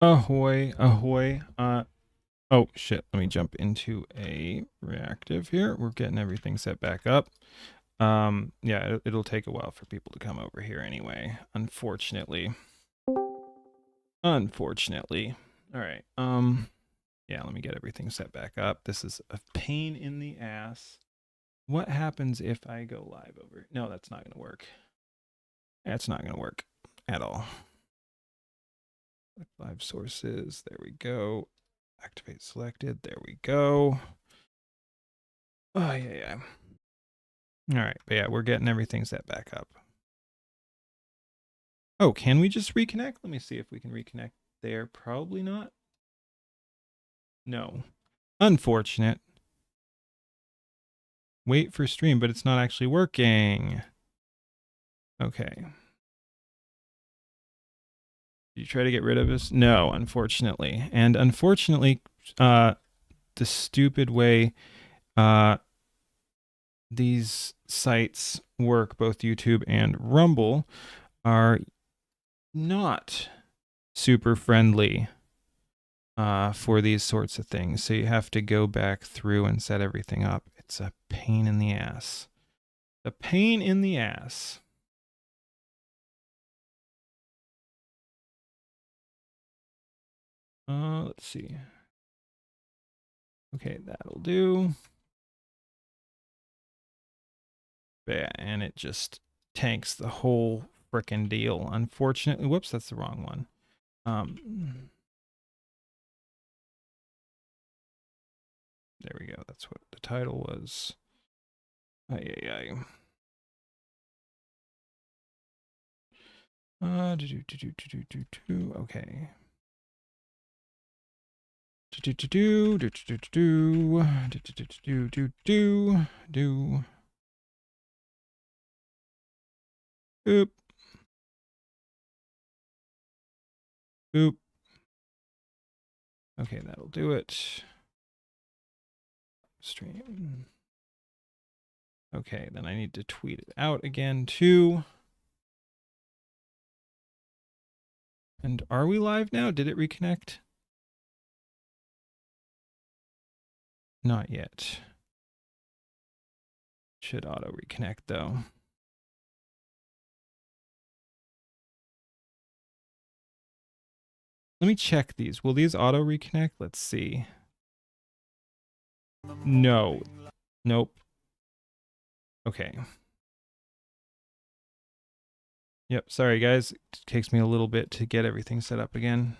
Ahoy, ahoy. Oh shit, let me jump into a reactive here. We're getting everything set back up. Yeah, it'll take a while for people to come over here anyway, unfortunately. Unfortunately. All right. Yeah, let me get everything set back up. This is a pain in the ass. What happens if I go live over? No, that's not going to work. That's not going to work at all. Live sources. There we go. Activate selected. There we go. Oh, yeah. All right. But yeah, we're getting everything set back up. Oh, can we just reconnect? Let me see if we can reconnect there. Probably not. No. Unfortunate. Wait for stream, but it's not actually working. Okay. Did you try to get rid of us? No, unfortunately. And unfortunately, the stupid way these sites work, both YouTube and Rumble, are not super friendly for these sorts of things. So you have to go back through and set everything up. It's a pain in the ass. A pain in the ass. Let's see. Okay, that'll do. Yeah, and it just tanks the whole frickin' deal. Unfortunately, whoops, that's the wrong one. There we go. That's what the title was. Okay. Oop. Oop. Okay, that'll do it. Stream. Okay, then I need to tweet it out again too. And are we live now? Did it reconnect? Not yet. Should auto reconnect though. Let me check these. Will these auto reconnect? Let's see. No. Nope. Okay. Yep. Sorry, guys. It takes me a little bit to get everything set up again.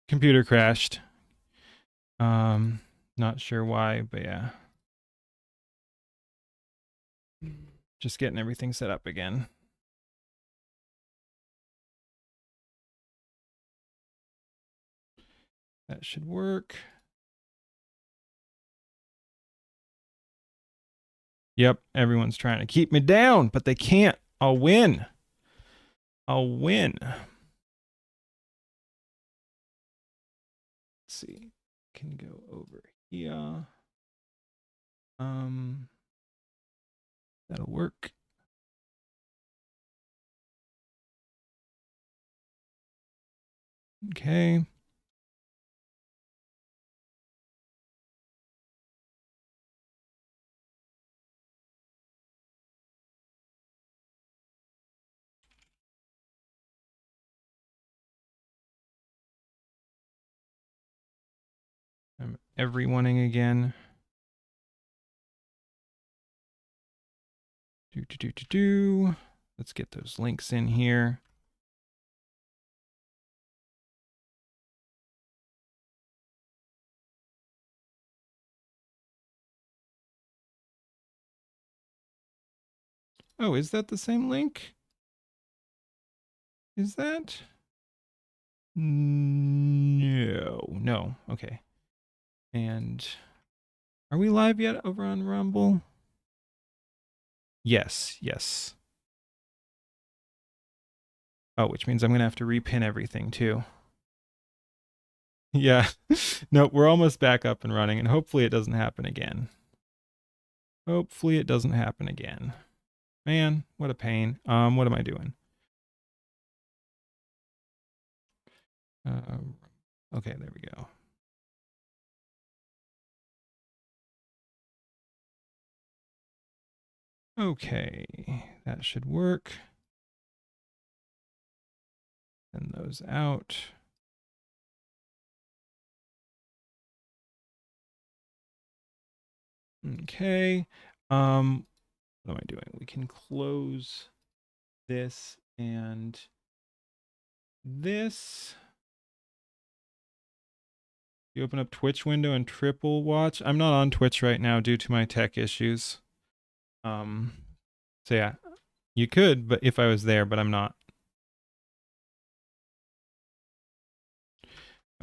Computer crashed. Not sure why, but yeah. Just getting everything set up again. That should work. Yep, everyone's trying to keep me down, but they can't. I'll win. I'll win. Let's see. Can go over here. That'll work. Okay. I'm everyoneing again. Let's get those links in here. Oh, is that the same link? Is that? No. Okay. And are we live yet over on Rumble? Yes, yes. Oh, which means I'm going to have to repin everything too. Yeah. No, we're almost back up and running, and hopefully it doesn't happen again. Hopefully it doesn't happen again. Man, what a pain. What am I doing? Okay, there we go. Okay, that should work. Send those out. Okay. What am I doing? We can close this and this. You open up Twitch window and triple watch. I'm not on Twitch right now due to my tech issues. So yeah, you could, but if I was there, but I'm not.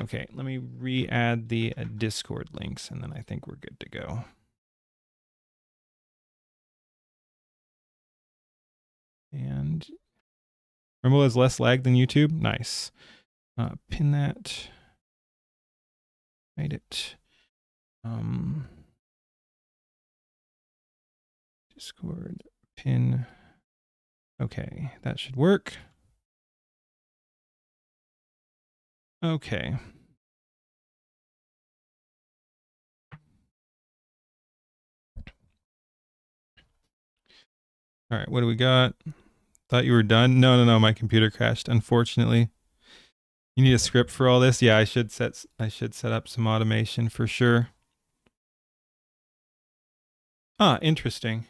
Okay, let me re-add the Discord links, and then I think we're good to go. And Rumble has less lag than YouTube. Nice. Pin that. Made it. Discord pin. Okay, that should work. Okay. All right, what do we got? Thought you were done. No, my computer crashed, unfortunately. You need a script for all this? Yeah, I should set up some automation for sure. Ah, interesting.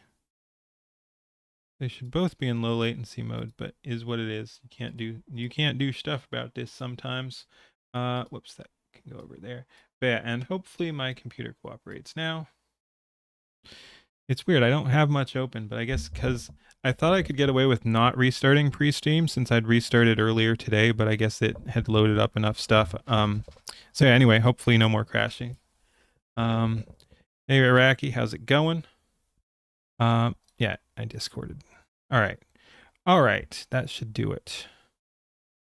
They should both be in low latency mode, but is what it is. You can't do stuff about this sometimes. Whoops, that can go over there. But yeah, and hopefully my computer cooperates now. It's weird. I don't have much open, but I guess because I thought I could get away with not restarting pre-stream since I'd restarted earlier today, but I guess it had loaded up enough stuff. So yeah, anyway, hopefully no more crashing. Hey Iraqi, how's it going? Yeah, I discorded. All right, that should do it.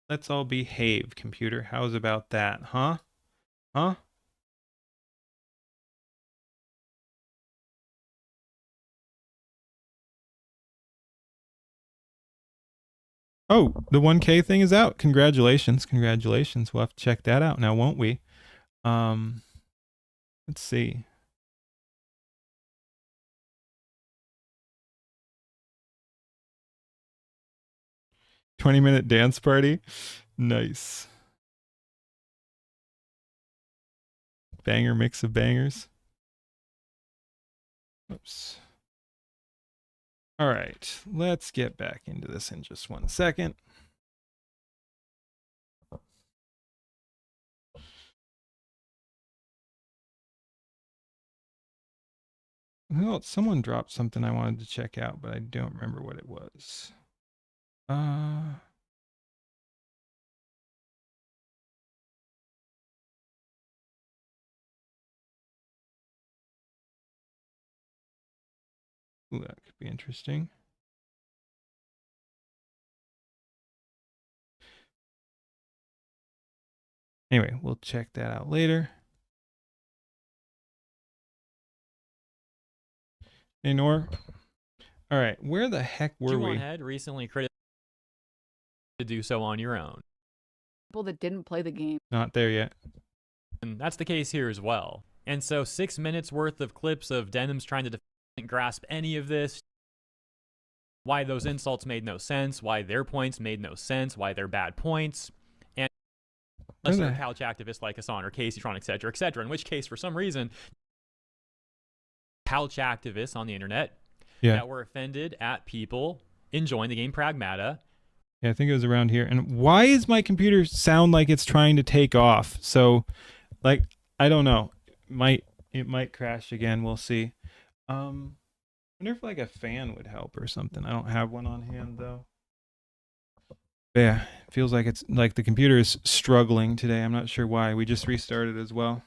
Let's all behave, computer. How's about that, huh? Huh? Oh, the 1K thing is out. Congratulations. We'll have to check that out now, won't we? Let's see. "20-minute dance party." Nice. Banger mix of bangers. Oops. All right, let's get back into this in just 1 second. Well, someone dropped something I wanted to check out, but I don't remember what it was. Ooh, that could be interesting. Anyway, we'll check that out later. Hey, Nor. All right, where the heck were we? Head recently criticized to do so on your own. People that didn't play the game. Not there yet. And that's the case here as well. And so 6 minutes worth of clips of Denims trying to grasp any of this, why those insults made no sense, why their points made no sense, why they're bad points, and unless they're couch activists like Hassan or Caseytron, etc., in which case, for some reason, couch activists on the internet that were offended at people enjoying the game Pragmata. Yeah, I think it was around here. And why is my computer sound like it's trying to take off? So, like, I don't know. It might crash again. We'll see. I wonder if like a fan would help or something. I don't have one on hand though. But yeah, it feels like it's like the computer is struggling today. I'm not sure why. We just restarted as well.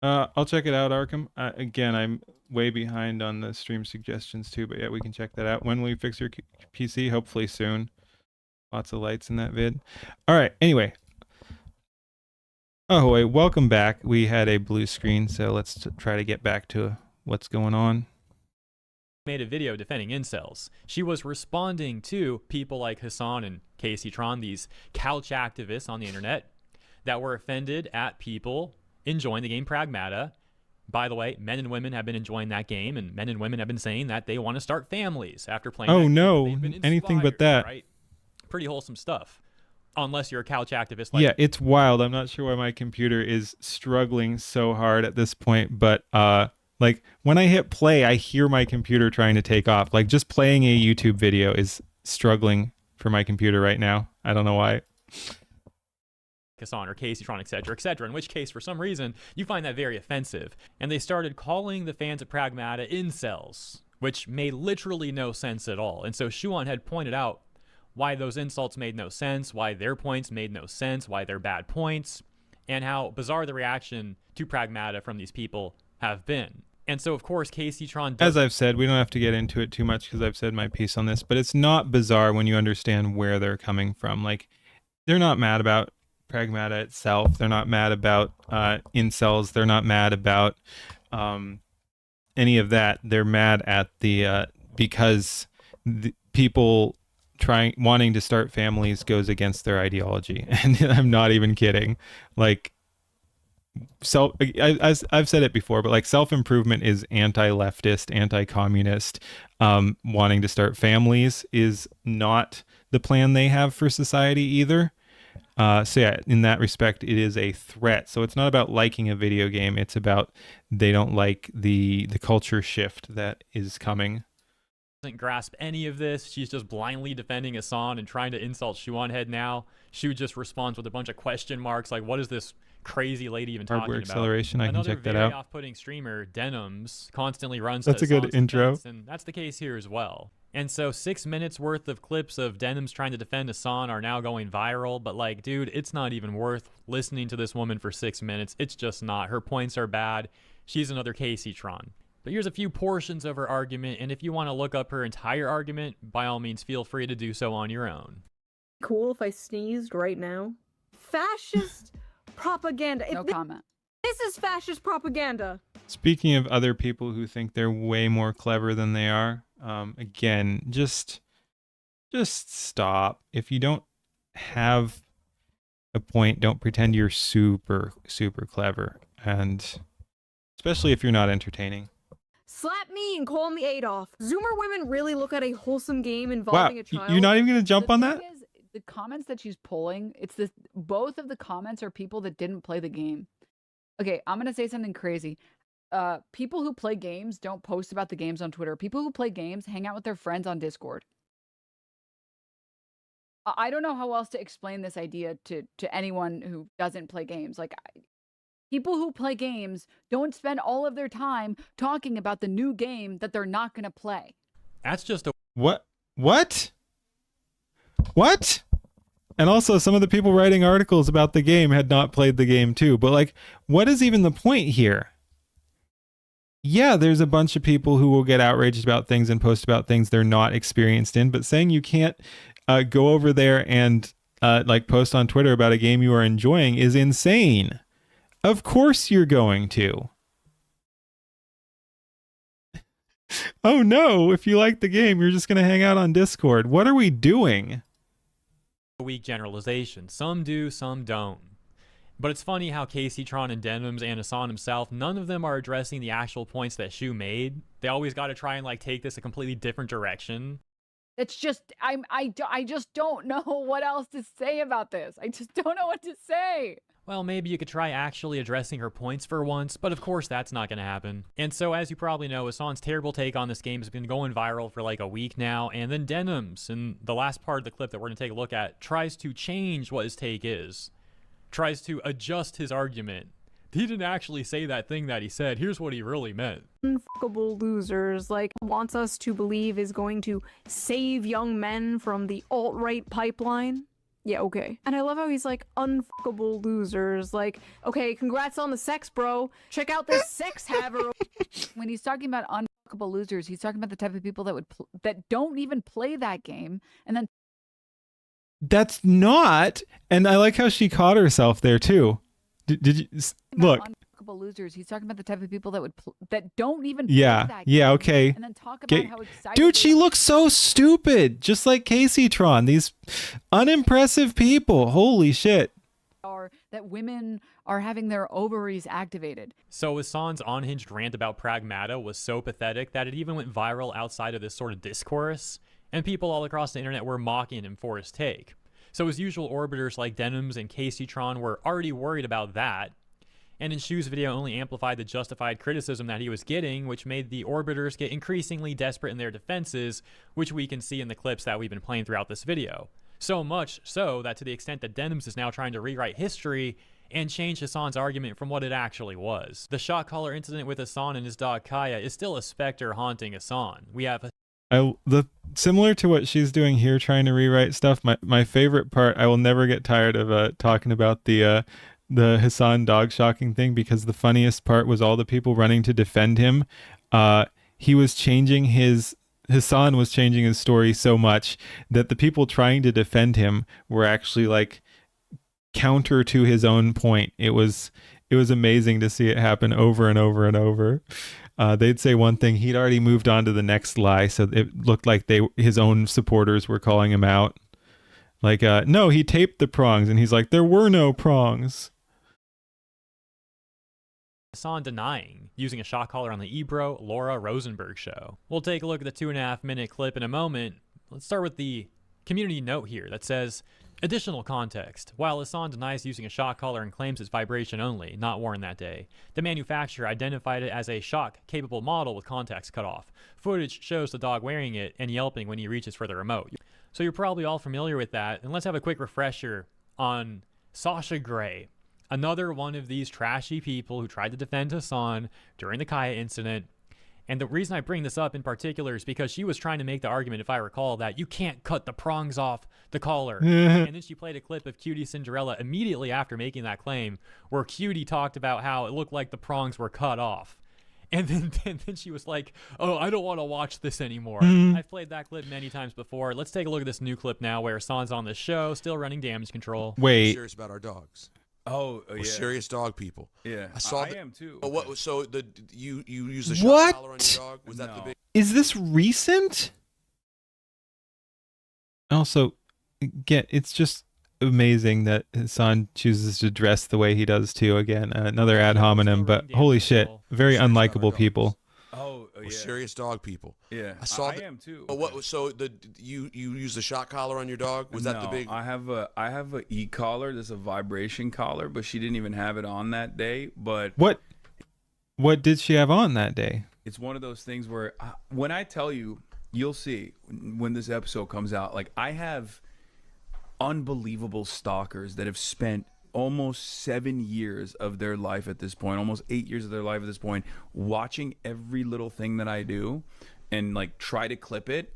I'll check it out, Arkham. Again, I'm way behind on the stream suggestions too, but yeah, we can check that out. When will you fix your PC? Hopefully soon. Lots of lights in that vid. All right. Anyway. Oh, wait. Welcome back. We had a blue screen, so let's try to get back to what's going on. Made a video defending incels. She was responding to people like Hassan and Casey Tron, these couch activists on the internet that were offended at people enjoying the game Pragmata. By the way, men and women have been enjoying that game, and men and women have been saying that they want to start families after playing. Oh that no, game. They've been anything but inspired, that. Right? Pretty wholesome stuff. Unless you're a couch activist like yeah, it's wild. I'm not sure why my computer is struggling so hard at this point, but like when I hit play, I hear my computer trying to take off. Like just playing a YouTube video is struggling for my computer right now. I don't know why. Hassan or Casey Tron, etc., in which case, for some reason, you find that very offensive. And they started calling the fans of Pragmata incels, which made literally no sense at all. And so Shuan had pointed out why those insults made no sense, why their points made no sense, why they're bad points, and how bizarre the reaction to Pragmata from these people have been. And so, of course, Casey Tron does... As I've said, we don't have to get into it too much because I've said my piece on this, but it's not bizarre when you understand where they're coming from. Like, they're not mad about Pragmata itself. They're not mad about incels. They're not mad about any of that. They're mad at the because the people wanting to start families goes against their ideology, and I'm not even kidding. Like, I've said it before, but like self-improvement is anti-leftist, anti-communist. Wanting to start families is not the plan they have for society either. So yeah, in that respect, it is a threat. So it's not about liking a video game. It's about they don't like the culture shift that is coming. Doesn't grasp any of this. She's just blindly defending Hassan and trying to insult Shuan Head now. Shu just responds with a bunch of question marks like, what is this crazy lady even talking Hardware about? acceleration, I can check that out. Another very off-putting streamer, Denims, constantly runs That's to a good Hassan's intro. defense, and that's the case here as well. And so 6 minutes worth of clips of Denims trying to defend Hassan are now going viral, but like, dude, it's not even worth listening to this woman for 6 minutes. It's just not. Her points are bad. She's another Casey Tron. But here's a few portions of her argument, and if you want to look up her entire argument, by all means, feel free to do so on your own. Cool if I sneezed right now? Fascist propaganda. No comment. This is fascist propaganda. Speaking of other people who think they're way more clever than they are, again, just stop. If you don't have a point, don't pretend you're super, super clever. And especially if you're not entertaining. Slap me and call me Adolf. Zoomer women really look at a wholesome game involving a child. You're not even going to jump on that? The comments that she's pulling, it's this. Both of the comments are people that didn't play the game. Okay, I'm going to say something crazy. People who play games don't post about the games on Twitter. People who play games hang out with their friends on Discord. I don't know how else to explain this idea to anyone who doesn't play games. Like, people who play games don't spend all of their time talking about the new game that they're not going to play. That's just a... What? And also, some of the people writing articles about the game had not played the game too. But like, what is even the point here? Yeah, there's a bunch of people who will get outraged about things and post about things they're not experienced in. But saying you can't go over there and like post on Twitter about a game you are enjoying is insane. Of course you're going to. Oh no, if you like the game, you're just going to hang out on Discord. What are we doing? Weak generalization. Some do, some don't. But it's funny how Casey Tron and Denims and Hassan himself, none of them are addressing the actual points that Shu made. They always got to try and like take this a completely different direction. It's just, I just don't know what else to say about this. I just don't know what to say. Well, maybe you could try actually addressing her points for once, but of course that's not going to happen. And so, as you probably know, Hassan's terrible take on this game has been going viral for like a week now, and then Denims, in the last part of the clip that we're going to take a look at, tries to change what his take is. Tries to adjust his argument. He didn't actually say that thing that he said. Here's what he really meant. Unfuckable losers, like, wants us to believe is going to save young men from the alt-right pipeline. Yeah, okay. And I love how he's like, unfuckable losers. Like, okay, congrats on the sex, bro. Check out this sex haver. When he's talking about unfuckable losers, he's talking about the type of people that that don't even play that game, and then That's not. And I like how she caught herself there too. Did you look? Unfuckable losers. He's talking about the type of people that that don't even play Yeah, that yeah, game, okay. and then talk about how excited. Dude, they she are. looks so stupid, just like Casey Tron. These unimpressive people. Holy shit. Are that women are having their ovaries activated. So Hassan's unhinged rant about Pragmata was so pathetic that it even went viral outside of this sort of discourse, and people all across the internet were mocking him for his take. So his usual orbiters like Denims and Caseytron were already worried about that, and Inshu's video only amplified the justified criticism that he was getting, which made the orbiters get increasingly desperate in their defenses, which we can see in the clips that we've been playing throughout this video. So much so that to the extent that Denims is now trying to rewrite history and change Hassan's argument from what it actually was. The shot caller incident with Hassan and his dog Kaya is still a specter haunting Hassan. We have similar to what she's doing here, trying to rewrite stuff. My favorite part, I will never get tired of talking about the Hassan dog shocking thing, because the funniest part was all the people running to defend him. He was changing Hassan was changing his story so much that the people trying to defend him were actually like counter to his own point. It was amazing to see it happen over and over and over. They'd say one thing, he'd already moved on to the next lie, so it looked like his own supporters were calling him out. Like, no, he taped the prongs, and he's like, there were no prongs. Hassan denying using a shot caller on the Ebro Laura Rosenberg show. We'll take a look at the 2.5-minute clip in a moment. Let's start with the community note here that says, additional context. While Hassan denies using a shock collar and claims it's vibration only, not worn that day, the manufacturer identified it as a shock-capable model with contacts cut off. Footage shows the dog wearing it and yelping when he reaches for the remote. So you're probably all familiar with that, and let's have a quick refresher on Sasha Grey, another one of these trashy people who tried to defend Hassan during the Kaya incident. And the reason I bring this up in particular is because she was trying to make the argument, if I recall, that you can't cut the prongs off the collar. And then she played a clip of Cutie Cinderella immediately after making that claim, where Cutie talked about how it looked like the prongs were cut off. And then she was like, oh, I don't want to watch this anymore. I've played that clip many times before. Let's take a look at this new clip now where Hassan's on the show, still running damage control. Wait. We're serious about our dogs. Oh, yeah. We're serious dog people. Yeah, I am too. Oh, what? So you use the shock collar on your dog? Was that the big? Is this recent? Also, it's just amazing that Hassan chooses to dress the way he does too. Again, another ad hominem, but holy shit, very unlikable people. Oh, yeah. We're serious dog people. Yeah, I am too. Oh, what? So you use the shock collar on your dog? Was that the big? I have a e-collar. There's a vibration collar, but she didn't even have it on that day. But what did she have on that day? It's one of those things where when I tell you, you'll see when this episode comes out. Like, I have unbelievable stalkers that have spent almost 7 years of their life at this point, almost 8 years of their life at this point, watching every little thing that I do and like try to clip it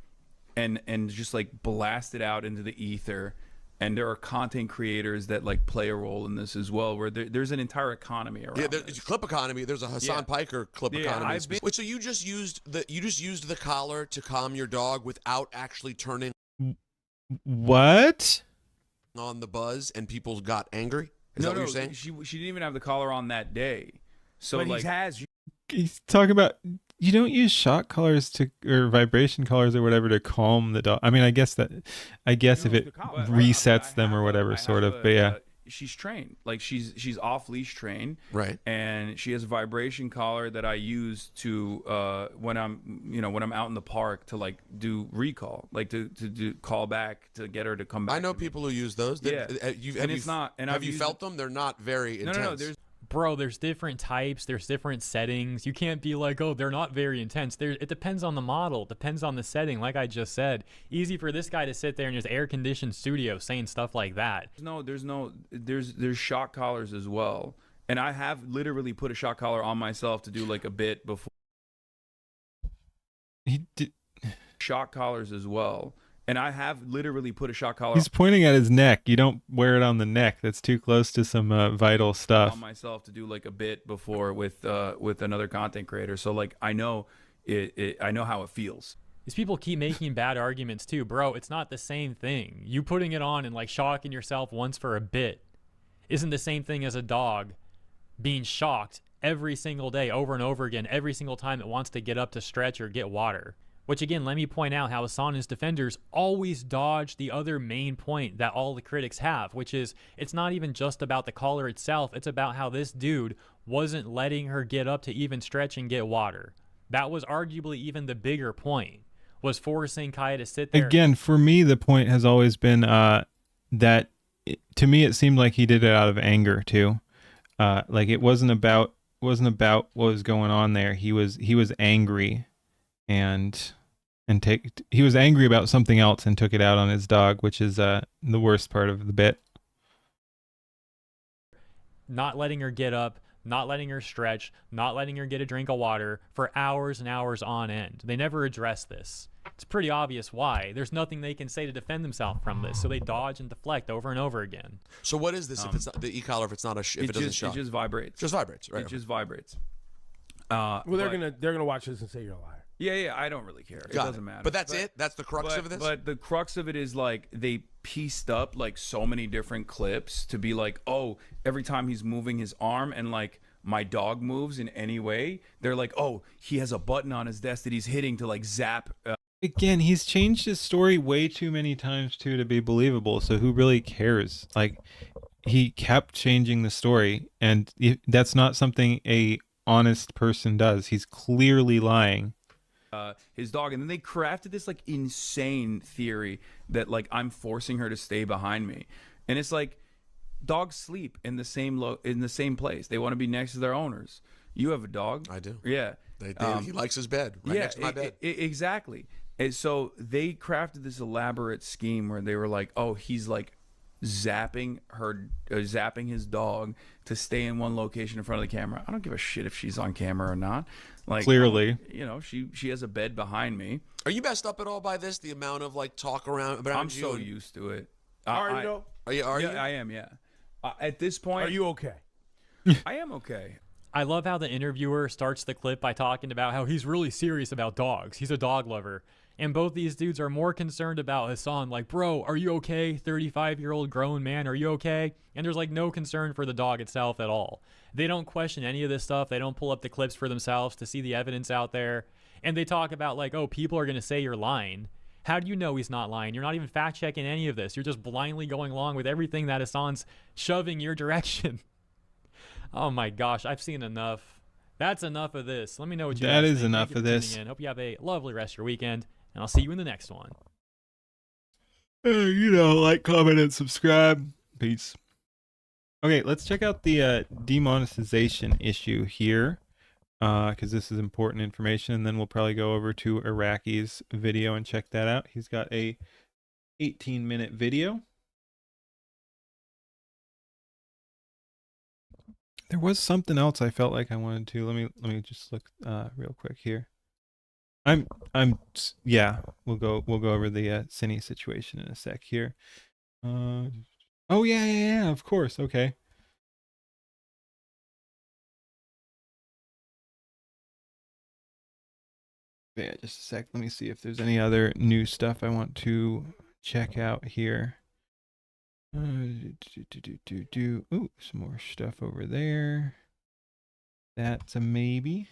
and just like blast it out into the ether. And there are content creators that like play a role in this as well, where there's an entire economy around. Yeah, there's a clip economy. There's a Hassan Piker clip economy. Wait, so you just used the collar to calm your dog without actually turning What? on the buzz, and people got angry? Is that what you're saying? She didn't even have the collar on that day. So but like, He's talking about, you don't use shock collars or vibration collars or whatever to calm the dog. I mean, I guess if it resets them or whatever, but yeah. She's trained. Like, she's off leash trained. Right. And she has a vibration collar that I use to when I'm out in the park to like do recall, like to do call back to get her to come back. I know people who use those. Yeah. Have you felt them? They're not very intense. No. There's different types, there's different settings. You can't be like, oh, they're not very intense. It depends on the model, depends on the setting, like I just said. Easy for this guy to sit there in his air-conditioned studio saying stuff like that. There's shock collars as well. And I have literally put a shock collar on myself to do like a bit before. He did shock collars as well. And I have literally put a shock collar He's pointing at his neck. You don't wear it on the neck. That's too close to some vital stuff. on myself to do like a bit before with another content creator. So like I know I know how it feels. These people keep making bad arguments too. Bro, it's not the same thing. You putting it on and like shocking yourself once for a bit isn't the same thing as a dog being shocked every single day over and over again, every single time it wants to get up to stretch or get water. Which again, let me point out how Hassan and his defenders always dodge the other main point that all the critics have, which is it's not even just about the collar itself. It's about how this dude wasn't letting her get up to even stretch and get water. That was arguably even the bigger point, was forcing Kaya to sit there. Again, for me, the point has always been that to me it seemed like he did it out of anger too. Like it wasn't about what was going on there. He was angry, and he was angry about something else and took it out on his dog, which is the worst part of the bit. Not letting her get up, not letting her stretch, not letting her get a drink of water for hours and hours on end. They never address this. It's pretty obvious why. There's nothing they can say to defend themselves from this, so they dodge and deflect over and over again. So what is this if it's not the e-collar? If it's not if it doesn't shock, it just vibrates. Just vibrates, right? It just vibrates. Well, they're gonna watch this and say you're a liar. Yeah, I don't really care. It doesn't matter. But that's it? That's the crux of this? But the crux of it is like they pieced up like so many different clips to be like, oh, every time he's moving his arm and like my dog moves in any way, they're like, oh, he has a button on his desk that he's hitting to like zap. Again, he's changed his story way too many times too to be believable. So who really cares? Like, he kept changing the story, and that's not something a honest person does. He's clearly lying. His dog, and then they crafted this like insane theory that like I'm forcing her to stay behind me, and it's like dogs sleep in the same place. They want to be next to their owners. You have a dog. I do. Yeah. He likes his bed right next to my bed. Exactly. And so they crafted this elaborate scheme where they were like, oh, he's like zapping his dog to stay in one location in front of the camera. I don't give a shit if she's on camera or not. Like, clearly, you know, she has a bed behind me. Are you messed up at all by this? The amount of like talk around I'm you? so used to it. Are you though? Are you? I am. Yeah. At this point, Are you okay? I am okay. I love how the interviewer starts the clip by talking about how he's really serious about dogs. He's a dog lover. And both these dudes are more concerned about Hassan, like, bro, are you okay? 35-year-old grown man, are you okay? And there's like no concern for the dog itself at all. They don't question any of this stuff. They don't pull up the clips for themselves to see the evidence out there. And they talk about like, oh, people are going to say you're lying. How do you know he's not lying? You're not even fact checking any of this. You're just blindly going along with everything that Hassan's shoving your direction. Oh my gosh, I've seen enough. That's enough of this. Let me know what you guys think. That is enough Thank you of for this. tuning in. Hope you have a lovely rest of your weekend, and I'll see you in the next one. You know, like, comment, and subscribe. Peace. Okay, let's check out the demonetization issue here, because this is important information, and then we'll probably go over to Iraqi's video and check that out. He's got a 18-minute video. There was something else I felt like I wanted to. Let me just look real quick here. Yeah, we'll go over the Cine situation in a sec here. Oh yeah, of course. Okay. Yeah, just a sec. Let me see if there's any other new stuff I want to check out here. Ooh, some more stuff over there. That's a maybe.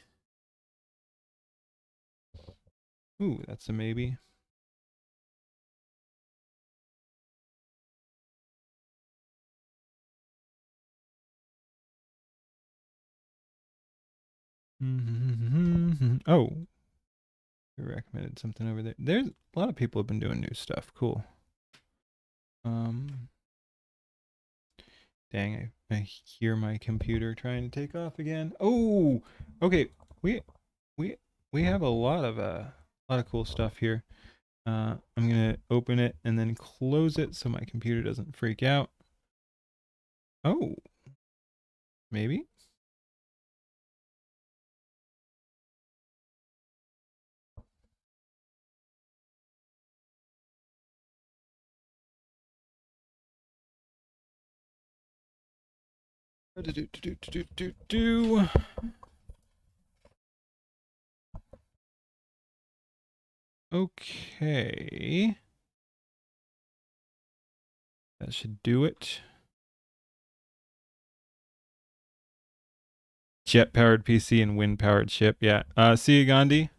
Ooh, that's a maybe. Oh, you recommended something over there. There's a lot of people have been doing new stuff. Cool. Dang, I hear my computer trying to take off again. Oh, okay. We have a lot of cool stuff here. I'm gonna open it and then close it so my computer doesn't freak out. Oh, maybe. Okay. That should do it. Jet-powered PC and wind-powered ship. Yeah. See you, Gandhi.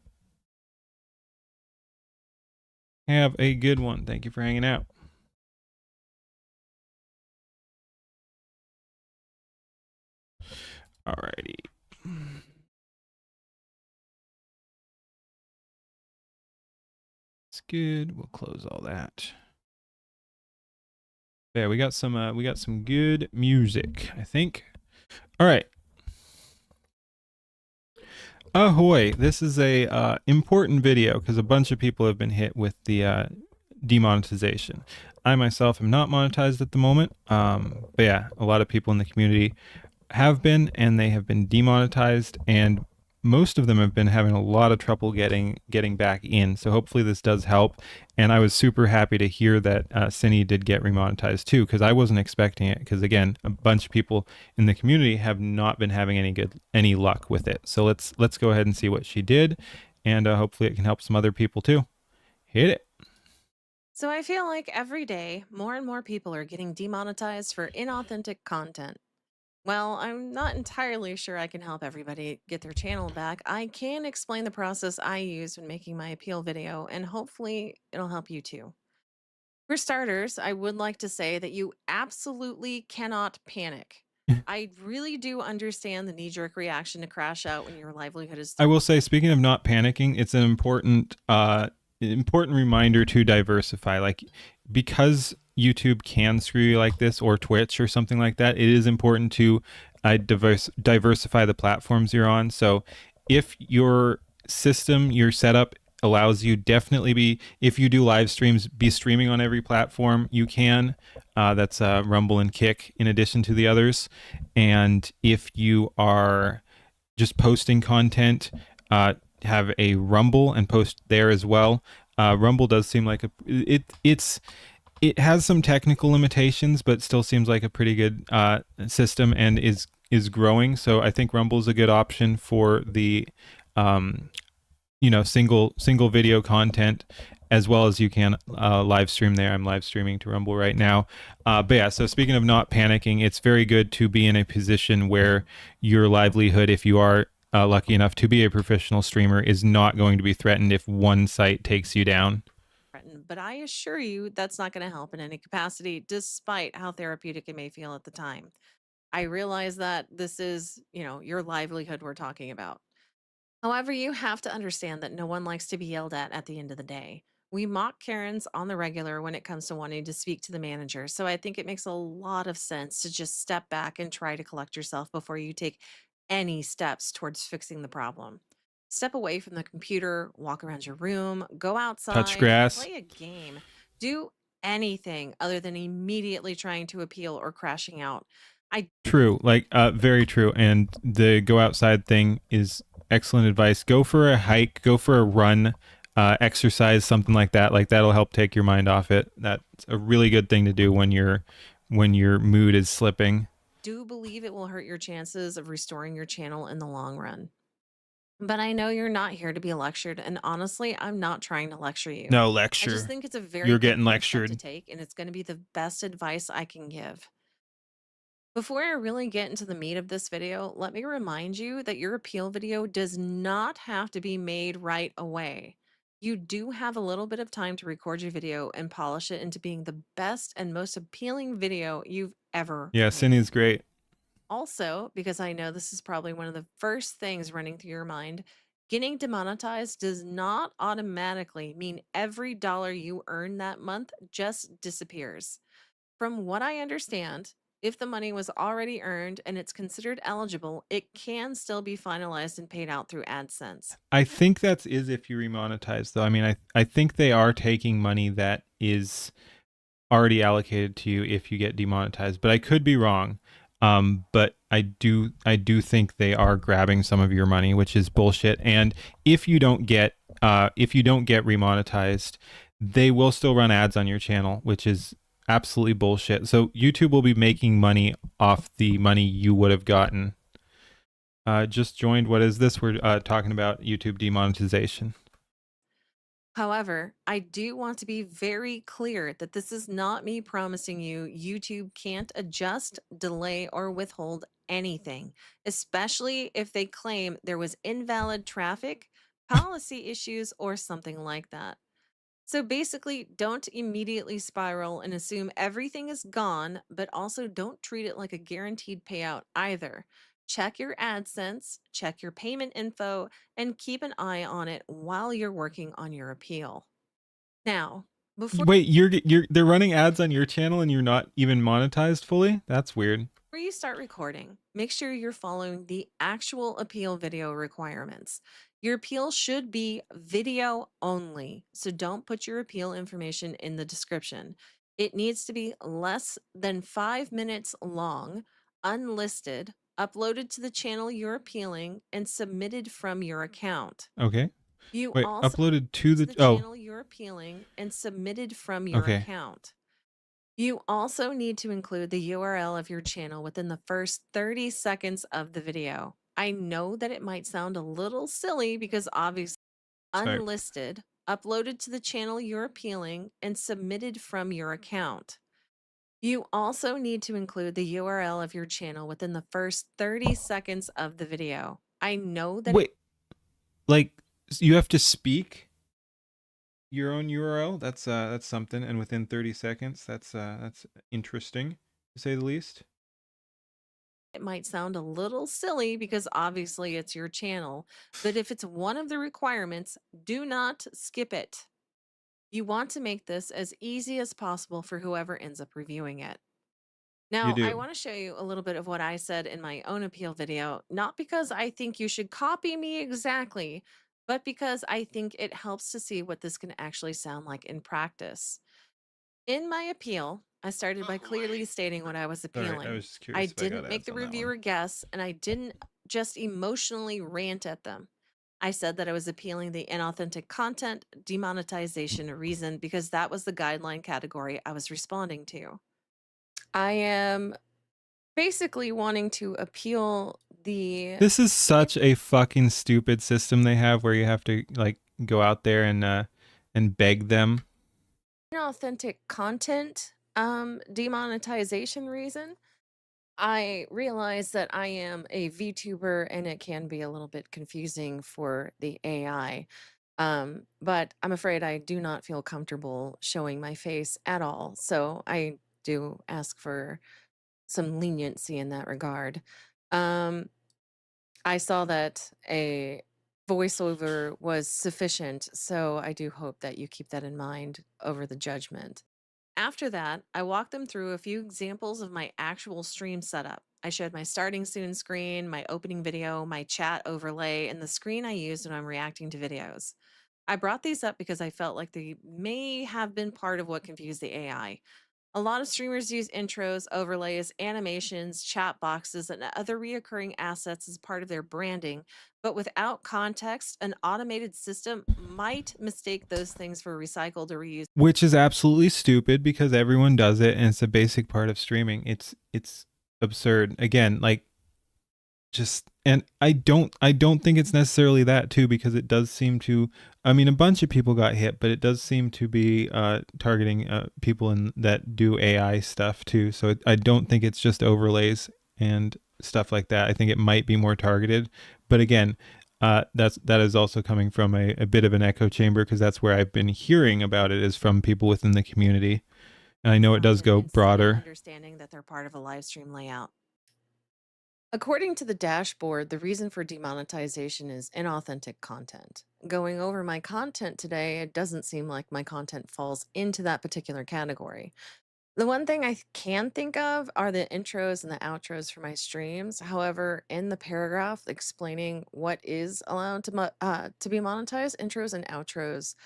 Have a good one. Thank you for hanging out. Alrighty. It's good. We'll close all that. Yeah, we got some good music, I think. All right. Ahoy! This is a important video because a bunch of people have been hit with the demonetization. I myself am not monetized at the moment, but yeah, a lot of people in the community have been, and they have been demonetized, and most of them have been having a lot of trouble getting back in. So hopefully this does help. And I was super happy to hear that Cine did get remonetized too, because I wasn't expecting it. Because again, a bunch of people in the community have not been having any luck with it. So let's go ahead and see what she did, and hopefully it can help some other people too. Hit it. So I feel like every day, more and more people are getting demonetized for inauthentic content. Well, I'm not entirely sure I can help everybody get their channel back. I can explain the process I use when making my appeal video, and hopefully it'll help you too. For starters, I would like to say that you absolutely cannot panic. I really do understand the knee-jerk reaction to crash out when your livelihood is I will say, speaking of not panicking, it's an important reminder to diversify. Like, because YouTube can screw you like this, or Twitch or something like that, it is important to diversify the platforms you're on. So if your system, your setup allows you, if you do live streams, be streaming on every platform you can. That's Rumble and Kick in addition to the others. And if you are just posting content, have a Rumble and post there as well. Rumble does seem like it has some technical limitations, but still seems like a pretty good system, and is growing. So I think Rumble is a good option for the single video content, as well as you can live stream there. I'm live streaming to Rumble right now. But yeah, so speaking of not panicking, it's very good to be in a position where your livelihood, if you are lucky enough to be a professional streamer, is not going to be threatened if one site takes you down. But I assure you that's not going to help in any capacity, despite how therapeutic it may feel at the time. I realize that this is, your livelihood we're talking about. However, you have to understand that no one likes to be yelled at the end of the day. We mock Karens on the regular when it comes to wanting to speak to the manager. So I think it makes a lot of sense to just step back and try to collect yourself before you take any steps towards fixing the problem. Step away from the computer, walk around your room, go outside, Touch grass. play a game, do anything other than immediately trying to appeal or crashing out. True, like very true. And the go outside thing is excellent advice. Go for a hike, go for a run, exercise, something like that. Like, that'll help take your mind off it. That's a really good thing to do when your mood is slipping. Do believe it will hurt your chances of restoring your channel in the long run. But I know you're not here to be lectured, and honestly, I'm not trying to lecture you. No I lecture. just think it's a very You're good getting first step lectured. to take, and it's going to be the best advice I can give. Before I really get into the meat of this video, let me remind you that your appeal video does not have to be made right away. You do have a little bit of time to record your video and polish it into being the best and most appealing video you've ever Yeah, made. Cine's great. Also, because I know this is probably one of the first things running through your mind, getting demonetized does not automatically mean every dollar you earn that month just disappears. From what I understand, if the money was already earned and it's considered eligible, it can still be finalized and paid out through AdSense. I think that is if you remonetize, though. I mean, I think they are taking money that is already allocated to you if you get demonetized, but I could be wrong. But I do think they are grabbing some of your money, which is bullshit. And if you don't get remonetized, they will still run ads on your channel, which is absolutely bullshit. So YouTube will be making money off the money you would have gotten. Just joined. What is this? We're talking about YouTube demonetization. However, I do want to be very clear that this is not me promising you YouTube can't adjust, delay, or withhold anything, especially if they claim there was invalid traffic, policy issues, or something like that. So basically, don't immediately spiral and assume everything is gone, but also don't treat it like a guaranteed payout either. Check your AdSense, check your payment info, and keep an eye on it while you're working on your appeal. Now, before Wait, they're running ads on your channel and you're not even monetized fully? That's weird. Before you start recording, make sure you're following the actual appeal video requirements. Your appeal should be video only, so don't put your appeal information in the description. It needs to be less than 5 minutes long, unlisted, uploaded to the channel you're appealing, and submitted from your account. Okay. You Wait, also uploaded to to the the oh, channel you're appealing and submitted from your okay. account. You also need to include the URL of your channel within the first 30 seconds of the video. I know that it might sound a little silly because obviously Sorry. unlisted, uploaded to the channel you're appealing, and submitted from your account. You also need to include the URL of your channel within the first 30 seconds of the video. I know that Wait. Like you have to speak your own URL? That's something, and within 30 seconds. That's interesting to say the least. it might sound a little silly because obviously it's your channel, but if it's one of the requirements, do not skip it. You want to make this as easy as possible for whoever ends up reviewing it. You Now, I do. want to show you a little bit of what I said in my own appeal video, not because I think you should copy me exactly, but because I think it helps to see what this can actually sound like in practice. In my appeal, I started by clearly stating what I was Sorry, I appealing. was just I curious if I got didn't make ads the on that one. reviewer guess, and I didn't just emotionally rant at them. I said that I was appealing the inauthentic content demonetization reason because that was the guideline category I was responding to. I am basically wanting to appeal the This is such a fucking stupid system they have where you have to like go out there and beg them. inauthentic content demonetization reason. I realize that I am a VTuber and it can be a little bit confusing for the AI. But I'm afraid I do not feel comfortable showing my face at all. So I do ask for some leniency in that regard. Um, I saw that a voiceover was sufficient, so I do hope that you keep that in mind over the judgment. After that, I walked them through a few examples of my actual stream setup. I showed my starting soon screen, my opening video, my chat overlay, and the screen I use when I'm reacting to videos. I brought these up because I felt like they may have been part of what confused the AI. A lot of streamers use intros, overlays, animations, chat boxes, and other reoccurring assets as part of their branding, but without context, an automated system might mistake those things for recycled or reused. Which is absolutely stupid because everyone does it and it's a basic part of streaming. It's absurd. Again, like just and I don't think it's necessarily that too because it does seem to I mean a bunch of people got hit, but it does seem to be targeting people that do AI stuff too. So I don't think it's just overlays and stuff like that. I think it might be more targeted. But again, that is also coming from a bit of an echo chamber because that's where I've been hearing about it is from people within the community. And I know it does go and still broader. understanding that they're part of a live stream layout. According to the dashboard, the reason for demonetization is inauthentic content. Going over my content today, it doesn't seem like my content falls into that particular category. The one thing I can think of are the intros and the outros for my streams. However, in the paragraph explaining what is allowed to be monetized, intros and outros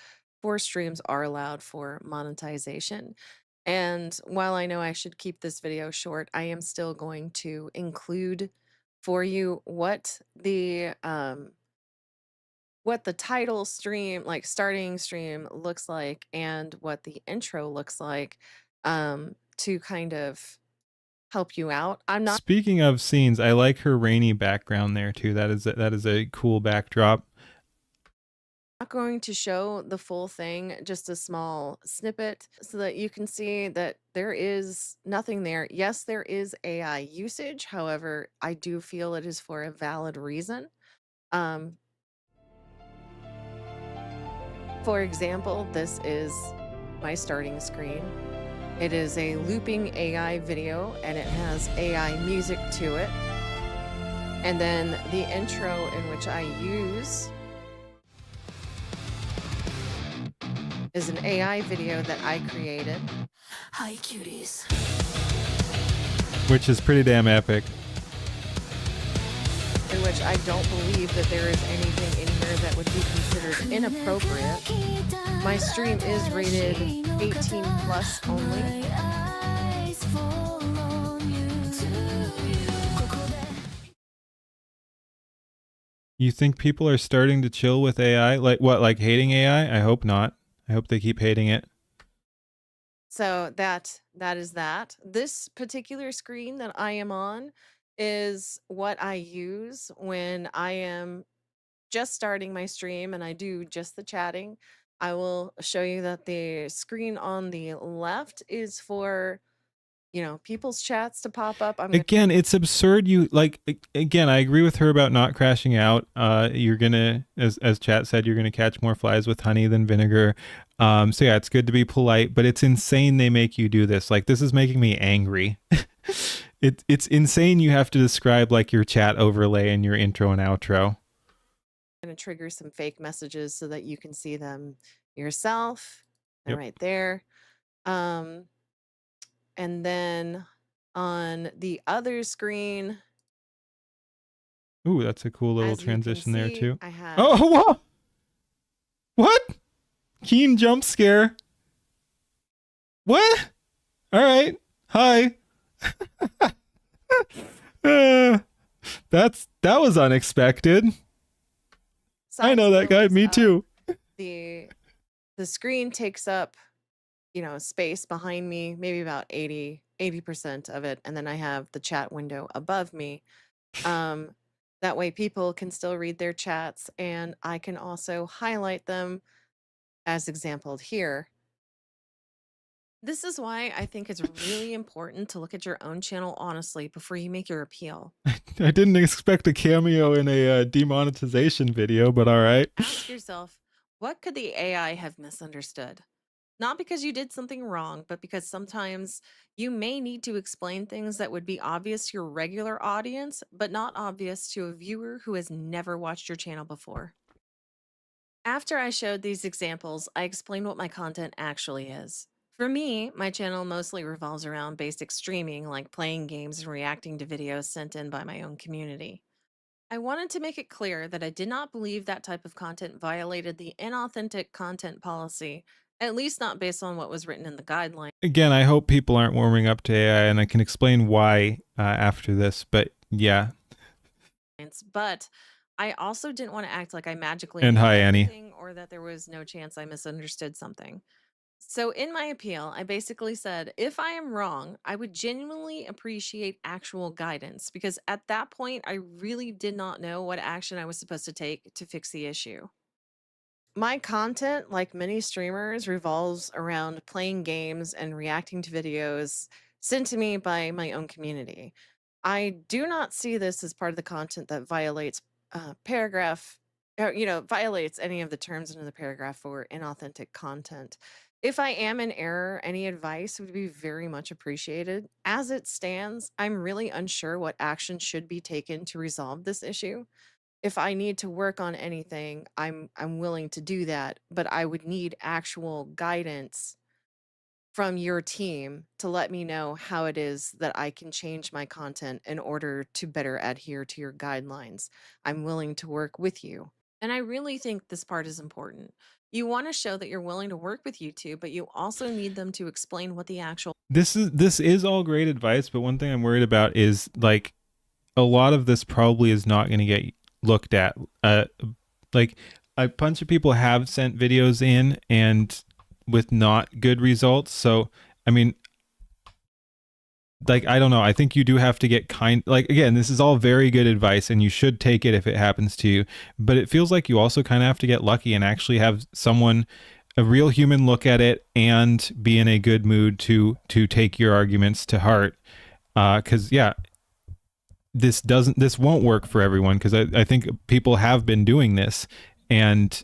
for streams are allowed for monetization. And while I know I should keep this video short, I am still going to include for you what the title stream, like starting stream looks like and what the intro looks like. to kind of help you out. I'm not Speaking of scenes, I like her rainy background there too. That is a cool backdrop. going to show the full thing, just a small snippet, so that you can see that there is nothing there. Yes, there is AI usage. However, I do feel it is for a valid reason. For example, this is my starting screen. It is a looping AI video and it has AI music to it. And then the intro in which I use is an AI video that I created. Hi, cuties. Which is pretty damn epic. In which I don't believe that there is anything in here that would be considered inappropriate. My stream is rated 18 plus only. You think people are starting to chill with AI? Like what, like hating AI? I hope not. I hope they keep hating it. So that is that. This particular screen that I am on is what I use when I am just starting my stream and I do just the chatting. I will show you that the screen on the left is for, you know, people's chats to pop up. Again, it's absurd. You like, again, I agree with her about not crashing out. You're gonna, as chat said, you're gonna catch more flies with honey than vinegar. So yeah, it's good to be polite, but it's insane they make you do this. Like, this is making me angry. It's insane you have to describe like your chat overlay in your intro and outro. Going to trigger some fake messages so that you can see them yourself. They're Yep. right there. And then on the other screen, Ooh, that's a cool little as you can transition there see, too. I have Oh, what? What? Keen jump scare. What? All right. Hi. That was unexpected. I know that guy. Me too. The screen takes up, you know, space behind me, maybe about 80% of it, and then I have the chat window above me. That way people can still read their chats, and I can also highlight them as exampled here. This is why I think it's really important to look at your own channel honestly before you make your appeal. I didn't expect a cameo in a demonetization video, but all right. Ask yourself, what could the AI have misunderstood? Not because you did something wrong, but because sometimes you may need to explain things that would be obvious to your regular audience, but not obvious to a viewer who has never watched your channel before. After I showed these examples, I explained what my content actually is. For me, my channel mostly revolves around basic streaming, like playing games and reacting to videos sent in by my own community. I wanted to make it clear that I did not believe that type of content violated the inauthentic content policy, at least not based on what was written in the guidelines. Again, I hope people aren't warming up to AI, and I can explain why after this, but yeah. But I also didn't want to act like I magically And knew hi, Annie. everything or that there was no chance I misunderstood something. So in my appeal, I basically said, if I am wrong, I would genuinely appreciate actual guidance, because at that point, I really did not know what action I was supposed to take to fix the issue. My content, like many streamers, revolves around playing games and reacting to videos sent to me by my own community. I do not see this as part of the content that violates paragraph, or, you know, violates any of the terms in the paragraph for inauthentic content. If I am in error, any advice would be very much appreciated. As it stands, I'm really unsure what action should be taken to resolve this issue. If I need to work on anything, I'm willing to do that, but I would need actual guidance from your team to let me know how it is that I can change my content in order to better adhere to your guidelines. I'm willing to work with you. And I really think this part is important. You want to show that you're willing to work with YouTube, but you also need them to explain what the actual This is all great advice, but one thing I'm worried about is like a lot of this probably is not going to get looked at. Like a bunch of people have sent videos in and with not good results. So, I mean, like, I don't know. I think you do have to get like, again, this is all very good advice and you should take it if it happens to you. But it feels like you also kind of have to get lucky and actually have someone, a real human, look at it and be in a good mood to take your arguments to heart. Cause yeah, this won't work for everyone. Cause I think people have been doing this, and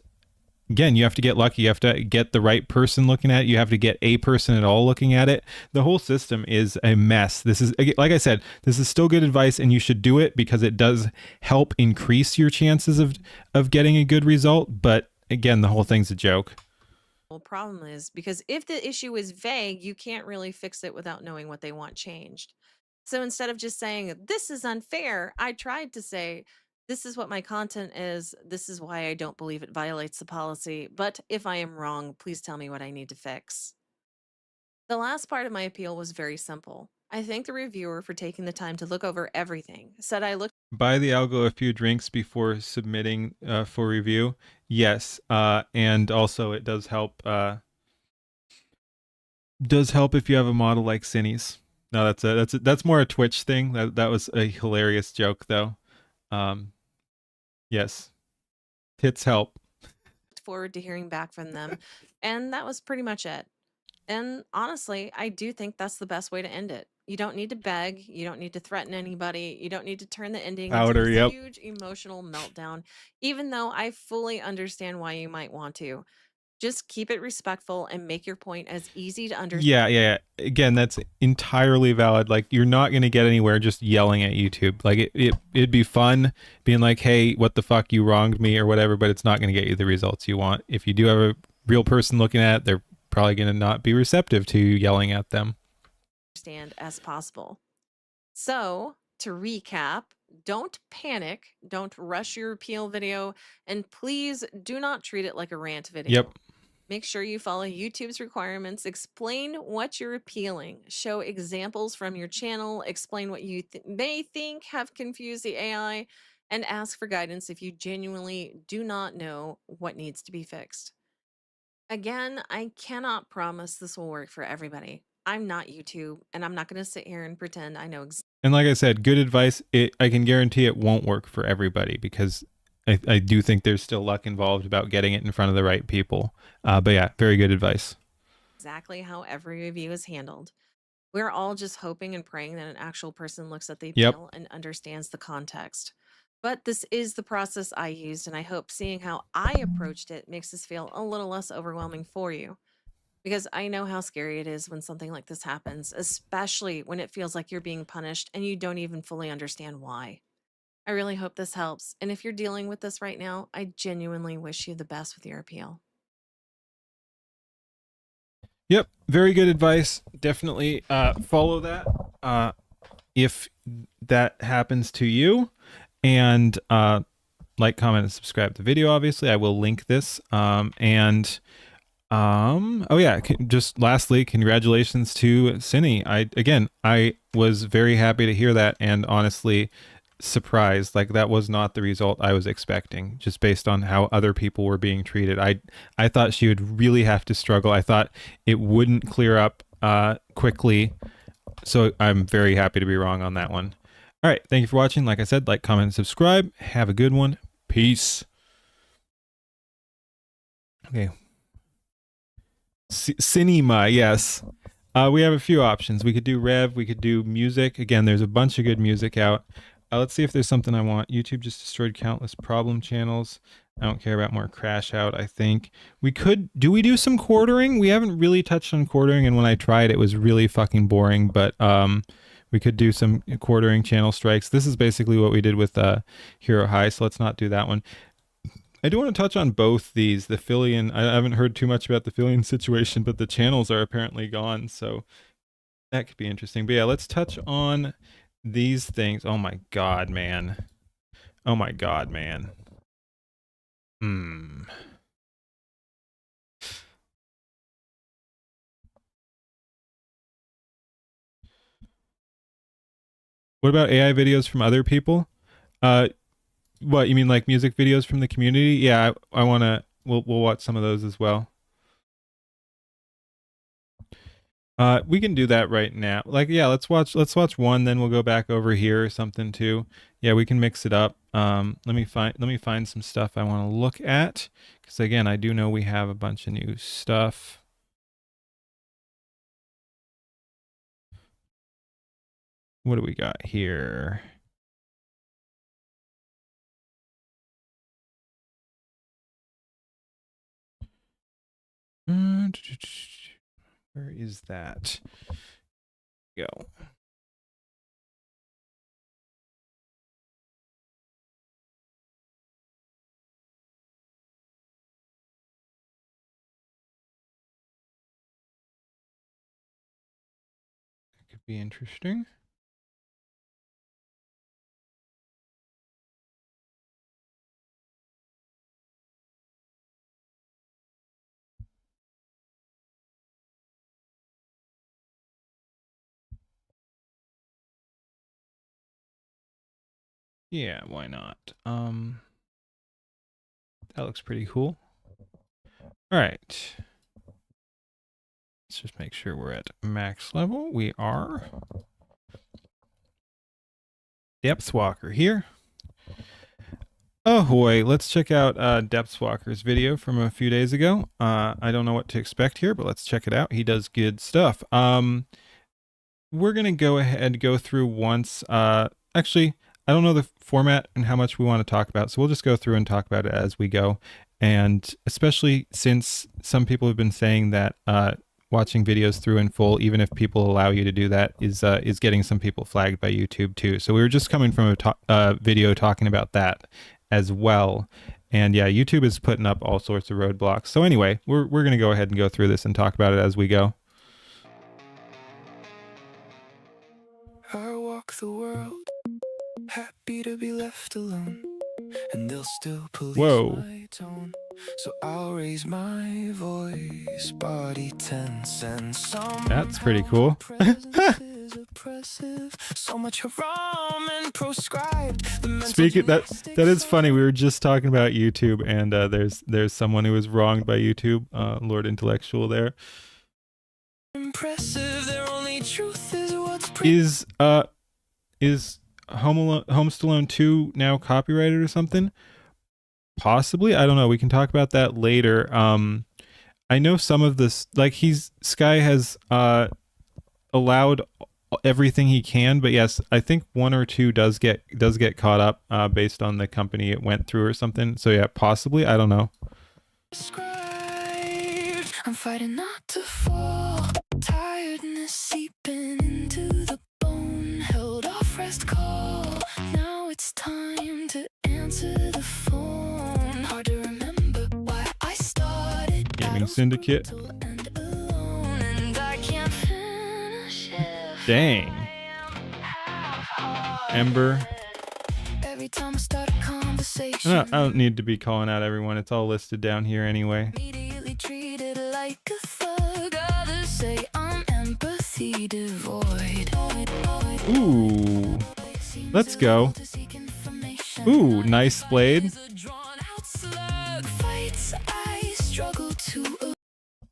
again, you have to get lucky. You have to get the right person looking at it. You have to get a person at all looking at it. The whole system is a mess. This is, like I said, this is still good advice, and you should do it because it does help increase your chances of getting a good result. But again, the whole thing's a joke. Problem is because if the issue is vague, you can't really fix it without knowing what they want changed. So instead of just saying, this is unfair, I tried to say, this is what my content is. This is why I don't believe it violates the policy. But if I am wrong, please tell me what I need to fix. The last part of my appeal was very simple. I thanked the reviewer for taking the time to look over everything. Said I looked. Buy the algo a few drinks before submitting for review. Yes, and also it does help. Does help if you have a model like Cinny's. No, that's more a Twitch thing. That was a hilarious joke though. Yes, tits help. Forward to hearing back from them, and that was pretty much it. And honestly, I do think that's the best way to end it. You don't need to beg. You don't need to threaten anybody. You don't need to turn the ending Powder, into a yep. huge emotional meltdown, even though I fully understand why you might want to. Just keep it respectful and make your point as easy to understand. Yeah. Again, that's entirely valid. Like, you're not going to get anywhere just yelling at YouTube. Like, it'd be fun being like, hey, what the fuck, you wronged me or whatever, but it's not going to get you the results you want. If you do have a real person looking at it, they're probably going to not be receptive to you yelling at them. Understand as possible. So, to recap, don't panic, don't rush your appeal video, and please do not treat it like a rant video. Yep. Make sure you follow YouTube's requirements, explain what you're appealing, show examples from your channel, explain what you may think have confused the AI, and ask for guidance if you genuinely do not know what needs to be fixed. Again, I cannot promise this will work for everybody. I'm not YouTube, and I'm not going to sit here and pretend I know exactly. And like I said, good advice. I can guarantee it won't work for everybody because I do think there's still luck involved about getting it in front of the right people. But yeah, very good advice. Exactly how every review is handled. We're all just hoping and praying that an actual person looks at the Yep. appeal and understands the context. But this is the process I used, and I hope seeing how I approached it makes this feel a little less overwhelming for you. Because I know how scary it is when something like this happens, especially when it feels like you're being punished and you don't even fully understand why. I really hope this helps. And if you're dealing with this right now, I genuinely wish you the best with your appeal. Yep, very good advice. Definitely follow that if that happens to you. And like, comment, and subscribe to the video, obviously. I will link this. Oh yeah, just lastly, congratulations to Cinny. I was very happy to hear that, and honestly surprised. Like, that was not the result I was expecting, just based on how other people were being treated. I thought she would really have to struggle. I thought it wouldn't clear up quickly. So I'm very happy to be wrong on that one. All right, thank you for watching. Like I said, like, comment, and subscribe. Have a good one. Peace. Okay. Cinema, yes. We have a few options. We could do Rev. We could do music. Again, there's a bunch of good music out. Let's see if there's something I want. YouTube just destroyed countless problem channels. I don't care about more crash out, I think. We could... Do we do some quartering? We haven't really touched on quartering, and when I tried, it was really fucking boring, but we could do some quartering channel strikes. This is basically what we did with Hero High, so let's not do that one. I do want to touch on both these. The Phillian, I haven't heard too much about the Phillian situation, but the channels are apparently gone, so that could be interesting. But yeah, let's touch on these things. Oh my god, man. Oh my god, man. What about AI videos from other people? What, you mean like music videos from the community? Yeah, I want to, we'll watch some of those as well. We can do that right now. Like, yeah, let's watch one, then we'll go back over here or something too. Yeah, we can mix it up. Let me find some stuff I want to look at, because again, I do know we have a bunch of new stuff. What do we got here? Where is that? Go. That could be interesting. Yeah, why not? That looks pretty cool. All right. Let's just make sure we're at max level. We are. Depth Walker here. Ahoy, let's check out Depth Walker's video from a few days ago. I don't know what to expect here, but let's check it out. He does good stuff. We're going to go ahead and go through once. Actually, I don't know the format and how much we want to talk about, so we'll just go through and talk about it as we go. And especially since some people have been saying that watching videos through in full, even if people allow you to do that, is getting some people flagged by YouTube too. So we were just coming from a video talking about that as well. And yeah, YouTube is putting up all sorts of roadblocks. So anyway, we're going to go ahead and go through this and talk about it as we go. I walk the world, happy to be left alone, and they'll still police my tone. So I'll raise my voice, body tense, and that's pretty cool. So much haram and prescribed. Speaking that is funny. We were just talking about YouTube, and there's someone who was wronged by YouTube, Lord Intellectual there. Impressive, their only truth is what's is Home Alone 2 now copyrighted or something? Possibly, I don't know. We can talk about that later. I know some of this, like Sky has allowed everything he can, but yes, I think 1 or 2 does get caught up based on the company it went through or something. So yeah, possibly, I don't know. I'm fighting not to fall, tiredness seeping into the bone, held off rest call, now it's time to answer the phone, hard to remember why I started Gaming Syndicate. and I can't finish it. Dang. Ember. Every time I start a conversation, I don't need to be calling out everyone. It's all listed down here anyway. immediately treated like a thug. Others say I'm empathy devoid. Ooh. Let's go. Ooh, nice blade.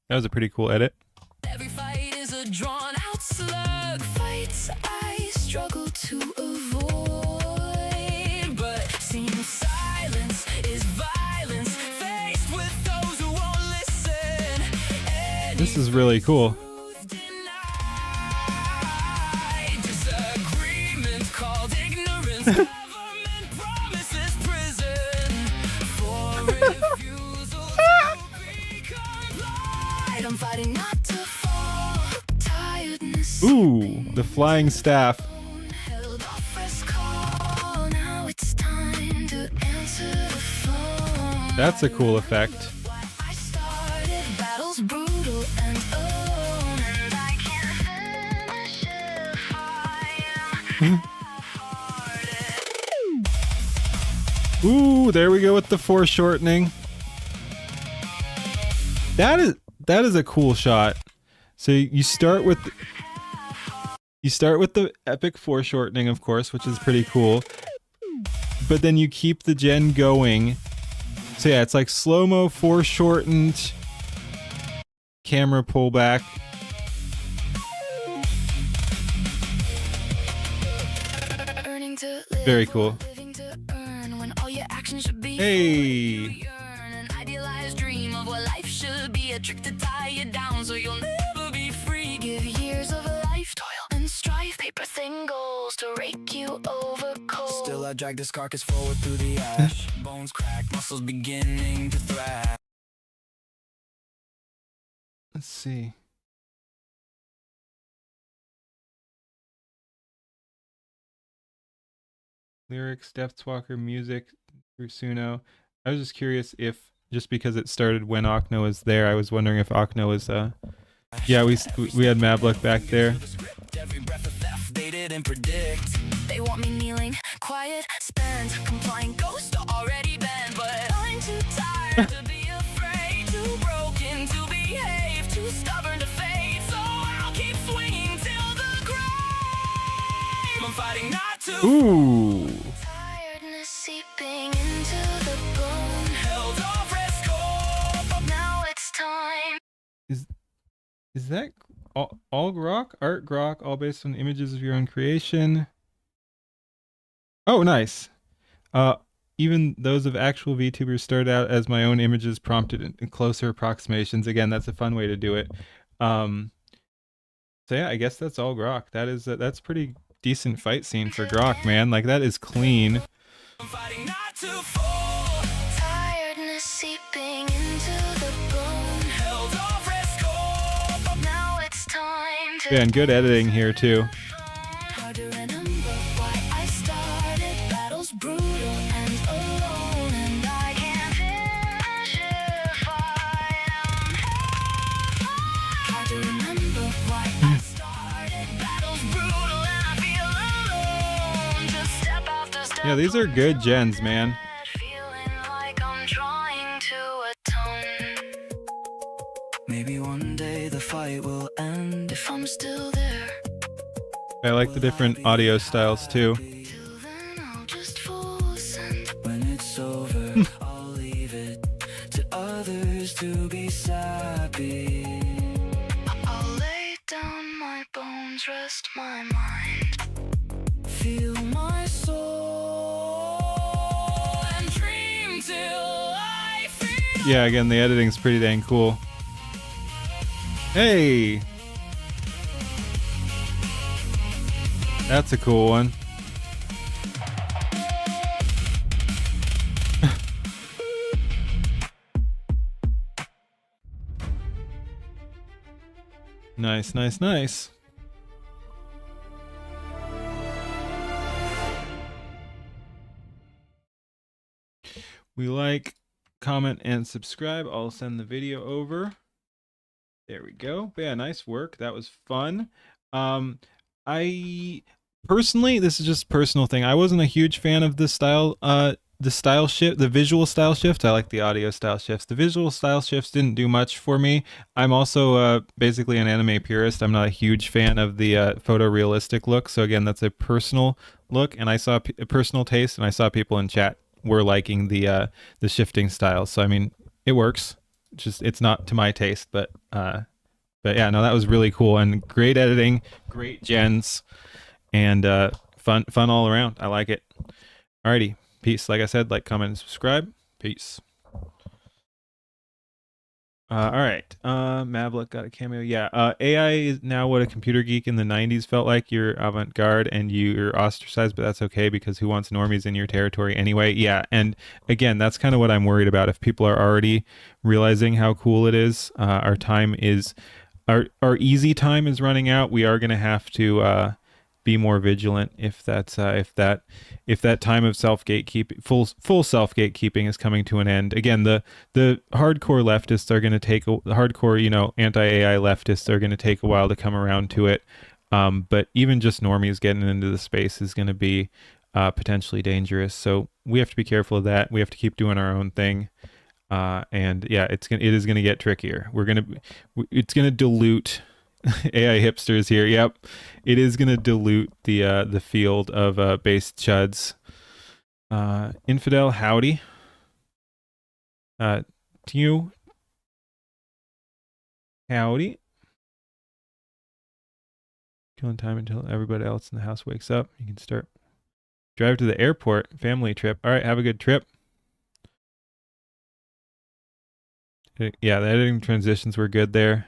That was a pretty cool edit. Every fight is a drawn out slug. Fights I struggle to avoid, but seems silence is violence. Faced with those who won't listen. This is really cool. Disagreement called ignorance. Government promises prison for refusal to be complied. I'm fighting not to fall. Tiredness. Ooh, the flying staff. Held off rest call. Now it's time to answer the phone. That's a cool effect. I started battles brutal and alone, and I can't finish if I am hearted. Ooh, there we go with the foreshortening. That is a cool shot. So you start with the epic foreshortening, of course, which is pretty cool. But then you keep the gen going. So yeah, it's like slow-mo, foreshortened, camera pullback. very cool. Hey. Dream of what life should be, a trick to tie you down so you'll never be free. Give years of a life toil and strife, paper thin goals to rake you over cold. Still I drag this carcass forward through the ash. Bones crack, muscles beginning to thrash. Let's see. Lyrics, Deathwalker, music, through Suno. I was just curious if, just because it started when Okno was there, I was wondering if Okno was, yeah, we had Mablook back there. Every breath of theft they didn't predict. They want me kneeling, quiet, spent, complying, ghost already bent, but I'm too tired to be afraid, too broken to behave, too stubborn to fade, so I'll keep swinging till the grave. I'm fighting not to. Ooh. Tiredness seeping into the bone. Held off rest cold. Now it's time. Is that all grok? Art grok, all based on images of your own creation. Oh, nice. Even those of actual VTubers started out as my own images prompted in closer approximations. Again, that's a fun way to do it. So yeah, I guess that's all grok. That's pretty decent fight scene for grok, man. Like, that is clean. I'm fighting not to fall. Tiredness seeping into the bone. Held off rest cold. Now it's time to. Yeah, and good editing here too. Hard to remember why I started. Battles brutal and alone, and I can't finish if I am half. Hard to remember why I started. Battles brutal and I feel alone. Just step after step. Yeah, these are good gens, man. Feeling like I'm trying to atone. Maybe one day the fight will end if I'm still there. I like the different audio styles too. Till then I'll just full send. When it's over, I'll leave it to others to be sappy. I'll lay down my bones, rest my mind, feel my soul, and dream till I feel. Yeah, again, the editing's pretty dang cool. Hey! That's a cool one. Nice, nice, nice. We like, comment, and subscribe. I'll send the video over. There we go. But yeah, nice work. That was fun. I personally, this is just a personal thing. I wasn't a huge fan of the style shift, the visual style shift. I like the audio style shifts. The visual style shifts didn't do much for me. I'm also basically an anime purist. I'm not a huge fan of the photorealistic look. So again, that's a personal look, and I saw a personal taste, and I saw people in chat were liking the shifting style. So I mean, it works. Just it's not to my taste, but yeah, no, that was really cool and great editing, great gens, and fun all around. I like it. Alrighty, peace. Like I said, like, comment, and subscribe. Peace. All right. Mablook got a cameo. Yeah. AI is now what a computer geek in the 90s felt like. You're avant-garde and you're ostracized, but that's okay because who wants normies in your territory anyway? Yeah. And again, that's kind of what I'm worried about. If people are already realizing how cool it is, our time is, our easy time is running out. We are going to have to be more vigilant if that's if that time of full self gatekeeping is coming to an end. Again, the hardcore leftists are going to take the hardcore, anti-AI leftists are going to take a while to come around to it. But even just normies getting into the space is going to be potentially dangerous. So we have to be careful of that. We have to keep doing our own thing. And yeah, it is going to get trickier. It's going to dilute AI hipsters here. Yep, it is going to dilute the field of based chuds. Infidel, howdy. To you, howdy. Killing time until everybody else in the house wakes up. You can start Drive to the airport. Family trip. All right, have a good trip. Yeah, the editing transitions were good there.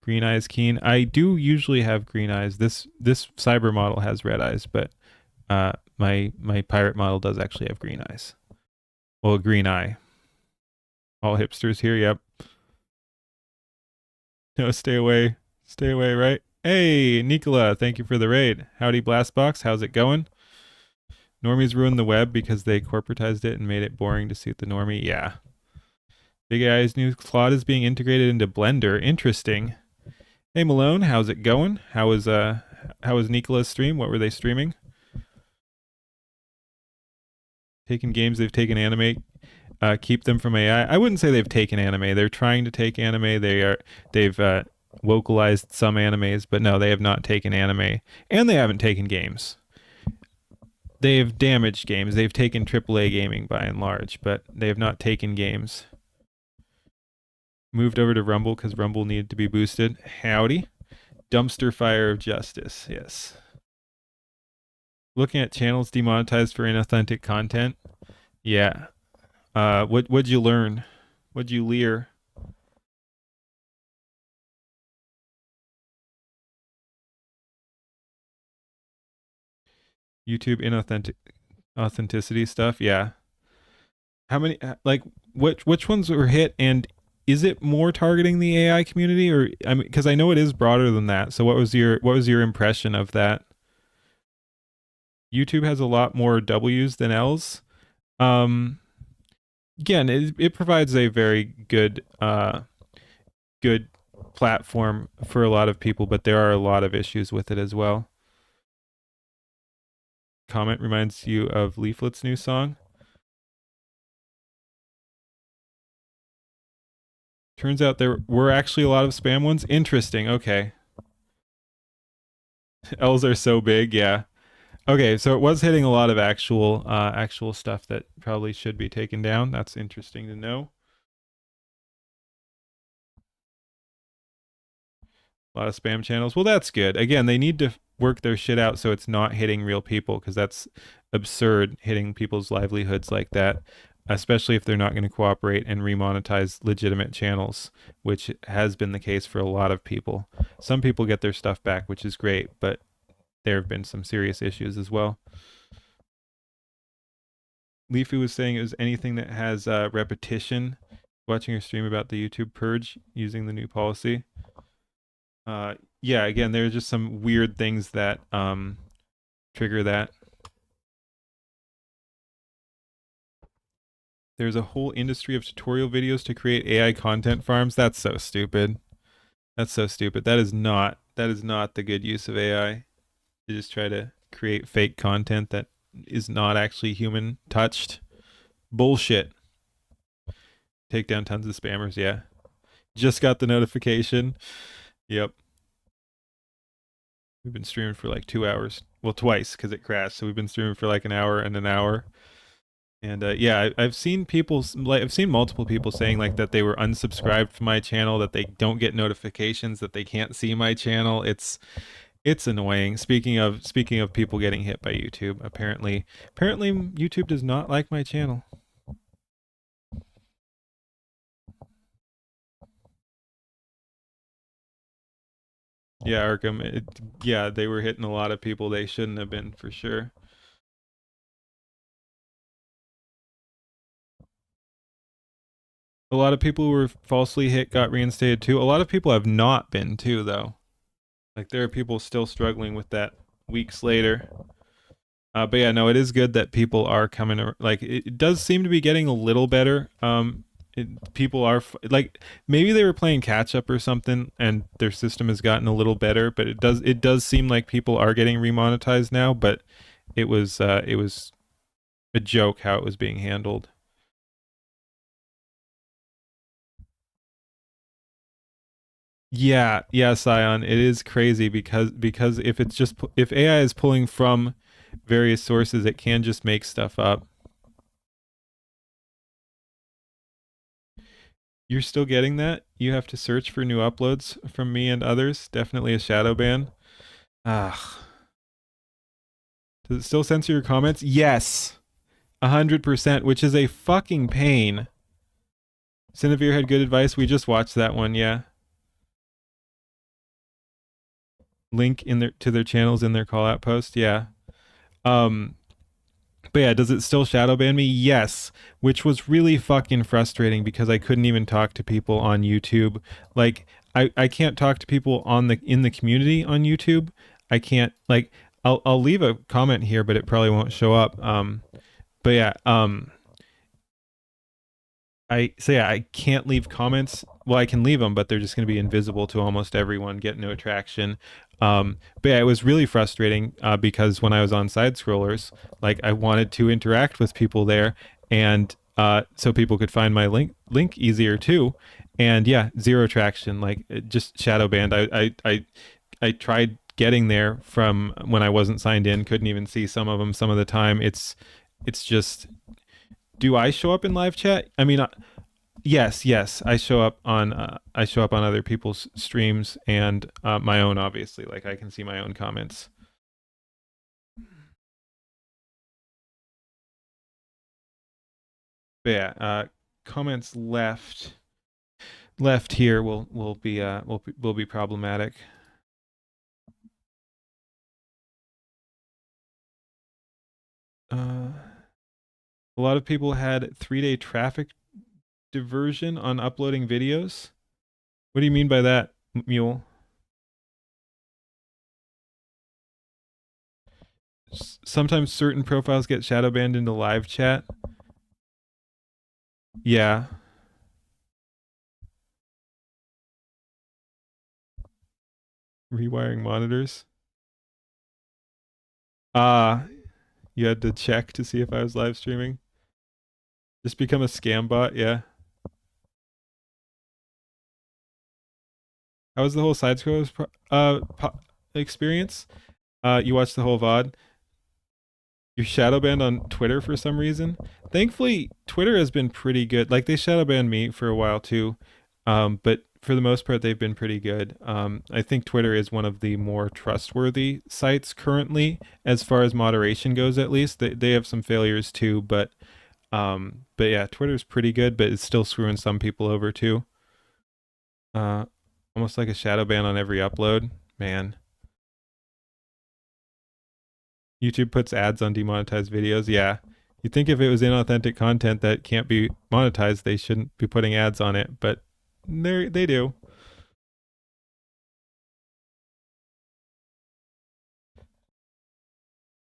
Green eyes keen. I do usually have green eyes. This cyber model has red eyes, but my pirate model does actually have green eyes. Well, a green eye. All hipsters here, yep. No, stay away. Stay away, right? Hey, Nicola, thank you for the raid. Howdy, Blastbox. How's it going? Normies ruined the web because they corporatized it and made it boring to suit the normie. Yeah. Big Eye's new Claude is being integrated into Blender. Interesting. Hey, Malone, how's it going? How was Nicola's stream? What were they streaming? Taking games they've taken anime, keep them from AI. I wouldn't say they've taken anime. They're trying to take anime. They've localized some animes, but no, they have not taken anime, and they haven't taken games. They've damaged games. They've taken AAA gaming by and large, but they have not taken games. Moved over to Rumble because Rumble needed to be boosted. Howdy. Dumpster fire of justice. Yes. Looking at channels demonetized for inauthentic content. Yeah. What'd you learn? What'd you lear? YouTube authenticity stuff. Yeah. How many which ones were hit, and is it more targeting the AI community, or I mean, because I know it is broader than that. So what was your impression of that? YouTube has a lot more W's than L's. Again, it provides a very good good platform for a lot of people, but there are a lot of issues with it as well. Comment reminds you of Leaflet's new song. Turns out there were actually a lot of spam ones. Interesting. Okay. L's are so big. Yeah. Okay, so it was hitting a lot of actual stuff that probably should be taken down. That's interesting to know. A lot of spam channels. Well, that's good. Again, they need to work their shit out so it's not hitting real people, because that's absurd, hitting people's livelihoods like that, especially if they're not going to cooperate and remonetize legitimate channels, which has been the case for a lot of people. Some people get their stuff back, which is great, but there have been some serious issues as well. Leafy was saying it was anything that has repetition. Watching your stream about the YouTube purge using the new policy. Yeah, again, there's just some weird things that trigger that. There's a whole industry of tutorial videos to create AI content farms. That's so stupid. That's so stupid. That is not the good use of AI. To just try to create fake content that is not actually human touched. Bullshit. Take down tons of spammers, yeah. Just got the notification. Yep. We've been streaming for like 2 hours. Well, twice because it crashed. So we've been streaming for like an hour and an hour. And yeah, I've seen multiple people saying like that they were unsubscribed from my channel, that they don't get notifications, that they can't see my channel. It's annoying. Speaking of people getting hit by YouTube, apparently YouTube does not like my channel. Yeah, Arkham. Yeah, they were hitting a lot of people they shouldn't have been, for sure. A lot of people who were falsely hit got reinstated too. A lot of people have not been too, though. Like, there are people still struggling with that weeks later. But yeah, no, it is good that people are coming. Like, it does seem to be getting a little better. People are like, maybe they were playing catch up or something, and their system has gotten a little better. But it does seem like people are getting remonetized now. But it was a joke how it was being handled. Yeah, Scion, it is crazy because if AI is pulling from various sources, it can just make stuff up. You're still getting that? You have to search for new uploads from me and others. Definitely a shadow ban. Ah. Does it still censor your comments? Yes. 100%, which is a fucking pain. Cinevere had good advice. We just watched that one, yeah. Link in their to their channels in their call out post, yeah. But yeah, does it still shadow ban me? Yes, which was really fucking frustrating because I couldn't even talk to people on YouTube. Like I can't talk to people in the community on YouTube. I can't like I'll leave a comment here, but it probably won't show up. But yeah, I can't leave comments. Well, I can leave them, but they're just going to be invisible to almost everyone, get no traction. But yeah, it was really frustrating because when I was on side scrollers, like I wanted to interact with people there, and so people could find my link easier too. And yeah, zero traction. Like just shadow banned. I tried getting there from when I wasn't signed in. Couldn't even see some of them some of the time. It's just. Do I show up in live chat? I mean, yes. I show up on other people's streams and my own, obviously. Like I can see my own comments. But yeah, comments left here will be problematic. A lot of people had 3-day traffic diversion on uploading videos. What do you mean by that, Mule? Sometimes certain profiles get shadow banned into live chat. Yeah. Rewiring monitors. You had to check to see if I was live streaming. Just become a scam bot, yeah. How was the whole side scrollers experience? You watched the whole VOD. You're shadow banned on Twitter for some reason. Thankfully, Twitter has been pretty good. Like they shadow banned me for a while too, but for the most part, they've been pretty good. I think Twitter is one of the more trustworthy sites currently, as far as moderation goes. At least they have some failures too, but yeah, Twitter's pretty good, but it's still screwing some people over too. Almost like a shadow ban on every upload, man. YouTube puts ads on demonetized videos. Yeah. You'd think if it was inauthentic content that can't be monetized, they shouldn't be putting ads on it, but they do.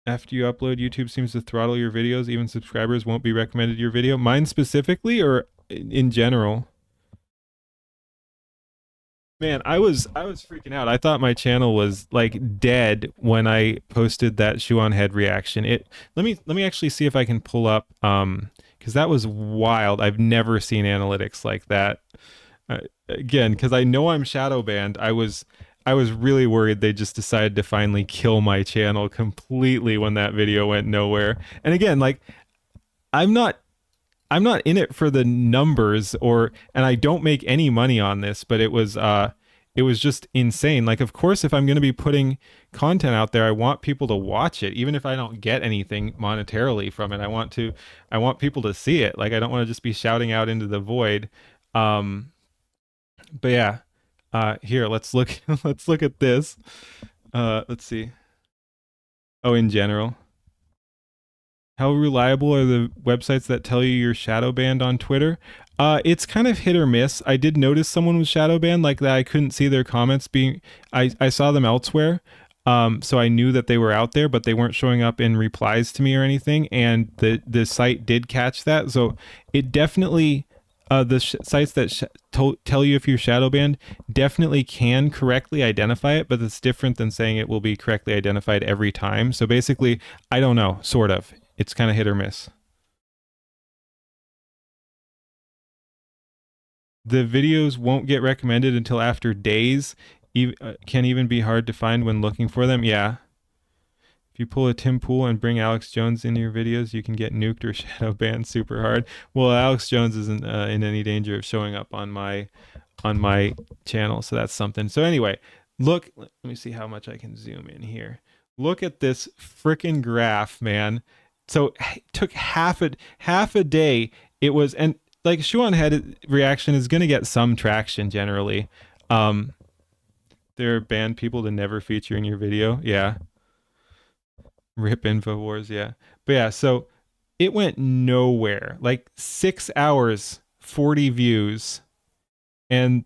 After you upload, YouTube seems to throttle your videos. Even subscribers won't be recommended your video. Mine specifically or in general? Man, I was freaking out. I thought my channel was like dead when I posted that shoe on head reaction. Let me actually see if I can pull up because that was wild. I've never seen analytics like that. Again, because I know I'm shadow banned. I was really worried they just decided to finally kill my channel completely when that video went nowhere. And again, like I'm not in it for the numbers and I don't make any money on this, but it was just insane. Like, of course, if I'm going to be putting content out there, I want people to watch it, even if I don't get anything monetarily from it. I want people to see it. Like, I don't want to just be shouting out into the void. But yeah, here, let's look at this. Let's see. Oh, in general. How reliable are the websites that tell you you're shadow banned on Twitter? It's kind of hit or miss. I did notice someone was shadow banned like that. I couldn't see their comments I saw them elsewhere. So I knew that they were out there, but they weren't showing up in replies to me or anything. And the site did catch that. So it definitely, the sites that tell you if you're shadow banned definitely can correctly identify it, but it's different than saying it will be correctly identified every time. So basically, I don't know, sort of. It's kind of hit or miss. The videos won't get recommended until after days. Can even be hard to find when looking for them. Yeah. If you pull a Tim Pool and bring Alex Jones into your videos, you can get nuked or shadow banned super hard. Well, Alex Jones isn't in any danger of showing up on my channel, so that's something. So anyway, look, let me see how much I can zoom in here. Look at this freaking graph, man. So it took half a day. It was, and like Shuan head reaction is going to get some traction generally. There are banned people to never feature in your video. Yeah. Rip InfoWars. Yeah. But yeah, so it went nowhere. Like 6 hours, 40 views, and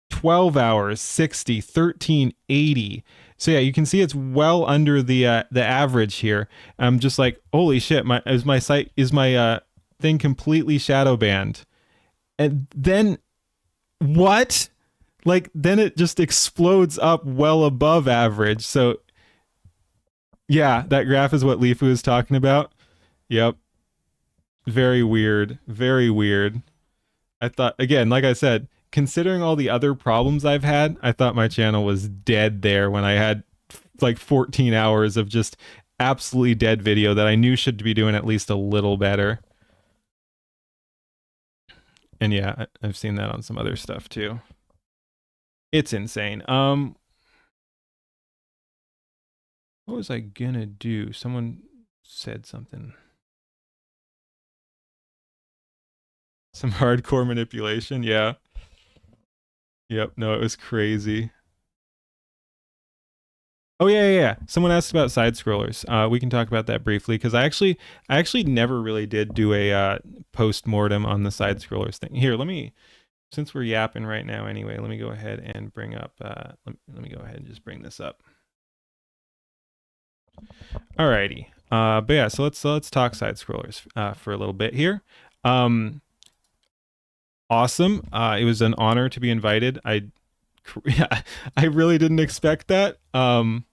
12 hours, 60, 1380. So yeah, you can see it's well under the average here. I'm just like, holy shit, my site is my thing completely shadow banned. And then what? Like then it just explodes up well above average. So yeah, that graph is what Leafu is talking about. Yep. Very weird. Very weird. I thought, again, like I said, considering all the other problems I've had, I thought my channel was dead there when I had like 14 hours of just absolutely dead video that I knew should be doing at least a little better. And yeah, I've seen that on some other stuff too. It's insane. What was I gonna do? Someone said something. Some hardcore manipulation, yeah. Yep, no, it was crazy. Oh yeah. Someone asked about side scrollers. We can talk about that briefly because I actually never really did do a post mortem on the side scrollers thing. Here, since we're yapping right now anyway, let me go ahead and bring up. Let me go ahead and just bring this up. Alrighty. But yeah, so let's talk side scrollers for a little bit here. Awesome. It was an honor to be invited. I really didn't expect that. And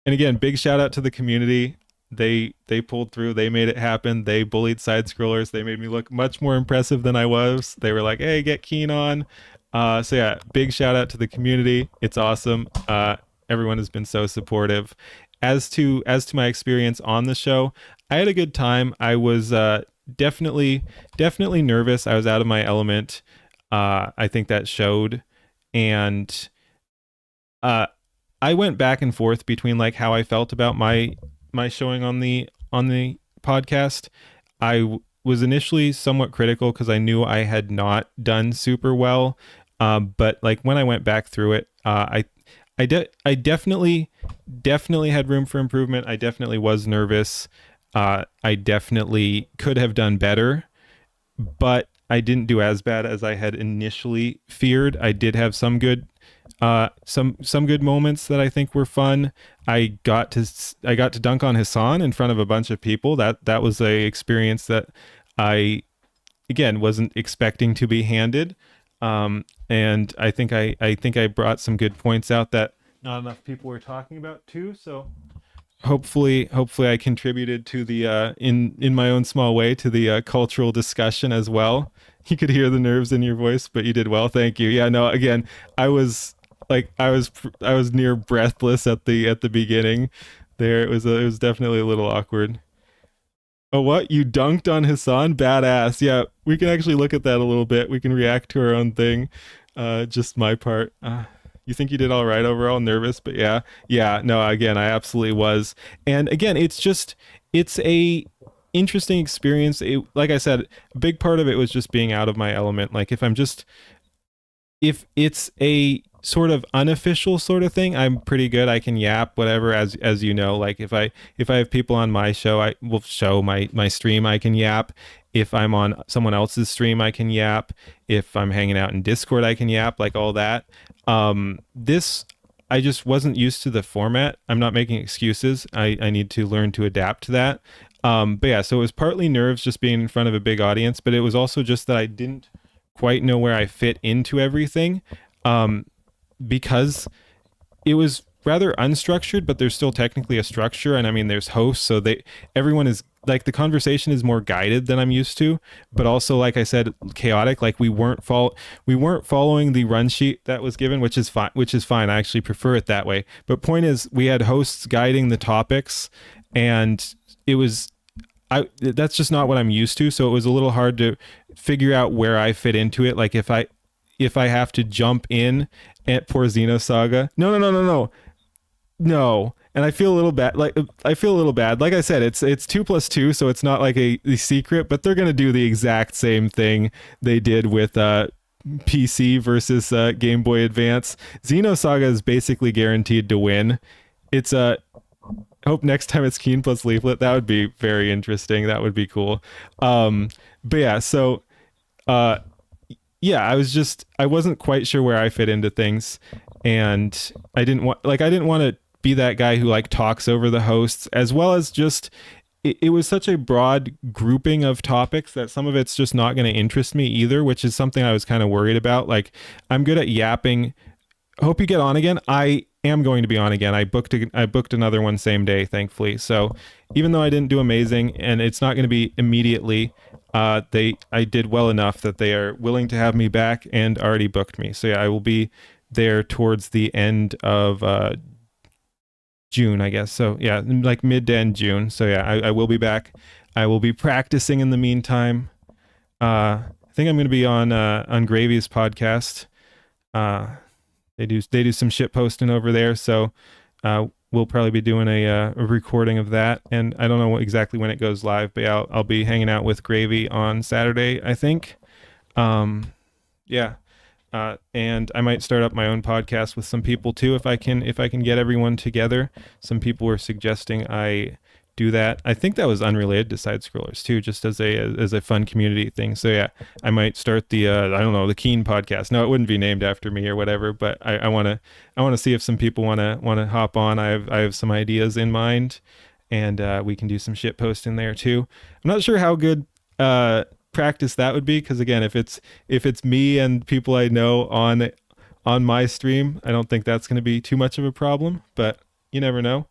again, big shout out to the community. They pulled through. They made it happen. They bullied side scrollers. They made me look much more impressive than I was. They were like, "Hey, get keen on." So yeah, big shout out to the community. It's awesome. Everyone has been so supportive. As to my experience on the show, I had a good time. I was definitely nervous. I was out of my element. I think that showed. And I went back and forth between like how I felt about my showing on the podcast. I was initially somewhat critical because I knew I had not done super well. But like when I went back through it, I definitely had room for improvement. I definitely was nervous. I definitely could have done better, but I didn't do as bad as I had initially feared. I did have some good good moments that I think were fun. I got to dunk on Hassan in front of a bunch of people. That was a experience that I again wasn't expecting to be handed. And I think I brought some good points out that not enough people were talking about too. So hopefully I contributed to the in my own small way to the cultural discussion as well. You could hear the nerves in your voice, but you did well. Thank you. Yeah, no, again, I was near breathless at the beginning there. It was definitely a little awkward. Oh, what? You dunked on Hassan? Badass. Yeah, we can actually look at that a little bit. We can react to our own thing. Just my part. You think you did all right overall? Nervous, but yeah. No, again, I absolutely was. And again, it's a interesting experience. Like I said, a big part of it was just being out of my element. Like if it's a sort of unofficial sort of thing, I'm pretty good. I can yap whatever, as you know. Like if I have people on my show, I will show my stream, I can yap. If I'm on someone else's stream, I can yap. If I'm hanging out in Discord, I can yap, like all that. This, I just wasn't used to the format. I'm not making excuses. I need to learn to adapt to that. But yeah, so it was partly nerves just being in front of a big audience, but it was also just that I didn't quite know where I fit into everything. Because it was rather unstructured, but there's still technically a structure. And I mean, there's hosts, so everyone is like, the conversation is more guided than I'm used to, but also, like I said, chaotic. Like we weren't following the run sheet that was given, which is fine. I actually prefer it that way. But point is, we had hosts guiding the topics, and that's just not what I'm used to. So it was a little hard to figure out where I fit into it. Like if I have to jump in at poor Xenosaga. No. No, and I feel a little bad. Like I feel a little bad. Like I said, it's 2+2, so it's not like a secret. But they're gonna do the exact same thing they did with PC versus Game Boy Advance. Xenosaga is basically guaranteed to win. It's hope next time it's Keen plus Leaflet. That would be very interesting. That would be cool. But yeah, so yeah, I wasn't quite sure where I fit into things, and I didn't want to be that guy who like talks over the hosts, as well as just it was such a broad grouping of topics that some of it's just not going to interest me either, which is something I was kind of worried about. Like, I'm good at yapping. Hope you get on again. I am going to be on again. I booked another one same day, thankfully. So even though I didn't do amazing and it's not going to be immediately, I did well enough that they are willing to have me back and already booked me. So yeah, I will be there towards the end of June, I guess. So yeah, like mid to end June. So yeah, I will be back. I will be practicing in the meantime. I think I'm going to be on Gravy's podcast. They do some shit posting over there. So we'll probably be doing a recording of that. And I don't know exactly when it goes live, but yeah, I'll be hanging out with Gravy on Saturday, I think. Yeah. And I might start up my own podcast with some people too, if I can get everyone together. Some people were suggesting I do that. I think that was unrelated to Side Scrollers too, just as a fun community thing. So yeah, I might start the I don't know, the Keen podcast. No, it wouldn't be named after me or whatever, but I want to see if some people want to hop on. I have some ideas in mind, and we can do some shit posting there too. I'm not sure how good practice that would be, because again, if it's me and people I know on my stream, I don't think that's going to be too much of a problem, but you never know.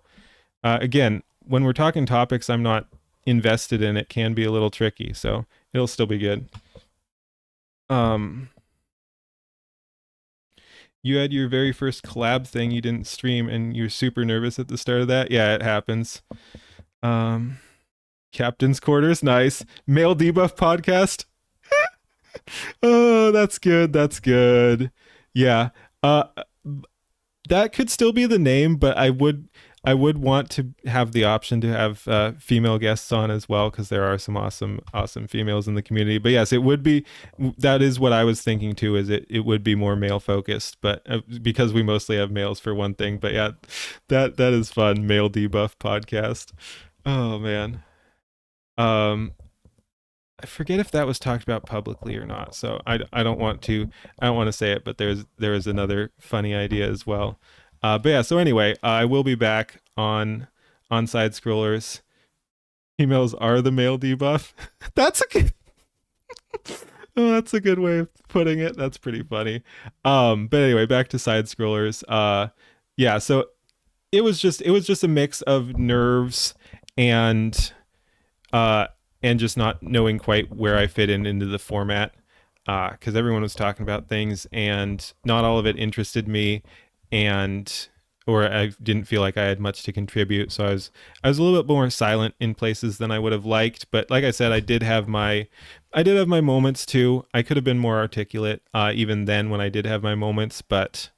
Again, when we're talking topics I'm not invested in, it can be a little tricky, so it'll still be good. You had your very first collab thing you didn't stream and you're super nervous at the start of that. Yeah, it happens. Captain's Quarters, nice. Male Debuff Podcast. Oh, that's good. That's good. Yeah. That could still be the name, but I would want to have the option to have female guests on as well, because there are some awesome females in the community. But yes, it would be. That is what I was thinking too. Is it would be more male focused, but because we mostly have males for one thing. But yeah, that is fun. Male Debuff Podcast. Oh man. I forget if that was talked about publicly or not, so I don't want to say it, but there is another funny idea as well. But yeah, so anyway, I will be back on Side Scrollers. Females are the male debuff. That's a good way of putting it. That's pretty funny. But anyway, back to Side Scrollers. Yeah, so it was just a mix of nerves and just not knowing quite where I fit into the format, because everyone was talking about things and not all of it interested me, or I didn't feel like I had much to contribute. So I was a little bit more silent in places than I would have liked. But like I said, I did have my moments too. I could have been more articulate even then when I did have my moments, but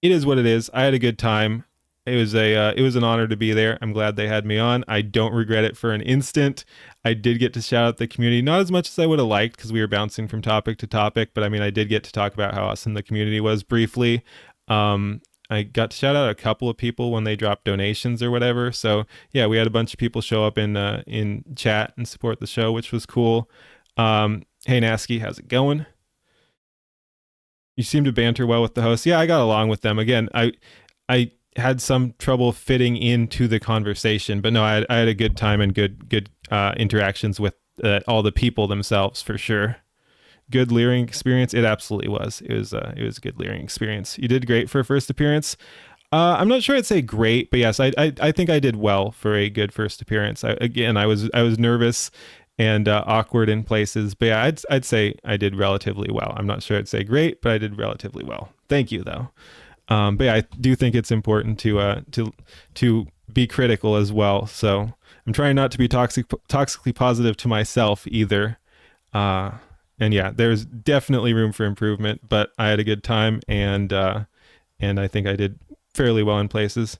it is what it is. I had a good time. It was an honor to be there. I'm glad they had me on. I don't regret it for an instant. I did get to shout out the community, not as much as I would have liked, because we were bouncing from topic to topic, but I mean, I did get to talk about how awesome the community was briefly. I got to shout out a couple of people when they dropped donations or whatever. So yeah, we had a bunch of people show up in chat and support the show, which was cool. Hey Nasky, how's it going? You seem to banter well with the host. Yeah, I got along with them. Again, I had some trouble fitting into the conversation, but no, I had a good time and good interactions with all the people themselves, for sure. Good leering experience. It absolutely was. It was a good leering experience. You did great for a first appearance. I'm not sure I'd say great, but yes, I think I did well for a good first appearance. I was nervous and awkward in places, but yeah, I'd say I did relatively well. I'm not sure I'd say great, but I did relatively well. Thank you though. But yeah, I do think it's important to be critical as well. So I'm trying not to be toxically positive to myself either. And yeah, there's definitely room for improvement, but I had a good time, and I think I did fairly well in places.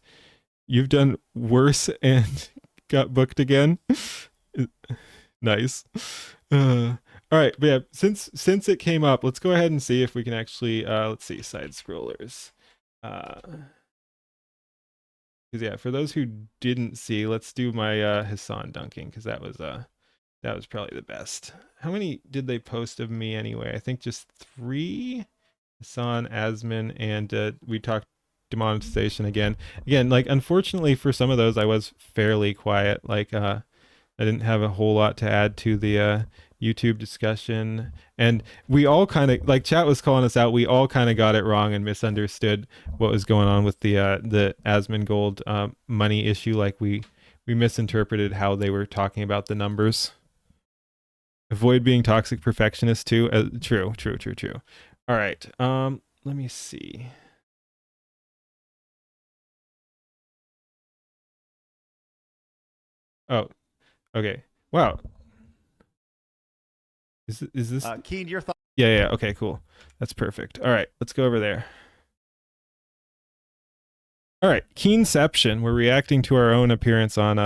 You've done worse and got booked again. Nice. All right, but yeah, since it came up, let's go ahead and see if we can actually let's see, side scrollers. Because yeah, for those who didn't see, let's do my Hassan dunking, because that was probably the best. How many did they post of me anyway? I think just 3. Hassan, Asman, and we talked demonetization again. Again, like unfortunately for some of those, I was fairly quiet. Like I didn't have a whole lot to add to the YouTube discussion, and we all kind of, like, chat was calling us out. We all kind of got it wrong and misunderstood what was going on with the Asmongold money issue. Like we misinterpreted how they were talking about the numbers. Avoid being toxic perfectionist too. True. All right. Let me see. Oh, okay. Wow. Is this Keen, your thoughts? Yeah, okay, cool. That's perfect. All right, let's go over there. All right, Keenception. We're reacting to our own appearance on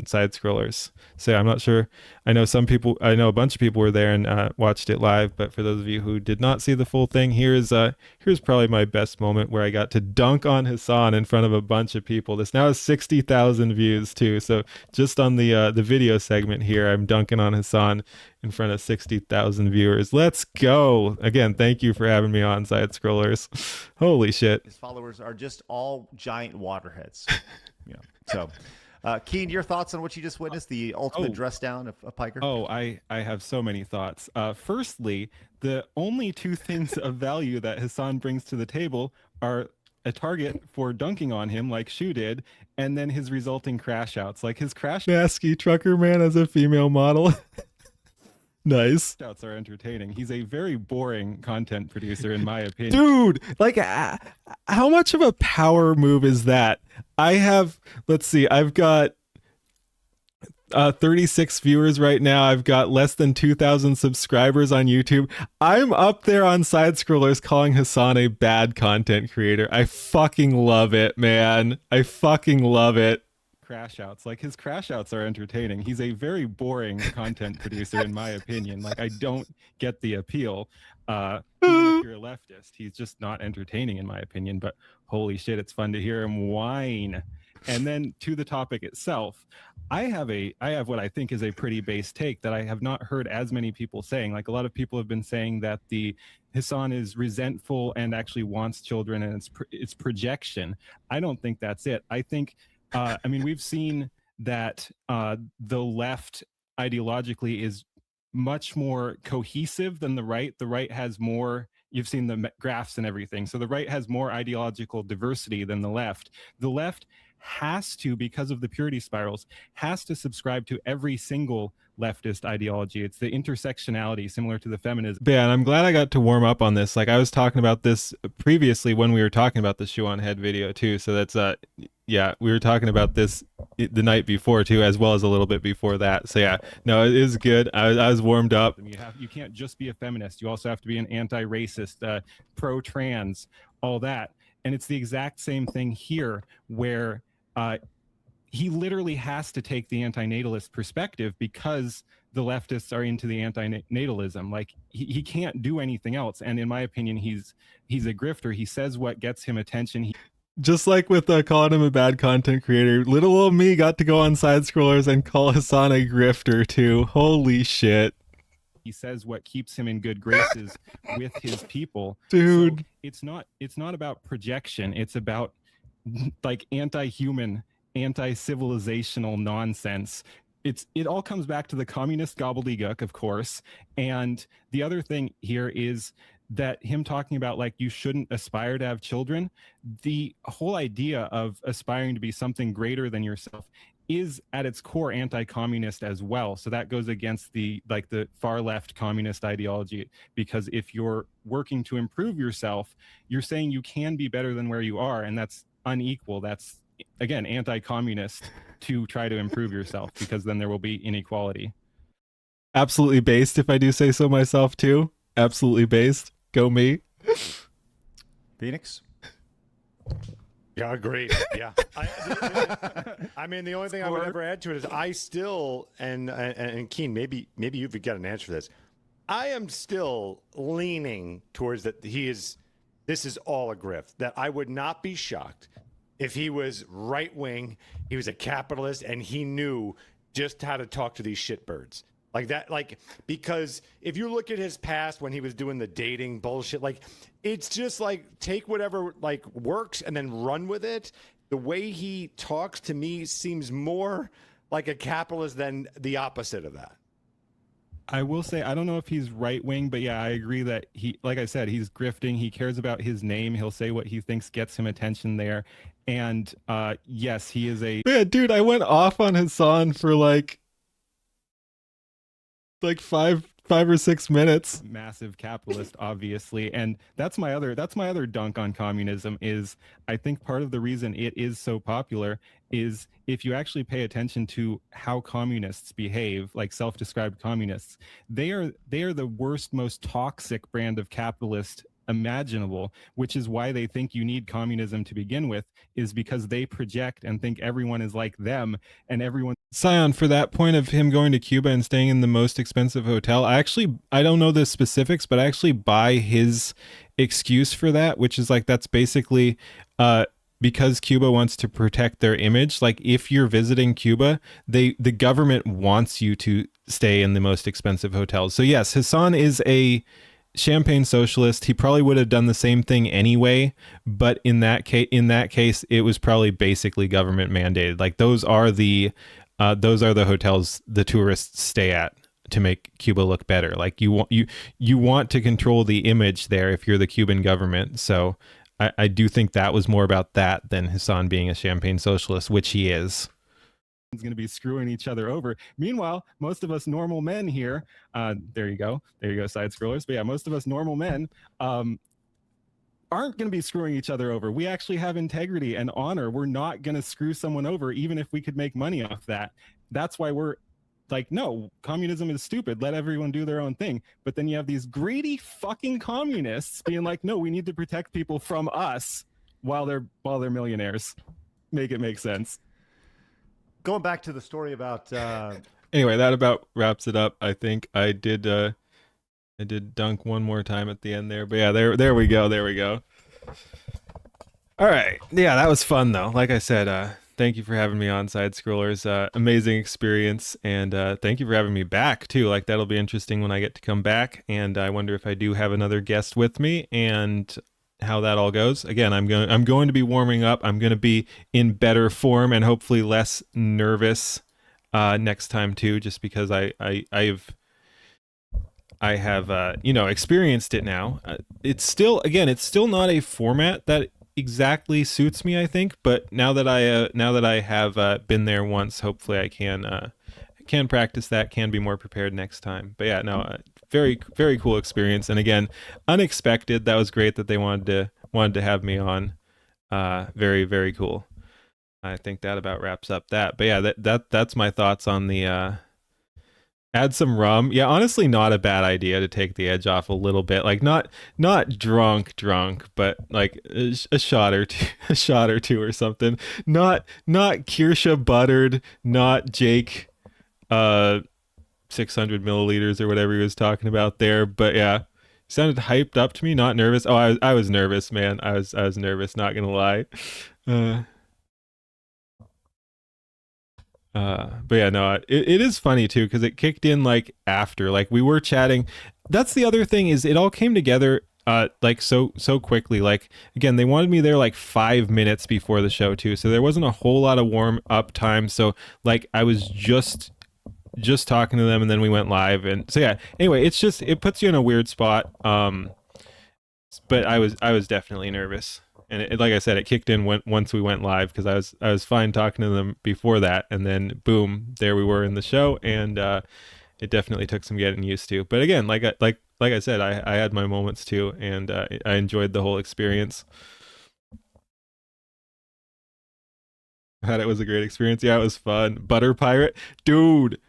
side scrollers. So I'm not sure. I know a bunch of people were there and watched it live. But for those of you who did not see the full thing, here's probably my best moment where I got to dunk on Hassan in front of a bunch of people. This now has 60,000 views too. So just on the video segment here, I'm dunking on Hassan in front of 60,000 viewers. Let's go. Again, thank you for having me on, side scrollers. Holy shit. His followers are just all giant waterheads. So Keen, your thoughts on what you just witnessed, the ultimate dress down of Piker? Oh, I have so many thoughts. Firstly, the only 2 things of value that Hassan brings to the table are a target for dunking on him like Shu did, and then his resulting crash outs. Like his crash Nasky Trucker Man as a female model. Nice. Outs are entertaining. He's a very boring content producer, in my opinion. Dude, like, how much of a power move is that? Let's see, I've got 36 viewers right now. I've got less than 2,000 subscribers on YouTube. I'm up there on side scrollers calling Hassan a bad content creator. I fucking love it, man. I fucking love it. Crash outs, like his crash outs are entertaining. He's a very boring content producer, in my opinion. Like, I don't get the appeal. Even if you're a leftist, he's just not entertaining, in my opinion. But holy shit, it's fun to hear him whine. And then to the topic itself, I have what I think is a pretty base take that I have not heard as many people saying. Like, a lot of people have been saying that the Hassan is resentful and actually wants children, and it's projection. I don't think that's it. I think I mean, we've seen that the left ideologically is much more cohesive than the right. The right has more, you've seen the graphs and everything. So the right has more ideological diversity than the left. The left has to, because of the purity spirals, has to subscribe to every single leftist ideology. It's the intersectionality, similar to the feminism. But yeah, and I'm glad I got to warm up on this. Like, I was talking about this previously when we were talking about the shoe on head video too. So that's yeah, we were talking about this the night before too, as well as a little bit before that. So yeah, no, it is good. I was warmed up. You can't just be a feminist. You also have to be an anti-racist, pro-trans, all that. And it's the exact same thing here, where he literally has to take the antinatalist perspective because the leftists are into the antinatalism. Like, he can't do anything else. And in my opinion, he's a grifter. He says what gets him attention. Just like with calling him a bad content creator, little old me got to go on side scrollers and call Hassan a grifter too. Holy shit. He says what keeps him in good graces with his people. Dude. So it's not about projection. It's about like anti-human, anti-civilizational nonsense. It all comes back to the communist gobbledygook, of course. And the other thing here is that him talking about, like, you shouldn't aspire to have children. The whole idea of aspiring to be something greater than yourself is at its core anti-communist as well. So that goes against the far left communist ideology, because if you're working to improve yourself, you're saying you can be better than where you are, and that's unequal. That's, again, anti-communist to try to improve yourself, because then there will be inequality. Absolutely based, if I do say so myself too. Absolutely based. Go me. Phoenix? Yeah, agreed. Yeah. I mean, the only thing I would ever add to it is I still, and Keen, maybe you've got an answer for this. I am still leaning towards that this is all a grift, that I would not be shocked if he was right wing, he was a capitalist, and he knew just how to talk to these shitbirds. Like that, because if you look at his past when he was doing the dating bullshit, it's just take whatever works and then run with it. The way he talks to me seems more like a capitalist than the opposite of that. I will say, I don't know if he's right wing, but yeah, I agree that like I said, he's grifting. He cares about his name. He'll say what he thinks gets him attention there. And yes, he is yeah, dude, I went off on Hassan for like 5 or 6 minutes. Massive capitalist, obviously. And that's my other dunk on communism is I think part of the reason it is so popular is if you actually pay attention to how communists behave, like self-described communists, they are the worst, most toxic brand of capitalist imaginable, which is why they think you need communism to begin with, is because they project and think everyone is like them and everyone. Scion, for that point of him going to Cuba and staying in the most expensive hotel, I don't know the specifics, but I actually buy his excuse for that, which is that's basically because Cuba wants to protect their image. Like if you're visiting Cuba, the government wants you to stay in the most expensive hotels. So yes, Hassan is a champagne socialist. He probably would have done the same thing anyway, but in that case, it was probably basically government mandated. Like those are the hotels the tourists stay at to make Cuba look better. Like you want to control the image there if you're the Cuban government. So I do think that was more about that than Hassan being a champagne socialist, which he is. Going to be screwing each other over. Meanwhile, most of us normal men here, there you go, side scrollers. But yeah, most of us normal men aren't going to be screwing each other over. We actually have integrity and honor. We're not going to screw someone over, even if we could make money off that. That's why we're like, no, communism is stupid. Let everyone do their own thing. But then you have these greedy fucking communists being like, no, we need to protect people from us while they're millionaires. Make it make sense. Going back to the story about anyway, that about wraps it up. I think I did dunk one more time at the end there, but yeah, there we go. All right, yeah, that was fun though. Like I said, thank you for having me on, Side Scrollers. Amazing experience, and thank you for having me back too. Like that'll be interesting when I get to come back, and I wonder if I do have another guest with me and how that all goes. Again, I'm going to be warming up. I'm going to be in better form and hopefully less nervous next time too, just because I have experienced it now. It's still not a format that exactly suits me, I think, but now that I have been there once, hopefully I can practice that, can be more prepared next time. But yeah, no, very, very cool experience. And again, unexpected. That was great that they wanted to have me on. Very, very cool. I think that about wraps up that. But yeah, that's my thoughts on the add some rum. Yeah, honestly, not a bad idea to take the edge off a little bit. Like not drunk, but like a shot or two or something. Not Kirsha buttered, not Jake 600 milliliters or whatever he was talking about there. But yeah, sounded hyped up to me, not nervous. Oh, I was nervous, man. I was nervous, not gonna lie. But yeah, no, it is funny too, because it kicked in like after, like we were chatting. That's the other thing, is it all came together like so quickly. Like again, they wanted me there like 5 minutes before the show too, so there wasn't a whole lot of warm up time. So like I was just talking to them, and then we went live. And so yeah, anyway, it puts you in a weird spot. But I was definitely nervous, and like I said, it kicked in once we went live, because I was fine talking to them before that, and then boom, there we were in the show, and it definitely took some getting used to. But again, like I said, I had my moments too, and I enjoyed the whole experience. That it was a great experience. Yeah, it was fun. Butter Pirate, dude.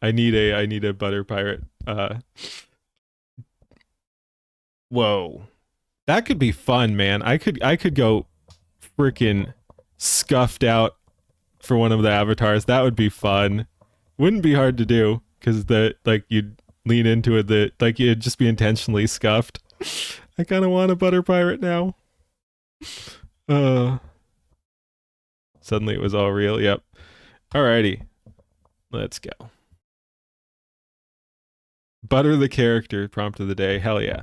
I need a Butter Pirate. Whoa. That could be fun, man. I could go freaking scuffed out for one of the avatars. That would be fun. Wouldn't be hard to do because you'd lean into it. That like you'd just be intentionally scuffed. I kind of want a butter pirate now. Suddenly it was all real. Yep. Alrighty. Let's go. Butter the character prompt of the day. Hell yeah.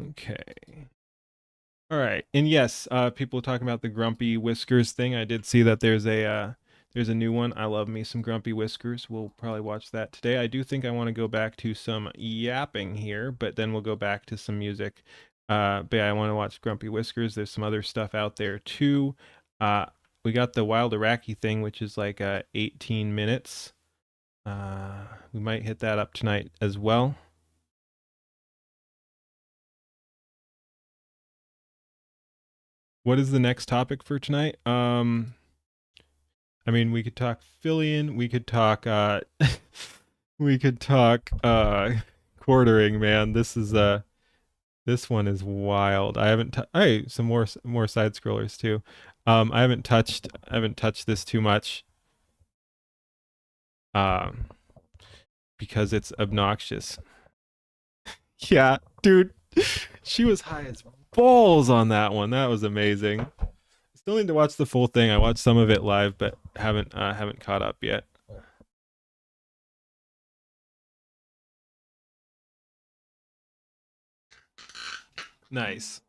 Okay. All right. And yes, people are talking about the grumpy whiskers thing. I did see that there's a new one. I love me some grumpy whiskers. We'll probably watch that today. I do think I want to go back to some yapping here, but then we'll go back to some music. But yeah, I want to watch grumpy whiskers. There's some other stuff out there too. We got the Wild Iraqi thing, which is like 18 minutes. We might hit that up tonight as well. What is the next topic for tonight? I mean, we could talk Fillion. We could talk. We could talk quartering. Man, this one is wild. I haven't. Hey, some more side scrollers too. I haven't touched this too much. Because it's obnoxious. Yeah, dude, she was high as balls on that one. That was amazing. Still need to watch the full thing. I watched some of it live, but haven't caught up yet. Nice.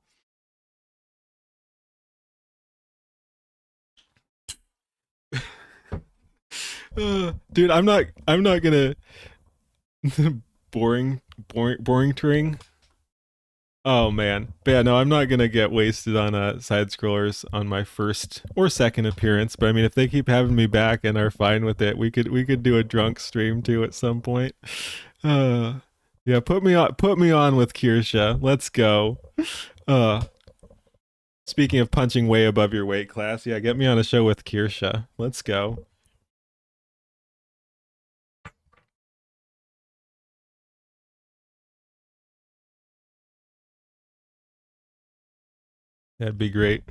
Dude, I'm not gonna boring tring. Oh man, but yeah, no, I'm not gonna get wasted on side scrollers on my first or second appearance. But I mean, if they keep having me back and are fine with it, we could do a drunk stream too at some point. Yeah, put me on with Kirsha. Let's go. Speaking of punching way above your weight class, yeah, get me on a show with Kirsha. Let's go. That'd be great.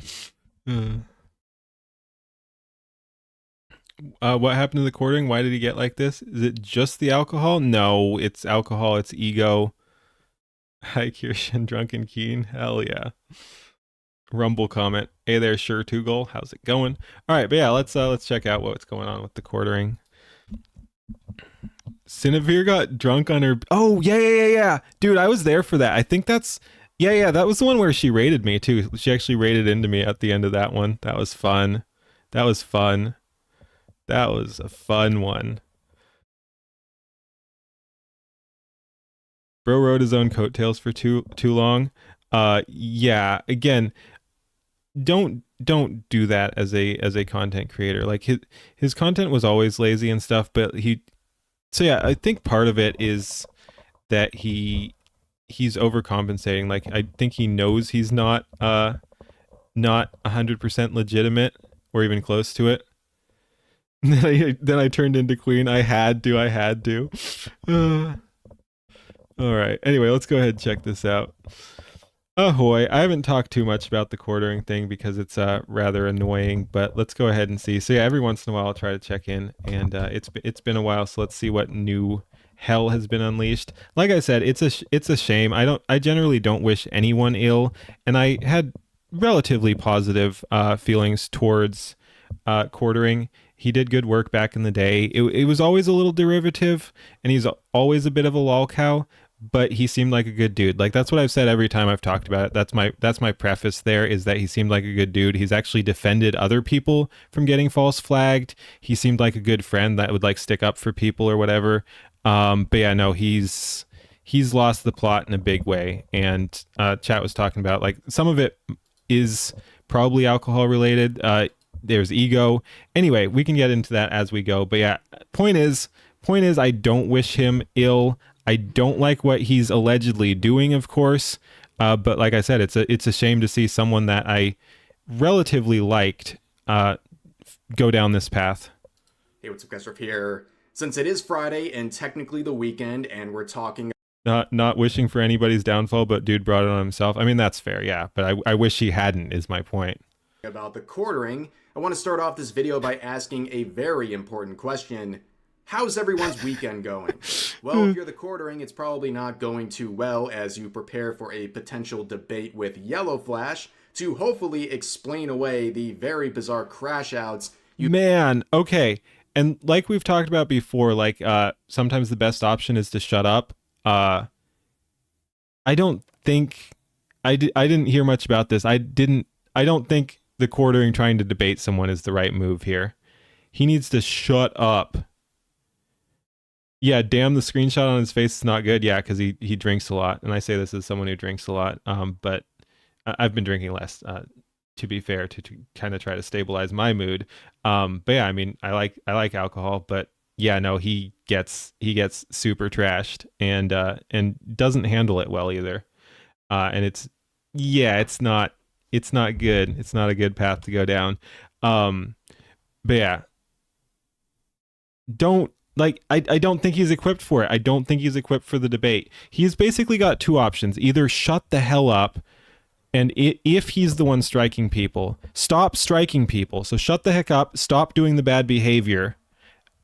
What happened to the courting? Why did he get like this? Is it just the alcohol? No, it's alcohol. It's ego. Hi, Kirshen, Drunken Keen. Hell yeah. Rumble comment. Hey there, Sure Tugol. How's it going? All right, but yeah, let's check out what's going on with the quartering. Cinevere got drunk on her. Oh yeah. Dude, I was there for that. I think that's. Yeah, that was the one where she raided me too. She actually raided into me at the end of that one. That was fun. That was a fun one. Bro rode his own coattails for too long. Yeah, again, don't do that as a content creator. Like his content was always lazy and stuff, but so yeah, I think part of it is that he's overcompensating. Like I think he knows he's not 100% legitimate or even close to it. Then I turned into Queen. I had to. All right. Anyway, let's go ahead and check this out. Ahoy. I haven't talked too much about the quartering thing because it's rather annoying, but let's go ahead and see. So yeah, every once in a while I'll try to check in, and it's been a while, so let's see what new hell has been unleashed. Like I said, it's a shame. I generally don't wish anyone ill, and I had relatively positive feelings towards quartering. He did good work back in the day. It was always a little derivative, and he's always a bit of a lol cow, but he seemed like a good dude. Like that's what I've said every time I've talked about it. That's my preface there, is that he seemed like a good dude. He's actually defended other people from getting false flagged. He seemed like a good friend that would like stick up for people or whatever. But yeah, no, he's lost the plot in a big way. And chat was talking about like some of it is probably alcohol related. There's ego. Anyway, we can get into that as we go. But yeah, point is I don't wish him ill. I don't like what he's allegedly doing, of course. But like I said, it's a shame to see someone that I relatively liked go down this path. Hey, what's up, guys? Ruff here. Since it is Friday and technically the weekend, and we're talking Not wishing for anybody's downfall, but dude brought it on himself. I mean, that's fair, yeah. But I wish he hadn't, is my point. About the quartering, I want to start off this video by asking a very important question. How's everyone's weekend going? Well, if you're the quartering, it's probably not going too well as you prepare for a potential debate with Yellow Flash to hopefully explain away the very bizarre crash outs. Man, okay. And like we've talked about before, like sometimes the best option is to shut up. I don't think I didn't hear much about this. I don't think the quartering trying to debate someone is the right move here. He needs to shut up. Yeah, damn, the screenshot on his face is not good. Yeah, because he drinks a lot. And I say this as someone who drinks a lot. But I've been drinking less, to be fair, to kind of try to stabilize my mood. But yeah, I mean, I like alcohol, but yeah, no, he gets super trashed and doesn't handle it well either. And it's not good. It's not a good path to go down. But yeah, I don't think he's equipped for it. I don't think he's equipped for the debate. He's basically got two options: either shut the hell up, and if he's the one striking people, stop striking people. So shut the heck up, stop doing the bad behavior,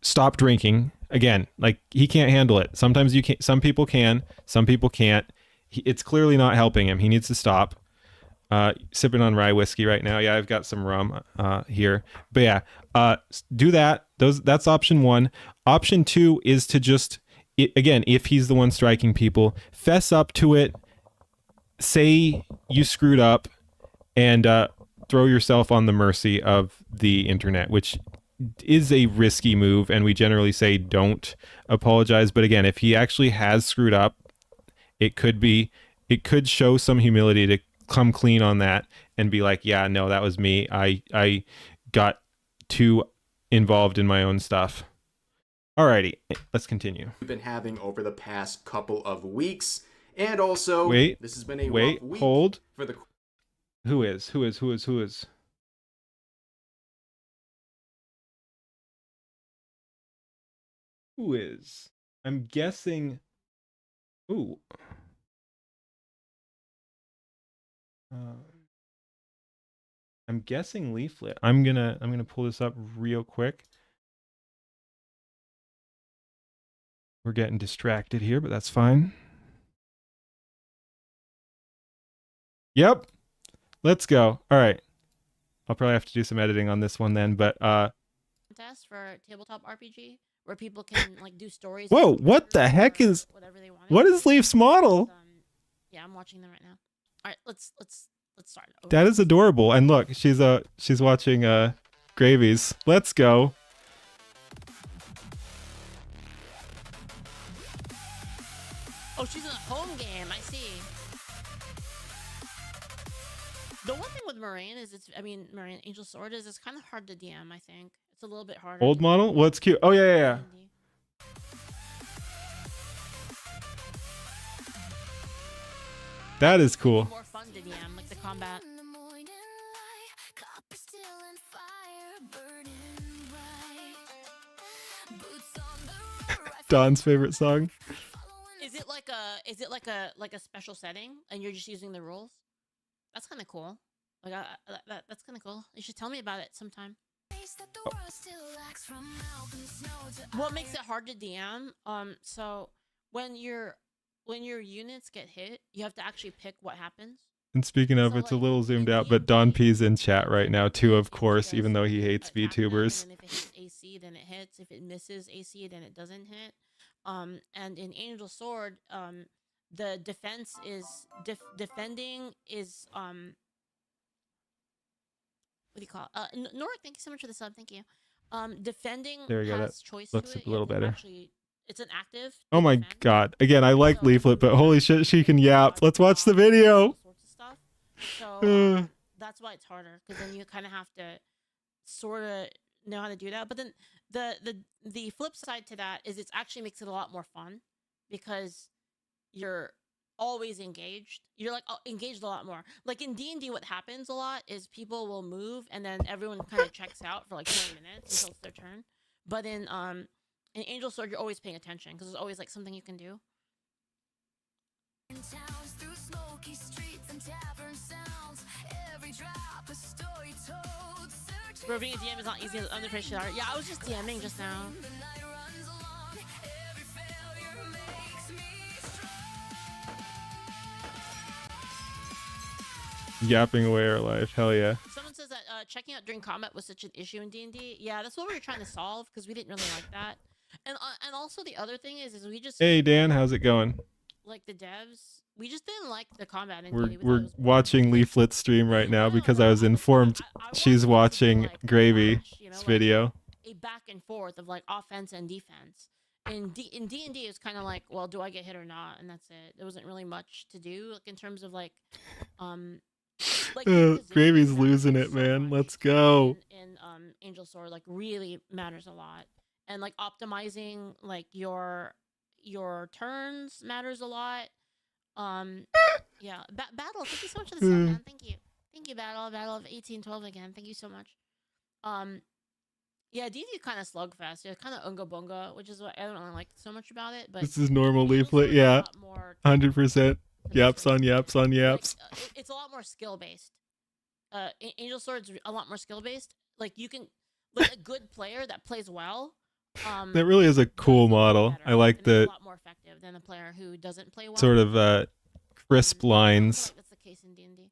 stop drinking. Again, like, he can't handle it. Sometimes you can, some people can, some people can't. It's clearly not helping him. He needs to stop. Sipping on rye whiskey right now. Yeah, I've got some rum here. But yeah, do that. That's option one. Option two is to just, again, if he's the one striking people, fess up to it, say you screwed up, and throw yourself on the mercy of the internet, which is a risky move, and we generally say don't apologize. But again, if he actually has screwed up, it could show some humility to come clean on that and be like, yeah, no, that was me. I got too involved in my own stuff. Alrighty, let's continue. We've been having over the past couple of weeks, and also this has been a rough week hold for the. Who is? I'm guessing. Ooh. I'm guessing Leaflet. I'm gonna pull this up real quick. We're getting distracted here, but that's fine. Yep. Let's go. All right. I'll probably have to do some editing on this one then, but contest for tabletop RPG where people can like do stories. Whoa, what the heck is what is Leaf's model? Yeah, I'm watching them right now. All right, let's start. Okay. That is adorable. And look, she's watching Gravies. Let's go. Oh, she's in a home game. I see. The one thing with Moraine is Moraine Angel Sword is it's kind of hard to DM. I think it's a little bit harder. Old model? What's cute? Oh yeah. That is cool. More fun to DM, like the combat. Don's favorite song. Is it like a special setting and you're just using the rules? That's kind of cool. Like that's kind of cool. You should tell me about it sometime. What makes it hard to DM? So when your units get hit, you have to actually pick what happens. And speaking of, it's a little zoomed out, but Don P's in chat right now too, of course, even though he hates VTubers. And if it hits AC, then it hits. If it misses AC, then it doesn't hit. And in Angel Sword, the defense is defending is what do you call it? Nora, thank you so much for the sub. Thank you. Defending there you go. That choice looks to it. a little better. Actually, it's an active. Oh my god! Again, I like Leaflet, but holy shit, she can yap. Let's watch the video. So that's why it's harder, because then you kind of have to sort of know how to do that. But then the flip side to that is it actually makes it a lot more fun, because you're always engaged. You're like engaged a lot more. Like in D&D, what happens a lot is people will move and then everyone kind of checks out for like 20 minutes until it's their turn. But in Angel Sword, you're always paying attention because there's always like something you can do. Bro, being a DM is not easy. Underappreciated art. Yeah, I was just DMing just now. Yapping away our life. Hell yeah. Someone says that checking out during combat was such an issue in D&D. Yeah, that's what we were trying to solve because we didn't really like that. And also the other thing is we just Hey Dan, how's it going? like the devs, we just didn't like the combat in We're D&D. we're watching Leaflet's stream right now because I was informed she's watching Gravy's video. A back and forth of like offense and defense. In D&D, it's kind of like, well, do I get hit or not, and that's it. There wasn't really much to do, like in terms of like Gravy's losing it, man. Let's go. In Angel Sword, like really matters a lot, and like optimizing like your turns matters a lot. Yeah, Battle, thank you so much for the sub, man. Thank you, Battle of 1812 again. Thank you so much. Yeah, D&D kind of slugfest. Yeah, kind of unga bunga, which is what I don't really like so much about it. But This is normal Leaflet, yeah. 100%. Yaps on yaps on yaps. Like, it's a lot more skill based. Angel Sword's a lot more skill based. Like you can, like a good player that plays well. That really is a cool model. I like the a lot more effective than a player who doesn't play well. sort of crisp lines. That's the case in D&D.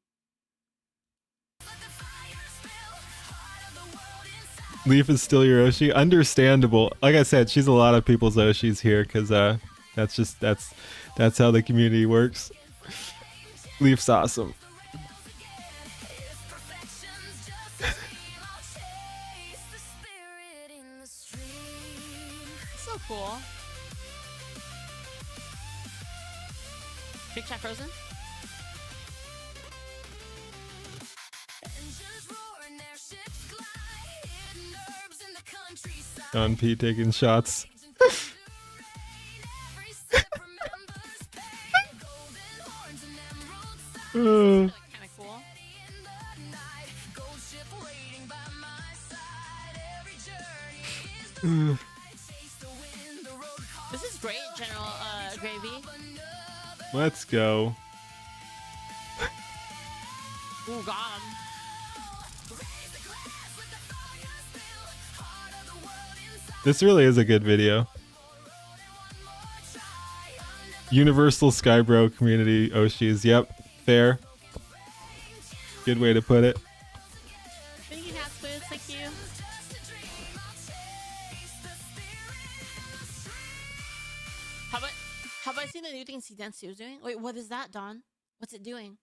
Leaf is still your Oshi. Understandable. Like I said, she's a lot of people's Oshis here because that's how the community works. Leaf's awesome. So cool. Big chat frozen. Don P taking shots. Kind of cool. This is great, General Gravy. Let's go. Ooh, got him. This really is a good video. Universal Skybro community Oshis. Yep, fair. Good way to put it. Thank you, Hatsquiz. Thank you. Have I seen the new thing C-Dance 2 is doing? Wait, what is that, Don? What's it doing?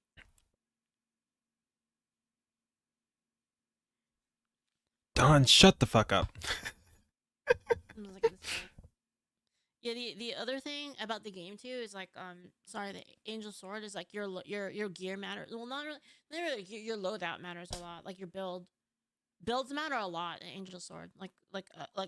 Don, shut the fuck up. Yeah, the other thing about the game too is like sorry, the Angel Sword is like your gear matters. Well, not really your loadout matters a lot. Like your builds matter a lot in Angel Sword. Like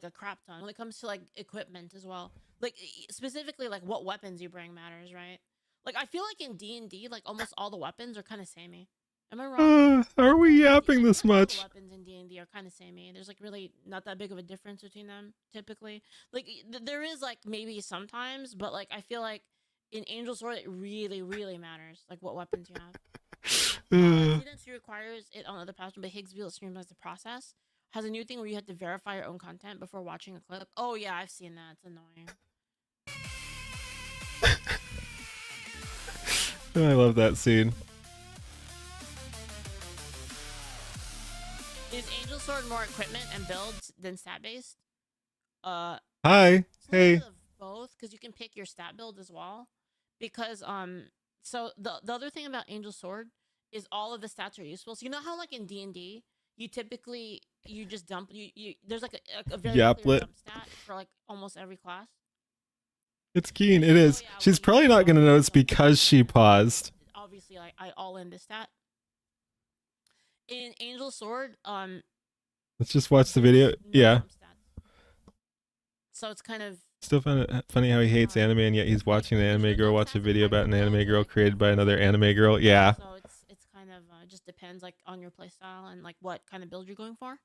a crap ton when it comes to like equipment as well. Like specifically like what weapons you bring matters, right? Like I feel like in D&D like almost all the weapons are kind of samey. Am I wrong? Are we yapping this much? Weapons in D&D are kind of samey. There's like really not that big of a difference between them typically. Like there is like maybe sometimes, but like I feel like in Angel Sword it really matters like what weapons you have. Students who requires it on other platforms, but Higgsby will streamline the process. Has a new thing where you have to verify your own content before watching a clip. Oh yeah, I've seen that. It's annoying. I love that scene. Is Angel Sword more equipment and builds than stat based? Hi. Hey. Both, because you can pick your stat build as well. Because so the other thing about Angel Sword is all of the stats are useful. So you know how like in D&D you typically you just dump you there's like a very clear dump stat for like almost every class. It's keen. It is. She's probably not going to notice because she paused. Obviously, like I all in this stat. In Angel Sword, let's just watch the video. Yeah. So it's kind of Still funny how he hates anime and yet he's watching an anime girl watch a video about an anime girl created by another anime girl. Yeah. So it's kind of just depends like on your playstyle and like what kind of build you're going for.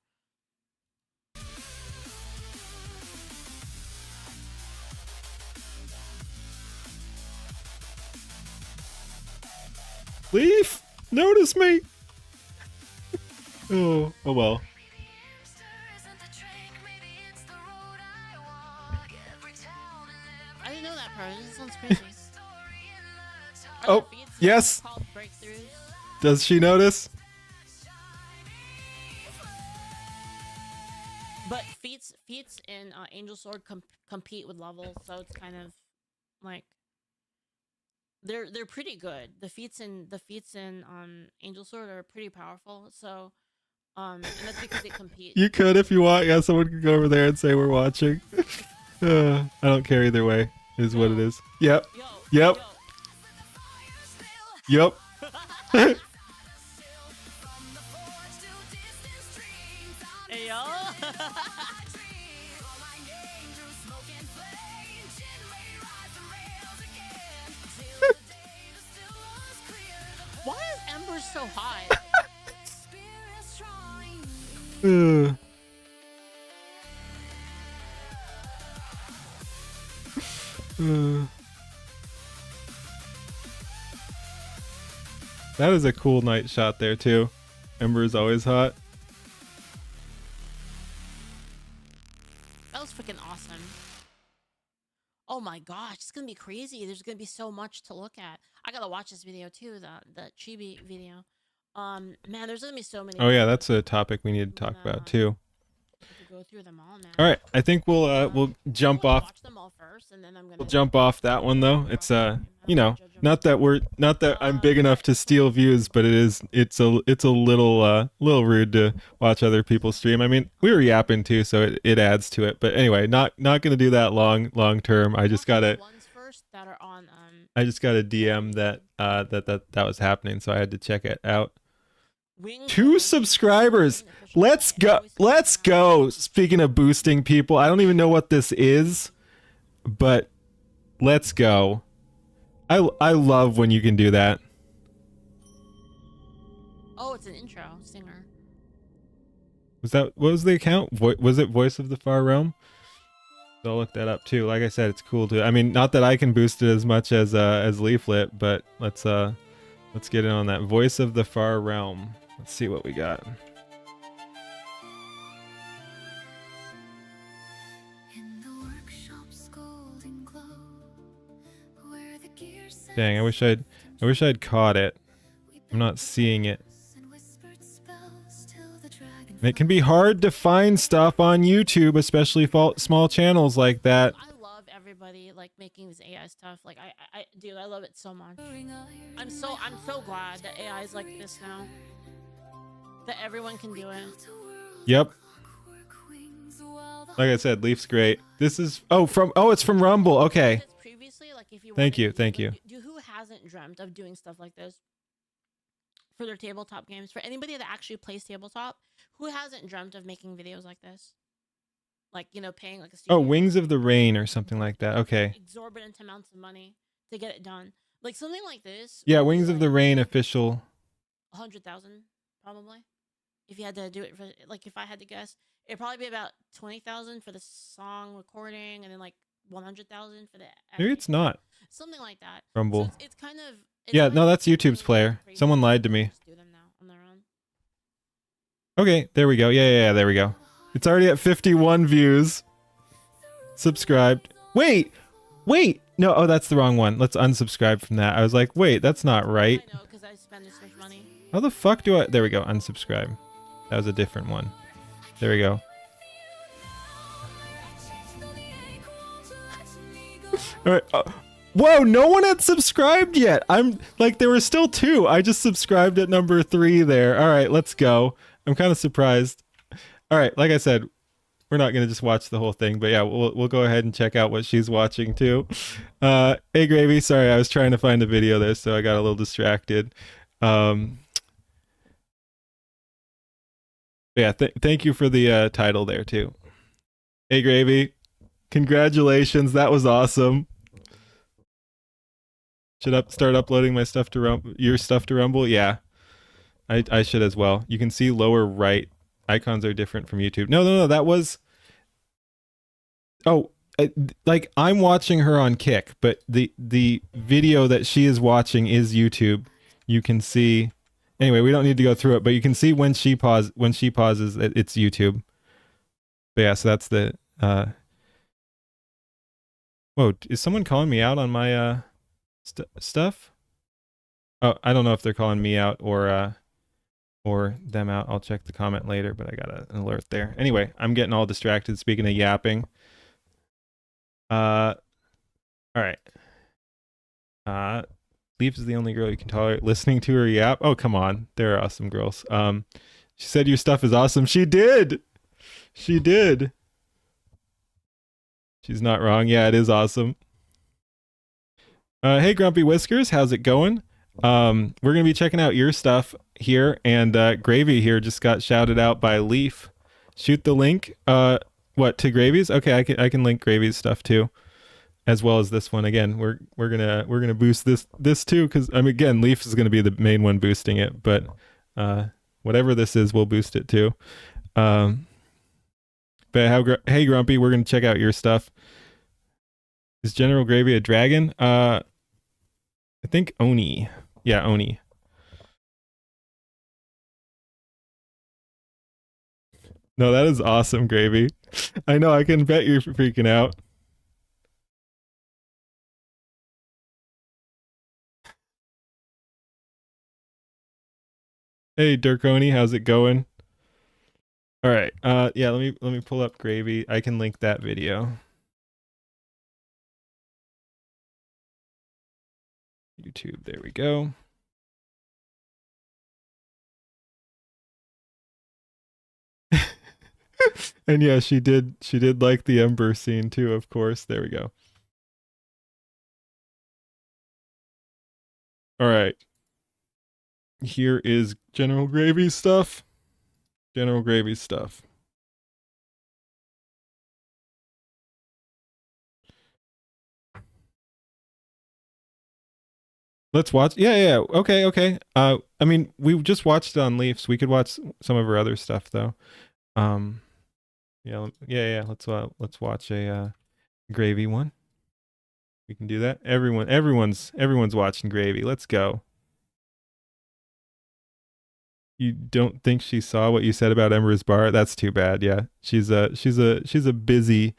Leaf, notice me. Oh well. I didn't know that part. This sounds crazy. Oh, yes. Does she notice? But feats in Angel Sword compete with levels, so it's kind of like they're pretty good. The feats in Angel Sword are pretty powerful. So and that's because they compete. You could if you want. Yeah, someone could go over there and say we're watching. I don't care either way. Is what it is. Yep. Yep. Yep. Hey yo. Why is Ember so high? That is a cool night shot there too. Ember is always hot. That was freaking awesome. Oh my gosh, it's gonna be crazy. There's gonna be so much to look at. I gotta watch this video too, the Chibi video. Man, there's gonna be so many. Oh yeah, that's a topic we need to talk about too. Go through them all, man. All right, I think we'll jump off. Watch them all first, and then I'm gonna. We'll jump off that one though. It's you know, not that I'm big enough to steal views, but it's a little rude to watch other people stream. I mean, we were yapping too, so it adds to it. But anyway, not gonna do that long term. I just got a DM that was happening, so I had to check it out. 2 subscribers. Let's go. Speaking of boosting people, I don't even know what this is, but let's go. I love when you can do that. Oh, it's an intro singer. What was the account? Was it Voice of the Far Realm? So I'll look that up too. Like I said, it's cool too. I mean, not that I can boost it as much as Leaflet, but let's get in on that. Voice of the Far Realm. Let's see what we got. Dang, I wish I'd caught it. I'm not seeing it. And it can be hard to find stuff on YouTube, especially small channels like that. I love everybody like making this AI stuff. Like dude, I love it so much. I'm so glad that AI is like this now. That everyone can do it. Yep. Like I said, Leaf's great. This is it's from Rumble. Okay. Thank you. Who hasn't dreamt of doing stuff like this for their tabletop games? For anybody that actually plays tabletop, who hasn't dreamt of making videos like this? Like, you know, paying like a studio Wings of the Rain or something like that. Okay. exorbitant amounts of money to get it done. Like something like this. Yeah, Wings of the Rain official. 100,000 probably. If you had to do it for, like, if I had to guess, it'd probably be about 20,000 for the song recording, and then like 100,000 for the. Maybe it's not. Something like that. Rumble. So it's kind of. Yeah, no, that's YouTube's player. Someone lied to me. Do them now on their own. Okay, there we go. Yeah, there we go. It's already at 51 views. Subscribed. Wait. No, that's the wrong one. Let's unsubscribe from that. I was like, wait, that's not right. I know, because I spend this much money. How the fuck do I? There we go. Unsubscribe. That was a different one. There we go. All right. Whoa, no one had subscribed yet. I'm like, there were still 2. I just subscribed at number 3 there. All right, let's go. I'm kind of surprised. All right, like I said, we're not going to just watch the whole thing, but yeah, we'll go ahead and check out what she's watching too. Hey, Gravy, sorry, I was trying to find a video there, so I got a little distracted. Yeah, thank you for the title there too. Hey, Gravy. Congratulations, that was awesome. Should start uploading my stuff to your stuff to Rumble? Yeah, I should as well. You can see lower right icons are different from YouTube. No, that was. Oh, like I'm watching her on Kick, but the video that she is watching is YouTube. You can see. Anyway, we don't need to go through it, but you can see when she pauses, it's YouTube. But yeah, so that's the. Whoa, is someone calling me out on my stuff? Oh, I don't know if they're calling me out or them out. I'll check the comment later, but I got an alert there. Anyway, I'm getting all distracted. Speaking of yapping. All right. Leaf is the only girl you can tolerate listening to her yap. Oh, come on. They're awesome girls. She said your stuff is awesome. She did. She did. She's not wrong. Yeah, it is awesome. Hey, Grumpy Whiskers, how's it going? We're gonna be checking out your stuff here, and Gravy here just got shouted out by Leaf. Shoot the link. What, to Gravy's? Okay, I can link Gravy's stuff too, as well as this one. Again, we're gonna boost this too, because again, Leaf is gonna be the main one boosting it, but whatever this is, we'll boost it too. But hey, Grumpy, we're gonna check out your stuff. Is General Gravy a dragon? I think Oni. Yeah, Oni. No, that is awesome, Gravy. I know, I can bet you're freaking out. Hey, Dirkoni, how's it going? All right. Yeah, let me pull up Gravy. I can link that video. YouTube, there we go. And yeah, she did like the Ember scene too, of course. There we go. All right. Here is General Gravy's stuff. General Gravy's stuff. Let's watch. Yeah. Okay. I mean, we just watched it on Leafs. We could watch some of her other stuff though. Yeah. Let's watch a Gravy one. We can do that. Everyone's watching Gravy. Let's go. You don't think she saw what you said about Ember's Bar? That's too bad. Yeah, she's a busy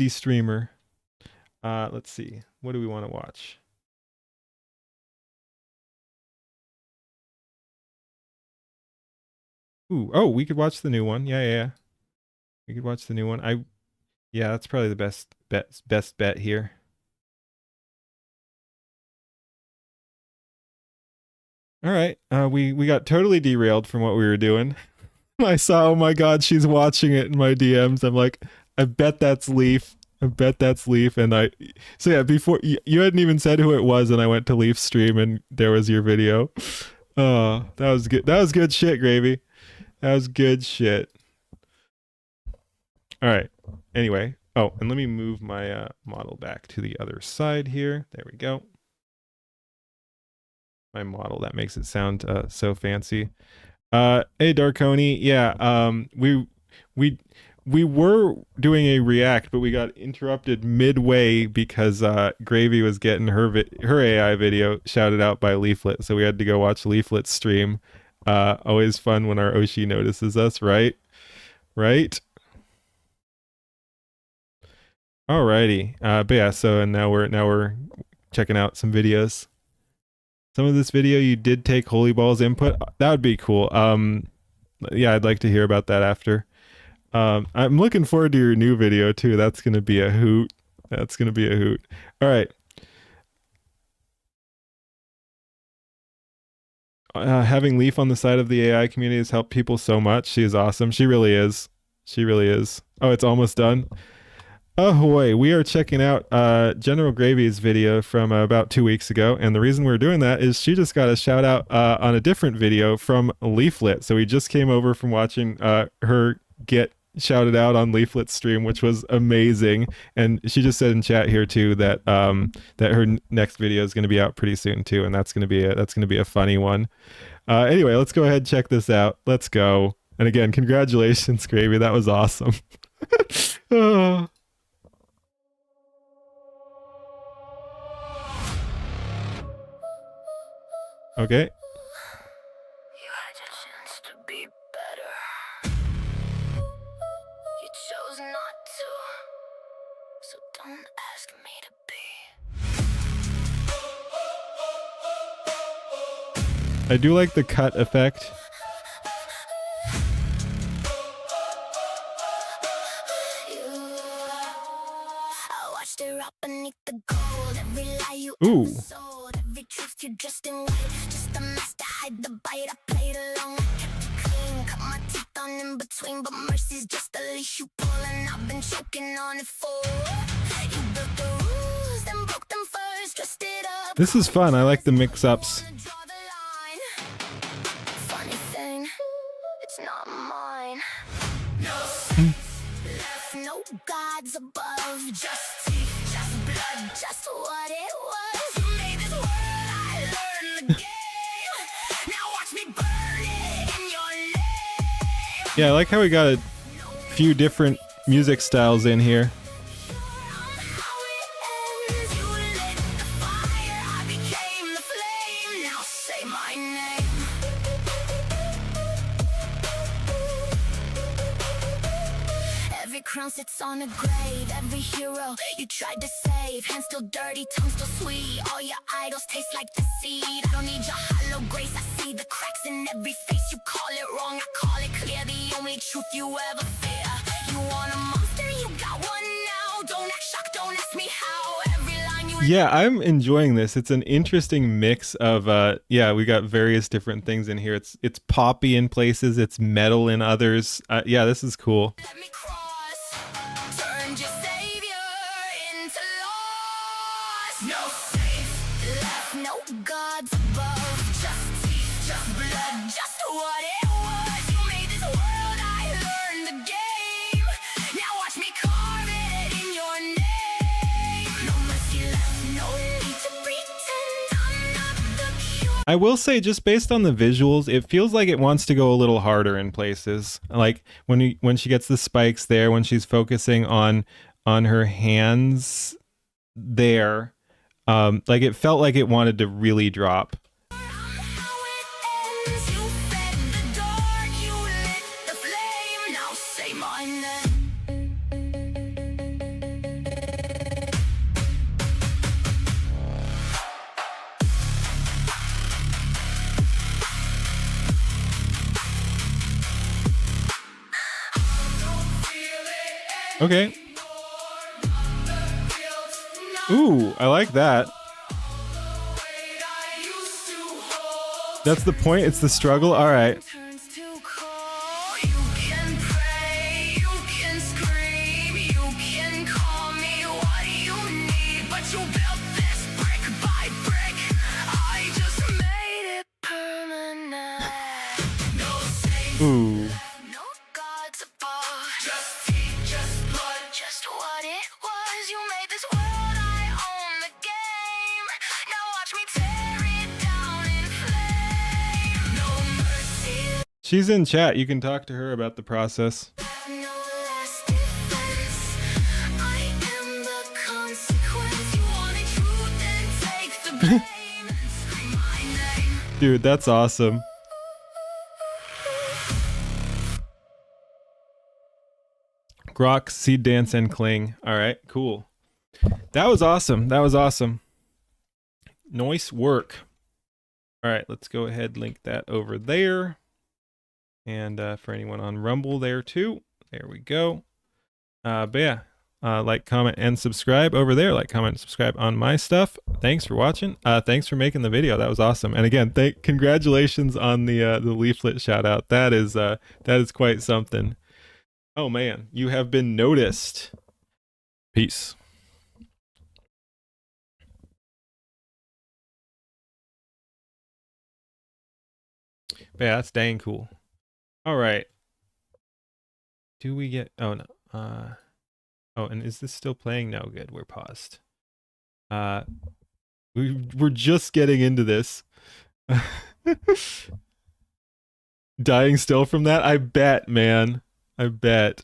streamer. Let's see. What do we want to watch? Ooh, oh, we could watch the new one. Yeah. We could watch the new one. Yeah, that's probably the best bet here. All right. We got totally derailed from what we were doing. I saw, oh my God, she's watching it in my DMs. I'm like, I bet that's Leaf. And so yeah, before you hadn't even said who it was, and I went to Leaf's stream and there was your video. Oh, that was good. That was good shit, Gravy. That was good shit. All right. Anyway. Oh, and let me move my model back to the other side here. There we go. My model, that makes it sound so fancy. Hey, Darkoni. Yeah, we were doing a react, but we got interrupted midway because Gravy was getting her AI video shouted out by Leaflet, so we had to go watch Leaflet's stream. Always fun when our Oshi notices us, right? Right? Alrighty. But yeah, so and now we're checking out some videos. Some of this video you did take Holy Ball's input. That would be cool. Yeah, I'd like to hear about that after. I'm looking forward to your new video too. That's gonna be a hoot. That's gonna be a hoot. All right. Having Leaf on the side of the AI community has helped people so much. She is awesome. She really is. She really is. Oh, it's almost done. Ahoy, we are checking out General Gravy's video from about 2 weeks ago, and the reason we're doing that is she just got a shout out on a different video from Leaflet. So we just came over from watching her get shouted out on Leaflet stream, which was amazing. And she just said in chat here too that that her next video is going to be out pretty soon too, and that's going to be a funny one. Anyway, let's go ahead and check this out. Let's go. And again, congratulations, Gravy. That was awesome. Oh. Okay. You had your chance to be better. You chose not to. So don't ask me to be. I do like the cut effect. I watched it rot beneath the gold. Every lie you Ooh. ever sold, every truth you dressed in white. Just a mess to hide the bite. I played along, I kept it clean. Cut my teeth on in between, but mercy's just a leash you pull, and I've been choking on it for. You built the rules, then broke them first, dressed it up. This is fun. I like the mix-ups. Funny thing, it's not mine. No left, no gods above, just teeth, just blood, just what it was. You made this world, I learned the game. Now watch me burn it in your name. Yeah, I like how we got a few different music styles in here. You lit the fire, I became the flame. Now say my name. Every crown sits on a grave. Every hero you tried to save, hands still dirty, tongue still sweet. All your idols taste like deceit. I don't need your hollow grace. I see the cracks in every face. You call it wrong, I call it clear. The only truth you ever fear. You want a monster, you got one now. Don't act shocked, don't ask me how. Every line you Yeah, I'm enjoying this. It's an interesting mix of yeah, we got various different things in here. It's poppy in places, it's metal in others. Yeah, this is cool. let me cross, turned your savior into loss. No faith left, no gods above, just teeth, just blood, just what it was. You made this world, I learned the game. Now watch me carve it in your name. No mercy left, no need to pretend I'm not the cure. I will say, just based on the visuals, it feels like it wants to go a little harder in places. Like when she gets the spikes there, when she's focusing on her hands there, like it felt like it wanted to really drop. How it ends, you fed the dark, you lit the flame. Now say my name. Okay. Ooh, I like that. That's the point. It's the struggle. All right. Turns to cold. You can pray, you can scream, you can call me what you need, but you built this brick by brick. I just made it permanent. No safe, Ooh. no gods above, just teeth, just blood, just what it was. You made this world, I own the game. Now watch me tear it down in flame. No mercy. She's in chat. You can talk to her about the process. No last defense. I am the consequence. You wanted truth, then take the blame. Say my name. Dude, that's awesome. Grok, Seed Dance, and Cling. All right, cool. That was awesome. That was awesome. Nice work. All right, let's go ahead, link that over there. And for anyone on Rumble there too. There we go. But yeah, like, comment, and subscribe over there. Like, comment, and subscribe on my stuff. Thanks for watching. Thanks for making the video. That was awesome. And again, congratulations on the leaflet shout out. That is quite something. Oh man, you have been noticed. Peace. But yeah, that's dang cool. All right. do we get? Oh no. Oh, and is this still playing? No, good. We're paused. We're just getting into this. Dying still from that? I bet, man. I bet.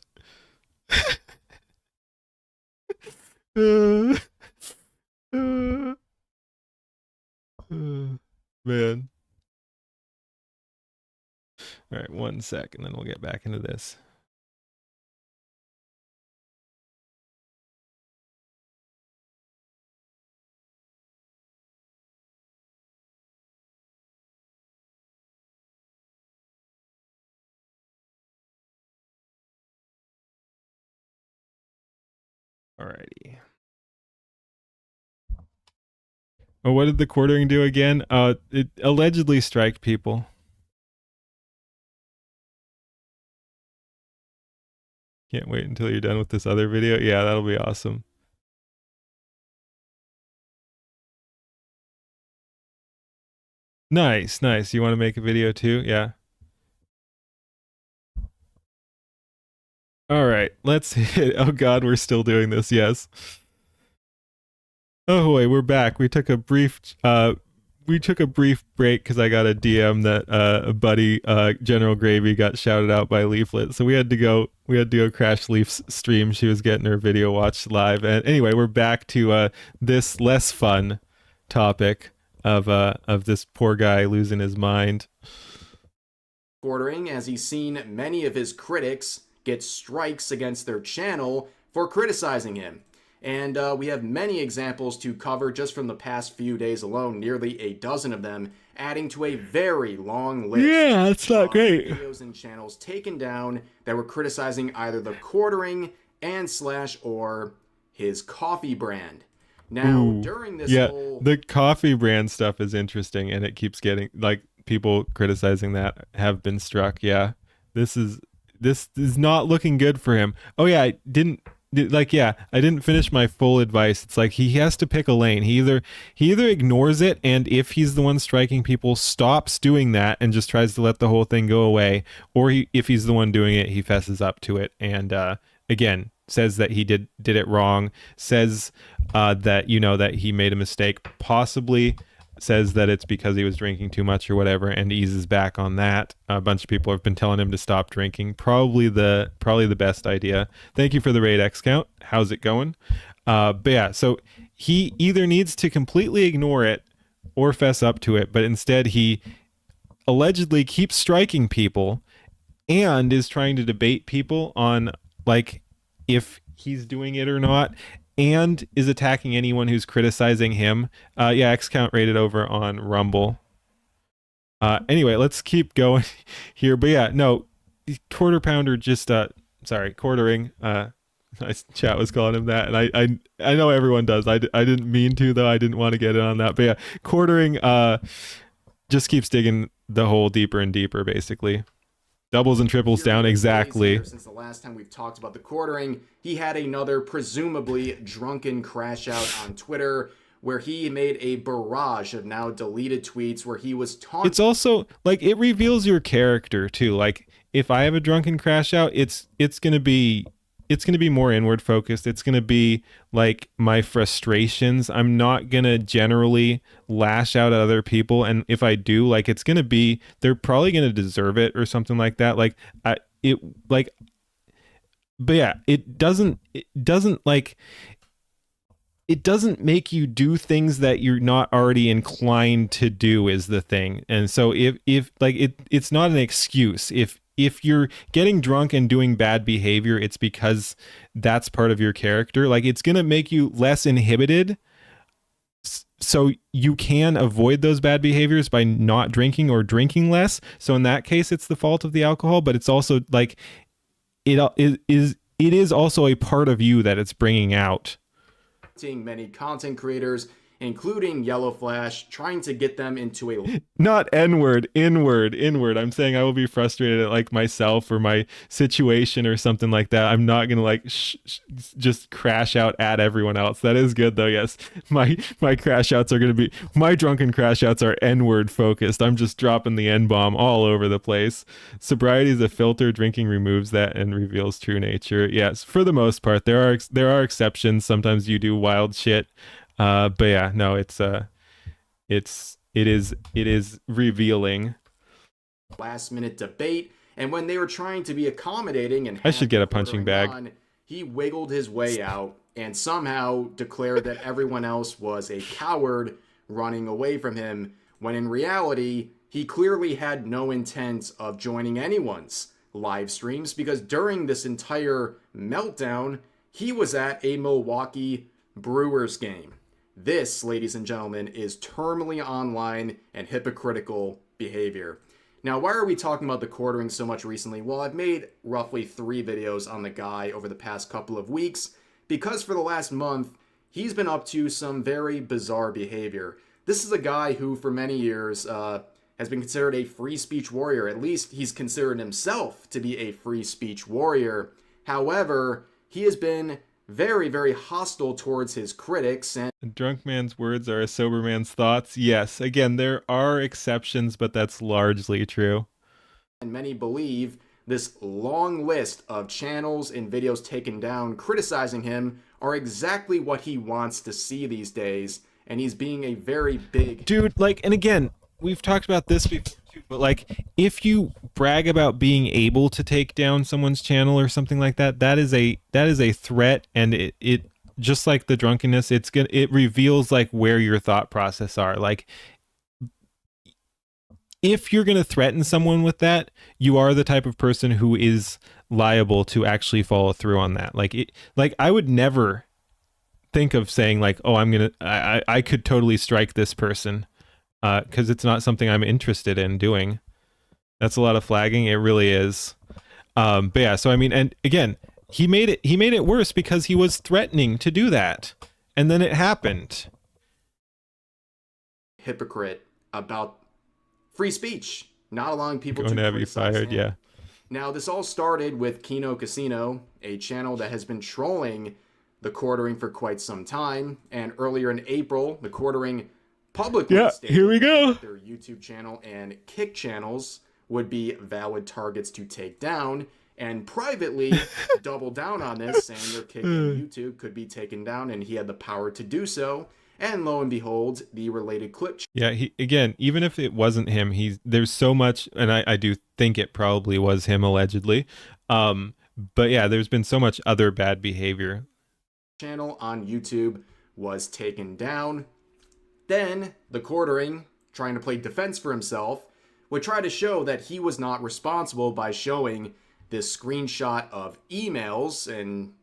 Man. All right, 1 sec, and then we'll get back into this. Alrighty. Oh, what did the quartering do again? It allegedly strike people. Can't wait until you're done with this other video. Yeah, that'll be awesome. Nice, nice. You want to make a video too? Yeah. All right, let's hit. Oh God, we're still doing this. Yes. Oh wait, we're back. We took a brief break because I got a DM that a buddy, General Gravy, got shouted out by Leaflet, so we had to go crash Leaf's stream. She was getting her video watched live, and anyway, we're back to this less fun topic of this poor guy losing his mind. Quartering, as he's seen many of his critics get strikes against their channel for criticizing him. And we have many examples to cover just from the past few days alone, nearly a dozen of them, adding to a very long list. Yeah, that's not great. Videos and channels taken down that were criticizing either the quartering or his coffee brand. Now, during this the coffee brand stuff is interesting, and it keeps getting, like, people criticizing that have been struck. Yeah, this is not looking good for him. Oh yeah, I didn't finish my full advice. It's like he has to pick a lane. He either ignores it, and if he's the one striking people, stops doing that and just tries to let the whole thing go away, or if he's the one doing it, he fesses up to it and again says that he did it wrong, says that that he made a mistake, possibly says that it's because he was drinking too much or whatever, and eases back on that. A bunch of people have been telling him to stop drinking. Probably the best idea. Thank you for the raid X count. How's it going? But yeah, so he either needs to completely ignore it or fess up to it, but instead he allegedly keeps striking people and is trying to debate people on, like, if he's doing it or not, and is attacking anyone who's criticizing him. Yeah, X count rated over on Rumble. Anyway, let's keep going here. But yeah, no, quarter pounder just quartering. Nice chat was calling him that, and I know everyone does. I didn't mean to, though. I didn't want to get in on that. But yeah, quartering just keeps digging the hole deeper and deeper, basically. Doubles and triples down, exactly. Since the last time we've talked about the quartering, he had another presumably drunken crash out on Twitter where he made a barrage of now deleted tweets where he was taunting. It's also, like, it reveals your character too. Like, if I have a drunken crash out, it's gonna be more inward focused. It's going to be like my frustrations. I'm not going to generally lash out at other people. And if I do, like, it's going to be, they're probably going to deserve it or something like that. But yeah, it doesn't make you do things that you're not already inclined to do is the thing. And so if like, it's not an excuse. If you're getting drunk and doing bad behavior, it's because that's part of your character. Like, it's going to make you less inhibited, so you can avoid those bad behaviors by not drinking or drinking less. So in that case, it's the fault of the alcohol, but it's also like it is also a part of you that it's bringing out. Many content creators including Yellow Flash, trying to get them into a Not N-word, inward. I'm saying I will be frustrated at like myself or my situation or something like that. I'm not gonna like just crash out at everyone else. That is good though. Yes, my crash outs are gonna be, my drunken crash outs are N-word focused. I'm just dropping the N-bomb all over the place. Sobriety is a filter. Drinking removes that and reveals true nature. Yes, for the most part, there are exceptions. Sometimes you do wild shit. But yeah, no, it is revealing. Last minute debate, and when they were trying to be accommodating and I should get a punching bag. He wiggled his way out and somehow declared that everyone else was a coward running away from him, when in reality, he clearly had no intent of joining anyone's live streams, because during this entire meltdown, he was at a Milwaukee Brewers game. This, ladies and gentlemen, is terminally online and hypocritical behavior. Now, why are we talking about the quartering so much recently? Well, I've made roughly 3 videos on the guy over the past couple of weeks, because for the last month, he's been up to some very bizarre behavior. This is a guy who, for many years, has been considered a free speech warrior. At least he's considered himself to be a free speech warrior. However, he has been very, very hostile towards his critics. And a drunk man's words are a sober man's thoughts. Yes, again, there are exceptions, but that's largely true. And many believe this long list of channels and videos taken down criticizing him are exactly what he wants to see these days. And he's being a very big dude. Like, and again, we've talked about this before too, but like, if you brag about being able to take down someone's channel or something like that, that is a threat, and it just like the drunkenness, it reveals like where your thought process are. Like, if you're gonna threaten someone with that, you are the type of person who is liable to actually follow through on that. Like I would never think of saying like, oh, I could totally strike this person, because it's not something I'm interested in doing. That's a lot of flagging. It really is. But yeah, so I mean, and again, he made it worse because he was threatening to do that, and then it happened. Hypocrite about free speech, not allowing people to have you fired. Yeah. Now, this all started with Kino Casino, a channel that has been trolling the quartering for quite some time, and earlier in April, the quartering publicly stated here we go. Their YouTube channel and Kick channels would be valid targets to take down, and privately double down on this, saying their Kick and YouTube could be taken down, and he had the power to do so. And lo and behold, the related clip. Yeah, again, even if it wasn't him, there's so much, and I do think it probably was him allegedly. But yeah, there's been so much other bad behavior. Channel on YouTube was taken down. Then the quartering, trying to play defense for himself, would try to show that he was not responsible by showing this screenshot of emails and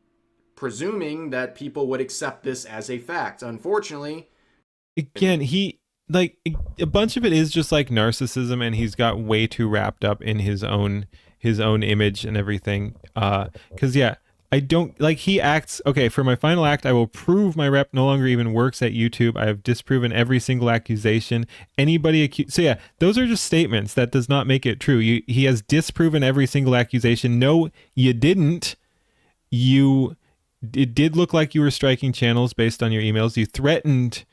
presuming that people would accept this as a fact. Unfortunately, again, a bunch of it is just like narcissism, and he's got way too wrapped up in his own image and everything. Because yeah, I don't like, he acts okay. For my final act, I will prove my rep no longer even works at YouTube. I have disproven every single accusation. Anybody accused. So yeah, those are just statements. That does not make it true. He has disproven every single accusation. No, you didn't. It did look like you were striking channels based on your emails. You threatened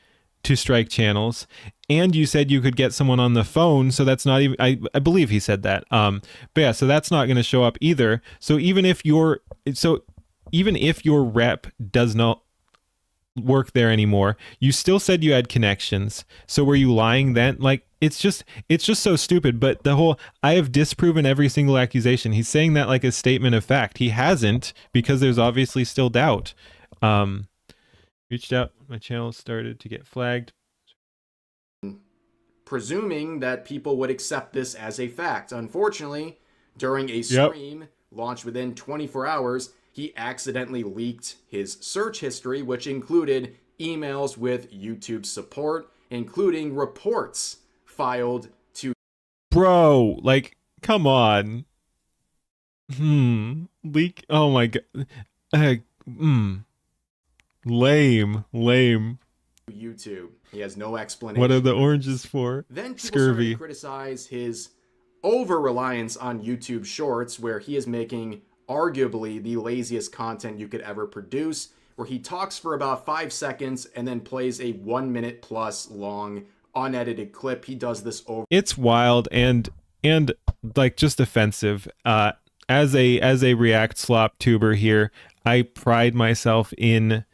to strike channels, and you said you could get someone on the phone. So that's not even, I believe he said that. But yeah, so that's not going to show up either. So even if your rep does not work there anymore, you still said you had connections. So were you lying then? Like, it's just so stupid. But the whole, I have disproven every single accusation, he's saying that like a statement of fact. He hasn't, because there's obviously still doubt. Reached out, my channel started to get flagged. Presuming that people would accept this as a fact. Unfortunately, during a stream launched within 24 hours, he accidentally leaked his search history, which included emails with YouTube support, including reports filed to... Bro, like, come on. Leak? Oh my god. Lame. YouTube. He has no explanation. What are the oranges for? Then people started Scurvy. to criticize his over-reliance on YouTube Shorts, where he is making arguably the laziest content you could ever produce, where he talks for about 5 seconds and then plays a 1 minute plus long unedited clip. He does this over. It's wild and like just offensive. As a React slop tuber here, I pride myself in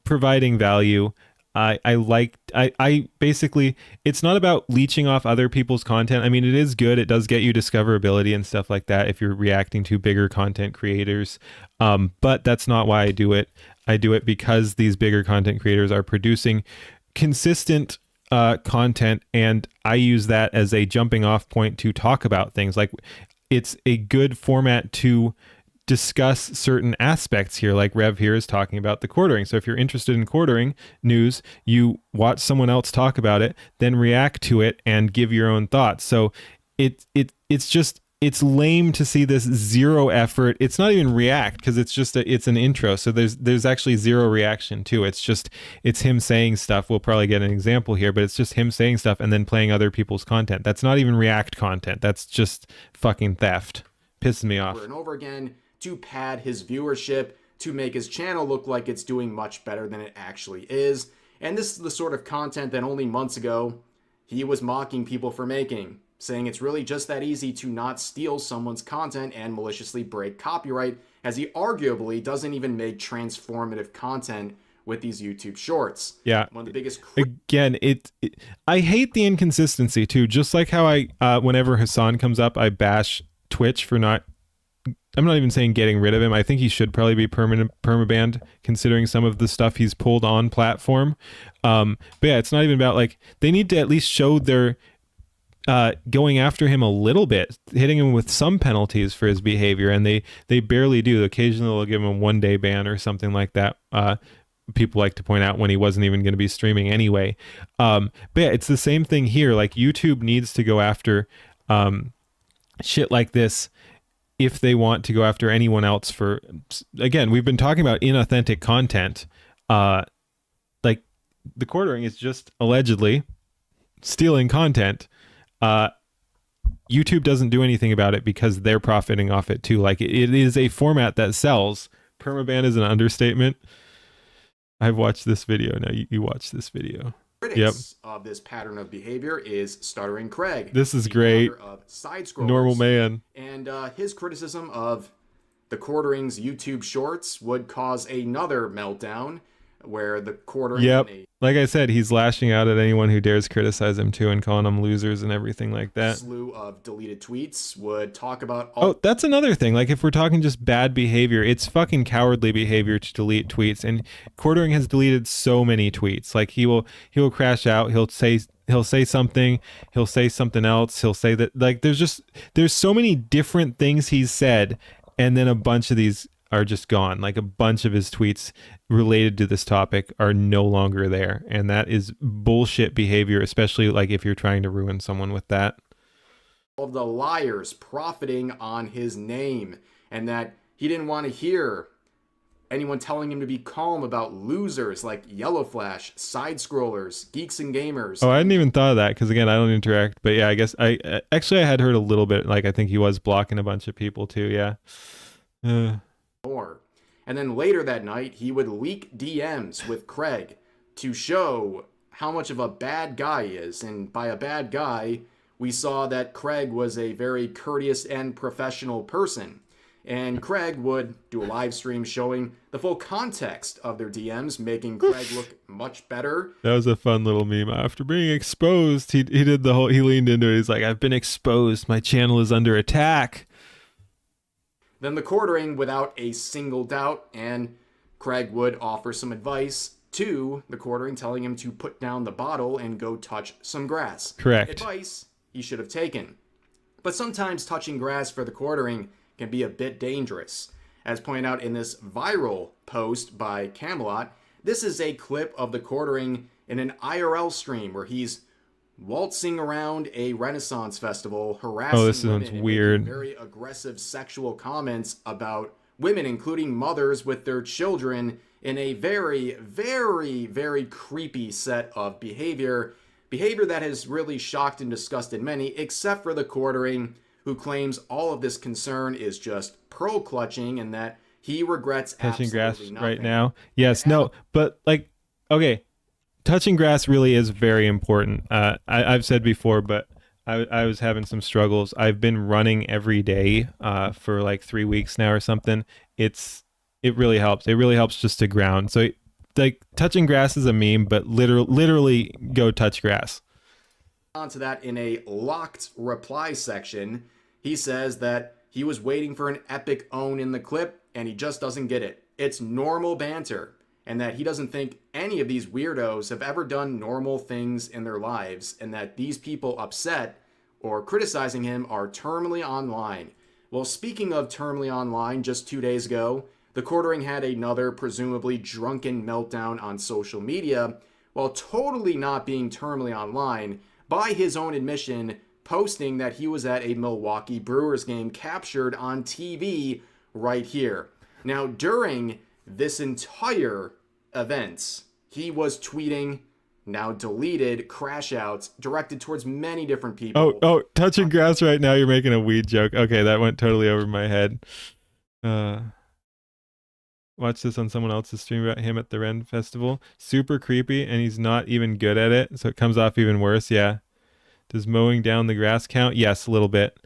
providing value. I basically, it's not about leeching off other people's content. I mean, it is good. It does get you discoverability and stuff like that if you're reacting to bigger content creators. But that's not why I do it. I do it because these bigger content creators are producing consistent content, and I use that as a jumping off point to talk about things. Like, it's a good format to discuss certain aspects here, like Rev here is talking about the quartering. So if you're interested in quartering news, you watch someone else talk about it, then react to it and give your own thoughts. So it's lame to see this zero effort. It's not even react because it's an intro. So there's actually zero reaction to it. It's him saying stuff. We'll probably get an example here, but it's just him saying stuff and then playing other people's content. That's not even react content. That's just fucking theft. Pisses me off. Over and over again to pad his viewership, to make his channel look like it's doing much better than it actually is. And this is the sort of content that only months ago he was mocking people for making, saying it's really just that easy to not steal someone's content and maliciously break copyright, as he arguably doesn't even make transformative content with these YouTube shorts. Yeah. One of the biggest Again, I hate the inconsistency too. Just like how I whenever Hassan comes up, I bash Twitch for not, I'm not even saying getting rid of him. I think he should probably be permabanned, considering some of the stuff he's pulled on platform. But yeah, it's not even about, like, they need to at least show their going after him a little bit, hitting him with some penalties for his behavior, and they barely do. Occasionally they'll give him a 1-day ban or something like that. People like to point out when he wasn't even going to be streaming anyway. But yeah, it's the same thing here. Like, YouTube needs to go after shit like this if they want to go after anyone else for, again, we've been talking about inauthentic content. Like, the quartering is just allegedly stealing content. YouTube doesn't do anything about it because they're profiting off it too. Like, it is a format that sells. Permaban is an understatement. I've watched this video. Now you watch this video. Critics of this pattern of behavior is Stuttering Craig. This is great. Of Side Scrollers. Normal man. And his criticism of the quartering's YouTube shorts would cause another meltdown, where the quartering... Yep. Like I said, he's lashing out at anyone who dares criticize him too, and calling them losers and everything like that. Slew of deleted tweets would talk about... Oh, that's another thing. Like, if we're talking just bad behavior, it's fucking cowardly behavior to delete tweets. And quartering has deleted so many tweets. Like, he will crash out. He'll say something. He'll say something else. He'll say that, like, there's so many different things he's said, and then a bunch of these are just gone. Like, a bunch of his tweets related to this topic are no longer there, and that is bullshit behavior, especially like if you're trying to ruin someone with that. Of the liars profiting on his name, and that he didn't want to hear anyone telling him to be calm about losers like Yellow Flash, Side Scrollers, Geeks and Gamers. Oh, I hadn't even thought of that, because again, I don't interact. But yeah, I guess I had heard a little bit. Like, I think he was blocking a bunch of people too. Yeah. More. And then later that night, he would leak DMs with Craig to show how much of a bad guy he is. And by a bad guy, we saw that Craig was a very courteous and professional person. And Craig would do a live stream showing the full context of their DMs, making Craig look much better. That was a fun little meme. After being exposed, he did the whole, he leaned into it. He's like, I've been exposed. My channel is under attack. Then the quartering without a single doubt, and Craig would offer some advice to the quartering, telling him to put down the bottle and go touch some grass. Correct. Advice he should have taken. But sometimes touching grass for the quartering can be a bit dangerous. As pointed out in this viral post by Camelot, this is a clip of the quartering in an IRL stream where he's waltzing around a Renaissance festival, harassing this sounds women and weird. making very aggressive sexual comments about women, including mothers with their children, in a very, very, very creepy set of behavior that has really shocked and disgusted many, except for the quartering, who claims all of this concern is just pearl clutching and that he regrets touching grass absolutely nothing. right now. Yes, no, but like, okay, touching grass really is very important. I've said before, but I was having some struggles. I've been running every day for like 3 weeks now or something. It really helps. It really helps just to ground. So like touching grass is a meme, but literally go touch grass. Onto that in a locked reply section, he says that he was waiting for an epic own in the clip and he just doesn't get it. It's normal banter, and that he doesn't think any of these weirdos have ever done normal things in their lives, and that these people upset or criticizing him are terminally online. Well, speaking of terminally online, just 2 days ago, the quartering had another presumably drunken meltdown on social media, while totally not being terminally online, by his own admission, posting that he was at a Milwaukee Brewers game captured on TV right here. Now, during this entire event, he was tweeting, now deleted, crash outs directed towards many different people. Oh, touching grass right now, you're making a weed joke. Okay, that went totally over my head. Watch this on someone else's stream about him at the Ren Festival. Super creepy, and he's not even good at it, so it comes off even worse. Yeah. Does mowing down the grass count? Yes, a little bit.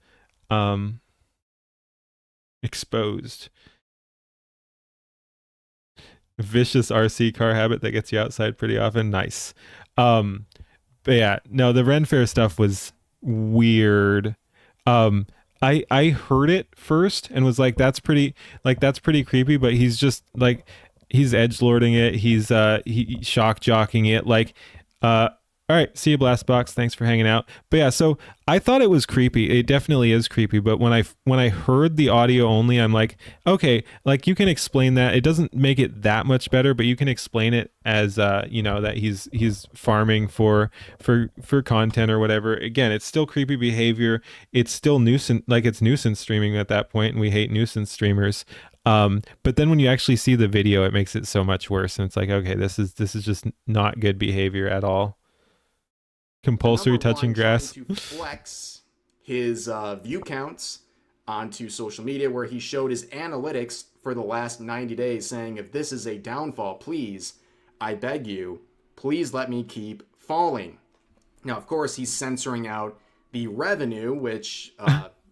Exposed. Vicious RC car habit that gets you outside pretty often. Nice. But yeah, no, the Ren Fair stuff was weird. I heard it first and was like, that's pretty creepy, but he's just like, he's edgelording it. He's he shock jocking it. Like, all right, see you, Blast Box. Thanks for hanging out. But yeah, so I thought it was creepy. It definitely is creepy. But when I heard the audio only, I'm like, okay, like you can explain that. It doesn't make it that much better, but you can explain it as that he's farming for content or whatever. Again, it's still creepy behavior. It's still nuisance, like it's nuisance streaming at that point, and we hate nuisance streamers. But then when you actually see the video, it makes it so much worse, and it's like, okay, this is just not good behavior at all. Compulsory touching grass. To flex his view counts onto social media, where he showed his analytics for the last 90 days, saying, if this is a downfall, please, I beg you, please let me keep falling. Now, of course, he's censoring out the revenue, which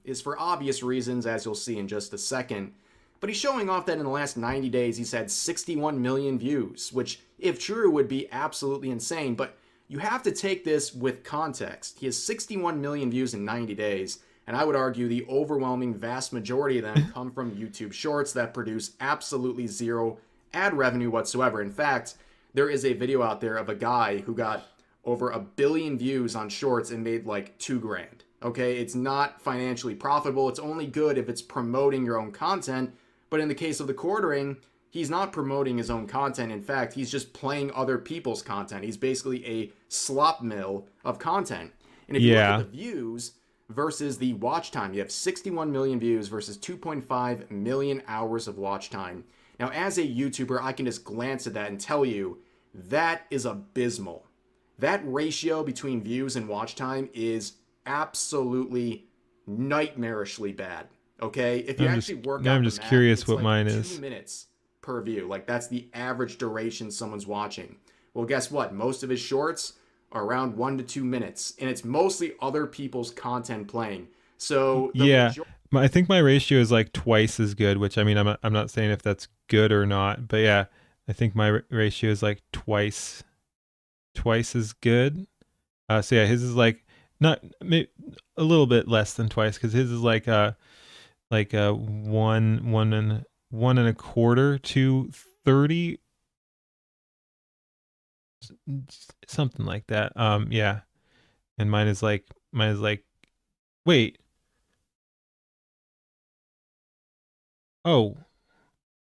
is for obvious reasons, as you'll see in just a second. But he's showing off that in the last 90 days, he's had 61 million views, which, if true, would be absolutely insane. But you have to take this with context. He has 61 million views in 90 days, and I would argue the overwhelming vast majority of them come from YouTube Shorts that produce absolutely zero ad revenue whatsoever. In fact, there is a video out there of a guy who got over 1 billion views on Shorts and made like $2,000. Okay, it's not financially profitable. It's only good if it's promoting your own content. But in the case of the quartering, he's not promoting his own content. In fact, he's just playing other people's content. He's basically a slop mill of content. And if you look at the views versus the watch time, you have 61 million views versus 2.5 million hours of watch time. Now, as a YouTuber, I can just glance at that and tell you that is abysmal. That ratio between views and watch time is absolutely nightmarishly bad. Okay? If you work out I'm just curious what like mine 2 is. minutes per view. Like, that's the average duration someone's watching. Well, guess what? Most of his shorts are around 1 to 2 minutes, and it's mostly other people's content playing. So I think my ratio is like twice as good, which I mean, I'm not saying if that's good or not, but yeah, I think my ratio is like twice as good. So yeah, his is like not maybe a little bit less than twice, because his is like one and a quarter to 30, something like that. Yeah, and mine is like wait. Oh,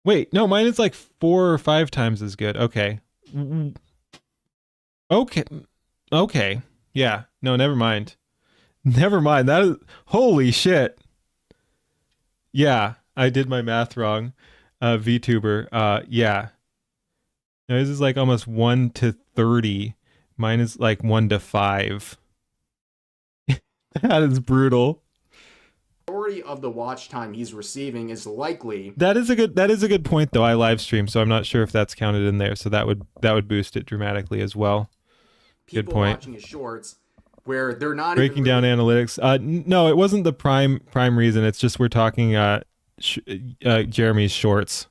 wait, no, mine is like 4 or 5 times as good. Okay. Okay. Yeah. No, never mind. That is, holy shit. Yeah. I did my math wrong. VTuber. Yeah. No, this is like almost 1 to 30. Mine is like 1 to 5. That is brutal. Majority of the watch time he's receiving is likely. That is a good point though. I live stream, so I'm not sure if that's counted in there. So that would boost it dramatically as well. Good point. Watching his shorts where they're not breaking down analytics. No, it wasn't the prime reason. It's just we're talking Jeremy's shorts.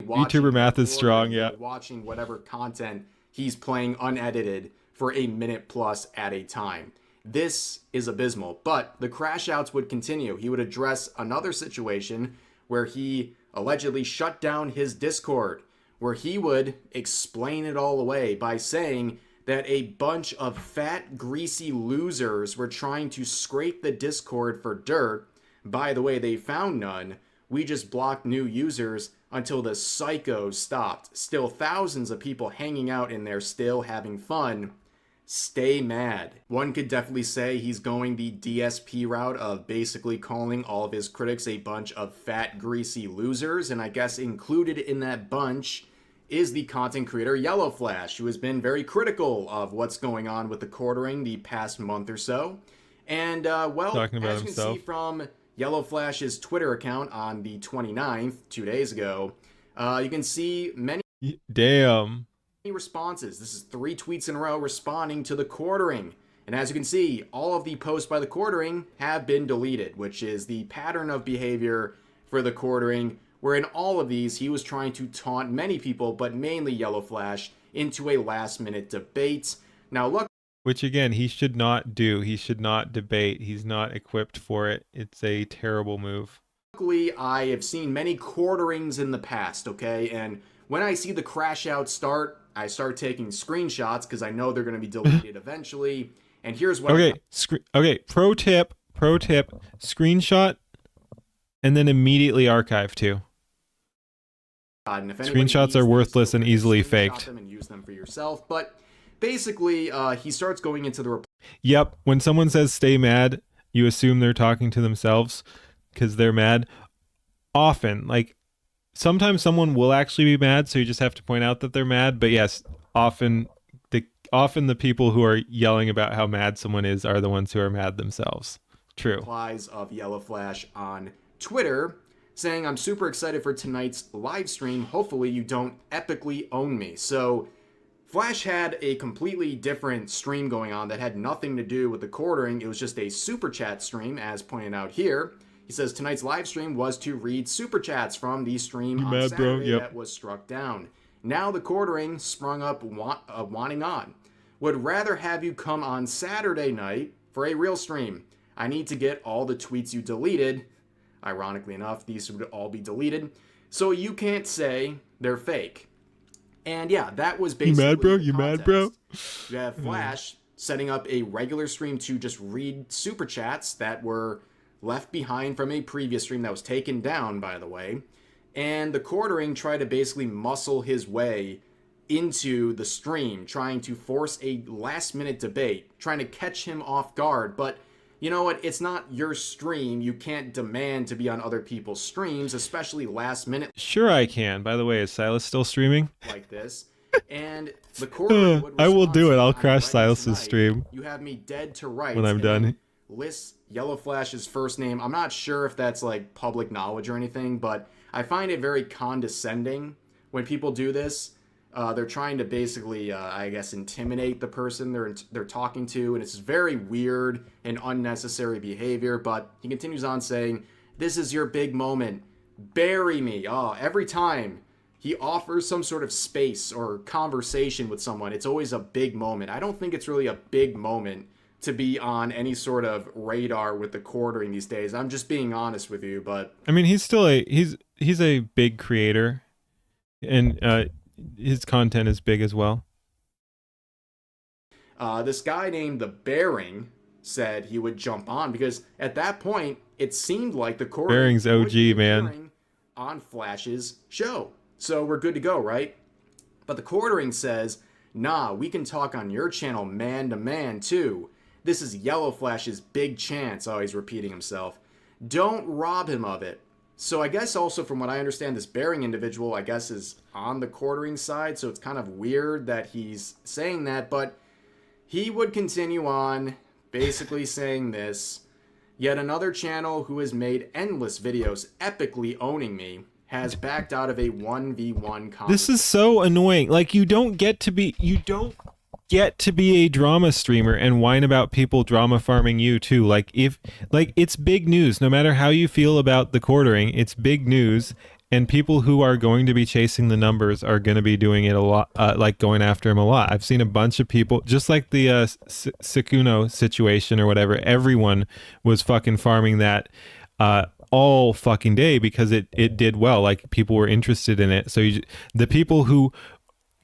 VTuber math is strong, yeah. Watching whatever content he's playing unedited for a minute plus at a time. This is abysmal, but the crash outs would continue. He would address another situation where he allegedly shut down his Discord, where he would explain it all away by saying that a bunch of fat, greasy losers were trying to scrape the Discord for dirt. By the way, they found none. We just blocked new users until the psychos stopped. Still thousands of people hanging out in there, still having fun. Stay mad. One could definitely say he's going the DSP route of basically calling all of his critics a bunch of fat, greasy losers, and I guess included in that bunch is the content creator Yellow Flash, who has been very critical of what's going on with the quartering the past month or so. And, well, talking about as you can see from Yellow Flash's Twitter account on the 29th, 2 days ago, you can see many responses. This is 3 tweets in a row responding to the quartering. And as you can see, all of the posts by the quartering have been deleted, which is the pattern of behavior for the quartering, where in all of these, he was trying to taunt many people, but mainly Yellow Flash, into a last-minute debate. Now, look. Which, again, he should not do. He should not debate. He's not equipped for it. It's a terrible move. Luckily, I have seen many quarterings in the past, okay? And when I see the crash out start, I start taking screenshots because I know they're going to be deleted eventually. And here's what. Okay. Pro tip. Screenshot, and then immediately archive too. And if screenshots are worthless and easily faked. Them and use them for yourself. But basically, he starts going into the. Yep. When someone says "stay mad," you assume they're talking to themselves because they're mad. Often, like. Sometimes someone will actually be mad, so you just have to point out that they're mad. But yes, often the people who are yelling about how mad someone is are the ones who are mad themselves. True. Replies of Yellow Flash on Twitter saying, "I'm super excited for tonight's live stream. Hopefully you don't epically own me." So Flash had a completely different stream going on that had nothing to do with the quartering. It was just a super chat stream, as pointed out here. He says tonight's live stream was to read super chats from the stream on Saturday that was struck down. Now the quartering sprung up wanting on. Would rather have you come on Saturday night for a real stream. I need to get all the tweets you deleted. Ironically enough, these would all be deleted. So you can't say they're fake. And yeah, that was basically You mad, bro? You mad, bro? You have Flash setting up a regular stream to just read super chats that were left behind from a previous stream that was taken down, by the way. And the quartering tried to basically muscle his way into the stream, trying to force a last-minute debate, trying to catch him off guard. But you know what? It's not your stream. You can't demand to be on other people's streams, especially last minute. Sure I can. By the way, is Silas still streaming? Like this. And the quartering would I will do it. I'll crash Silas's stream. You have me dead to rights. When I'm done. Lists Yellow Flash's first name. I'm not sure if that's like public knowledge or anything, but I find it very condescending when people do this. They're trying to basically, I guess, intimidate the person they're talking to, and it's very weird and unnecessary behavior. But he continues on saying, "This is your big moment. Bury me." Every time he offers some sort of space or conversation with someone, it's always a big moment. I don't think it's really a big moment to be on any sort of radar with the quartering these days. I'm just being honest with you, but I mean, he's still he's a big creator, and his content is big as well. This guy named The Bearing said he would jump on because at that point it seemed like the quartering Bearing's OG, man, on Flash's show. So we're good to go, right? But the quartering says, "Nah, we can talk on your channel man to man too. This is Yellow Flash's big chance." Oh, he's repeating himself. "Don't rob him of it. So I guess also from what I understand, this Bearing individual, I guess, is on the quartering side. So it's kind of weird that he's saying that, but he would continue on basically saying this. Yet another channel who has made endless videos epically owning me has backed out of a 1v1 conversation. This is so annoying. Like, you don't get to be a drama streamer and whine about people drama farming you too. Like, it's big news. No matter how you feel about the quartering, it's big news, and people who are going to be chasing the numbers are going to be doing it a lot, like going after him a lot. I've seen a bunch of people, just like the Sikuno situation or whatever. Everyone was fucking farming that all fucking day because it did well. Like, people were interested in it. So the people who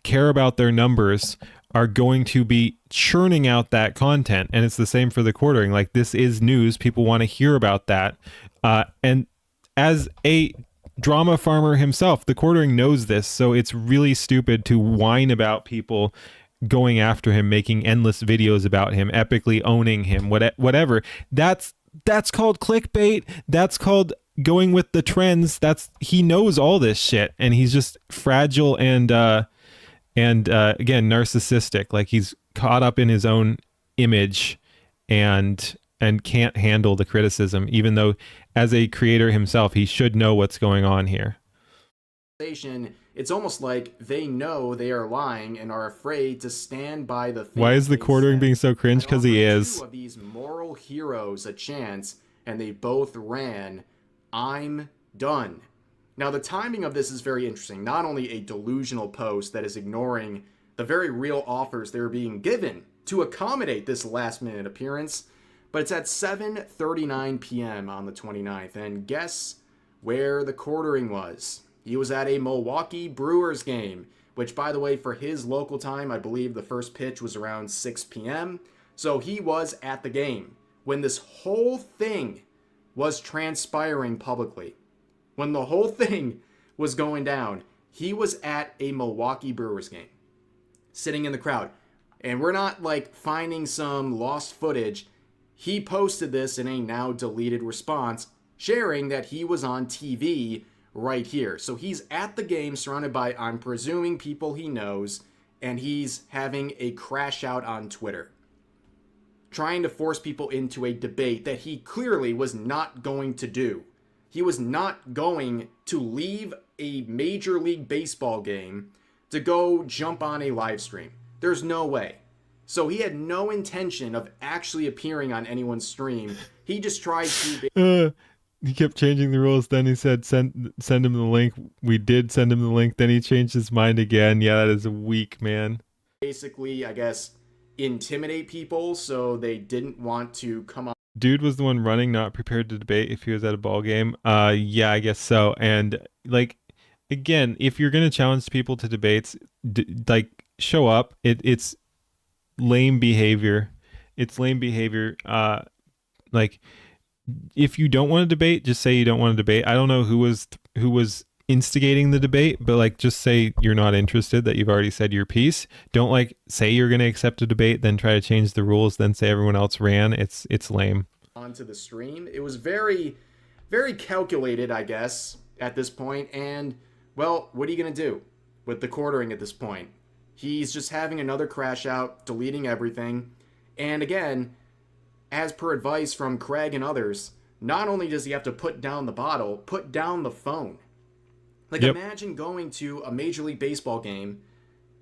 care about their numbers are going to be churning out that content, and it's the same for the quartering. Like, this is news. People want to hear about that. And as a drama farmer himself, the quartering knows this, so it's really stupid to whine about people going after him, making endless videos about him, epically owning him, whatever. That's called clickbait. That's called going with the trends. He knows all this shit, and he's just fragile and again, narcissistic. Like, he's caught up in his own image and can't handle the criticism, even though as a creator himself, he should know what's going on here. It's almost like they know they are lying and are afraid to stand by the things. Why is the quartering being so cringe? Because he is. Two of these moral heroes a chance, and they both ran. I'm done. Now, the timing of this is very interesting. Not only a delusional post that is ignoring the very real offers they were being given to accommodate this last-minute appearance, but it's at 7:39 p.m. on the 29th, and guess where the quartering was? He was at a Milwaukee Brewers game, which, by the way, for his local time, I believe the first pitch was around 6 p.m., so he was at the game when this whole thing was transpiring publicly. When the whole thing was going down, he was at a Milwaukee Brewers game, sitting in the crowd. And we're not like finding some lost footage. He posted this in a now deleted response, sharing that he was on TV right here. So he's at the game surrounded by, I'm presuming, people he knows, and he's having a crash out on Twitter, trying to force people into a debate that he clearly was not going to do. He was not going to leave a Major League Baseball game to go jump on a live stream. There's no way. So he had no intention of actually appearing on anyone's stream. He just tried to... He kept changing the rules. Then he said, send him the link. We did send him the link. Then he changed his mind again. Yeah, that is weak, man. Basically, I guess, intimidate people so they didn't want to come on. Dude was the one running, not prepared to debate if he was at a ball game. Yeah, I guess so. And like, again, if you're gonna challenge people to debates, like, show up. It's lame behavior. It's lame behavior. Like, if you don't want to debate, just say you don't want to debate. I don't know who was instigating the debate, but like, just say you're not interested, that you've already said your piece. Don't like say you're going to accept a debate, then try to change the rules, then say everyone else ran. It's lame. Onto the stream. It was very, very calculated, I guess, at this point. And, well, what are you going to do with the quartering at this point? He's just having another crash out, deleting everything. And again, as per advice from Craig and others, not only does he have to put down the bottle, put down the phone. Like, Yep. Imagine going to a Major League Baseball game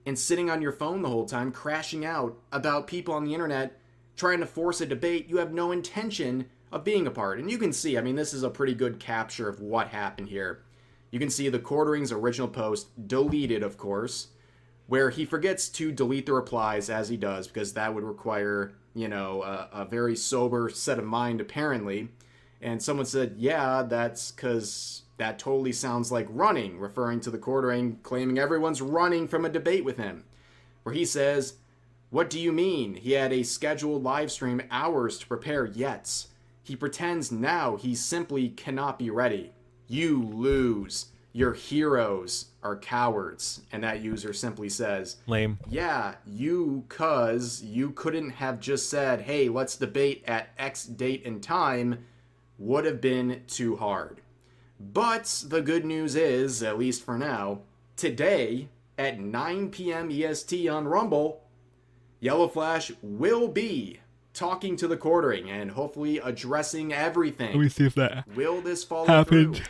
and sitting on your phone the whole time, crashing out about people on the internet trying to force a debate you have no intention of being a part. And you can see, I mean, this is a pretty good capture of what happened here. You can see the quartering's original post, deleted, of course, where he forgets to delete the replies as he does, because that would require, you know, a very sober set of mind, apparently. And someone said, yeah, that's because that totally sounds like running, referring to the quartering, claiming everyone's running from a debate with him. Where he says, what do you mean? He had a scheduled live stream hours to prepare yet. He pretends now he simply cannot be ready. You lose. Your heroes are cowards. And that user simply says, Lame. yeah, cuz you couldn't have just said, hey, let's debate at X date and time, would have been too hard. But the good news is, at least for now, today at 9 p.m. EST on Rumble, Yellow Flash will be talking to the quartering and hopefully addressing everything. Let me see if that will this follow happened. through?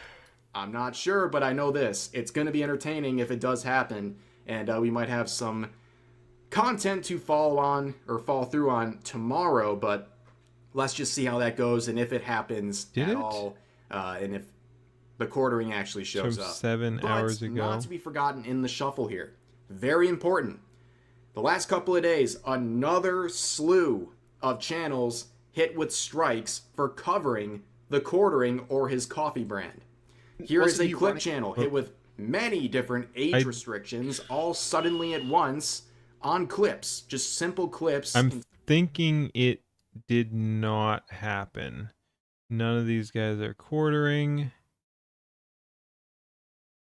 I'm not sure, but I know this. It's going to be entertaining if it does happen, and we might have some content to follow on or follow through on tomorrow, but let's just see how that goes and if it happens at all, and if the quartering actually shows From up. 7 hours ago. Not to be forgotten in the shuffle here. Very important. The last couple of days, another slew of channels hit with strikes for covering the quartering or his coffee brand. Here is a clip channel hit with many different age restrictions, all suddenly at once on clips, just simple clips. I'm thinking it did not happen. None of these guys are quartering.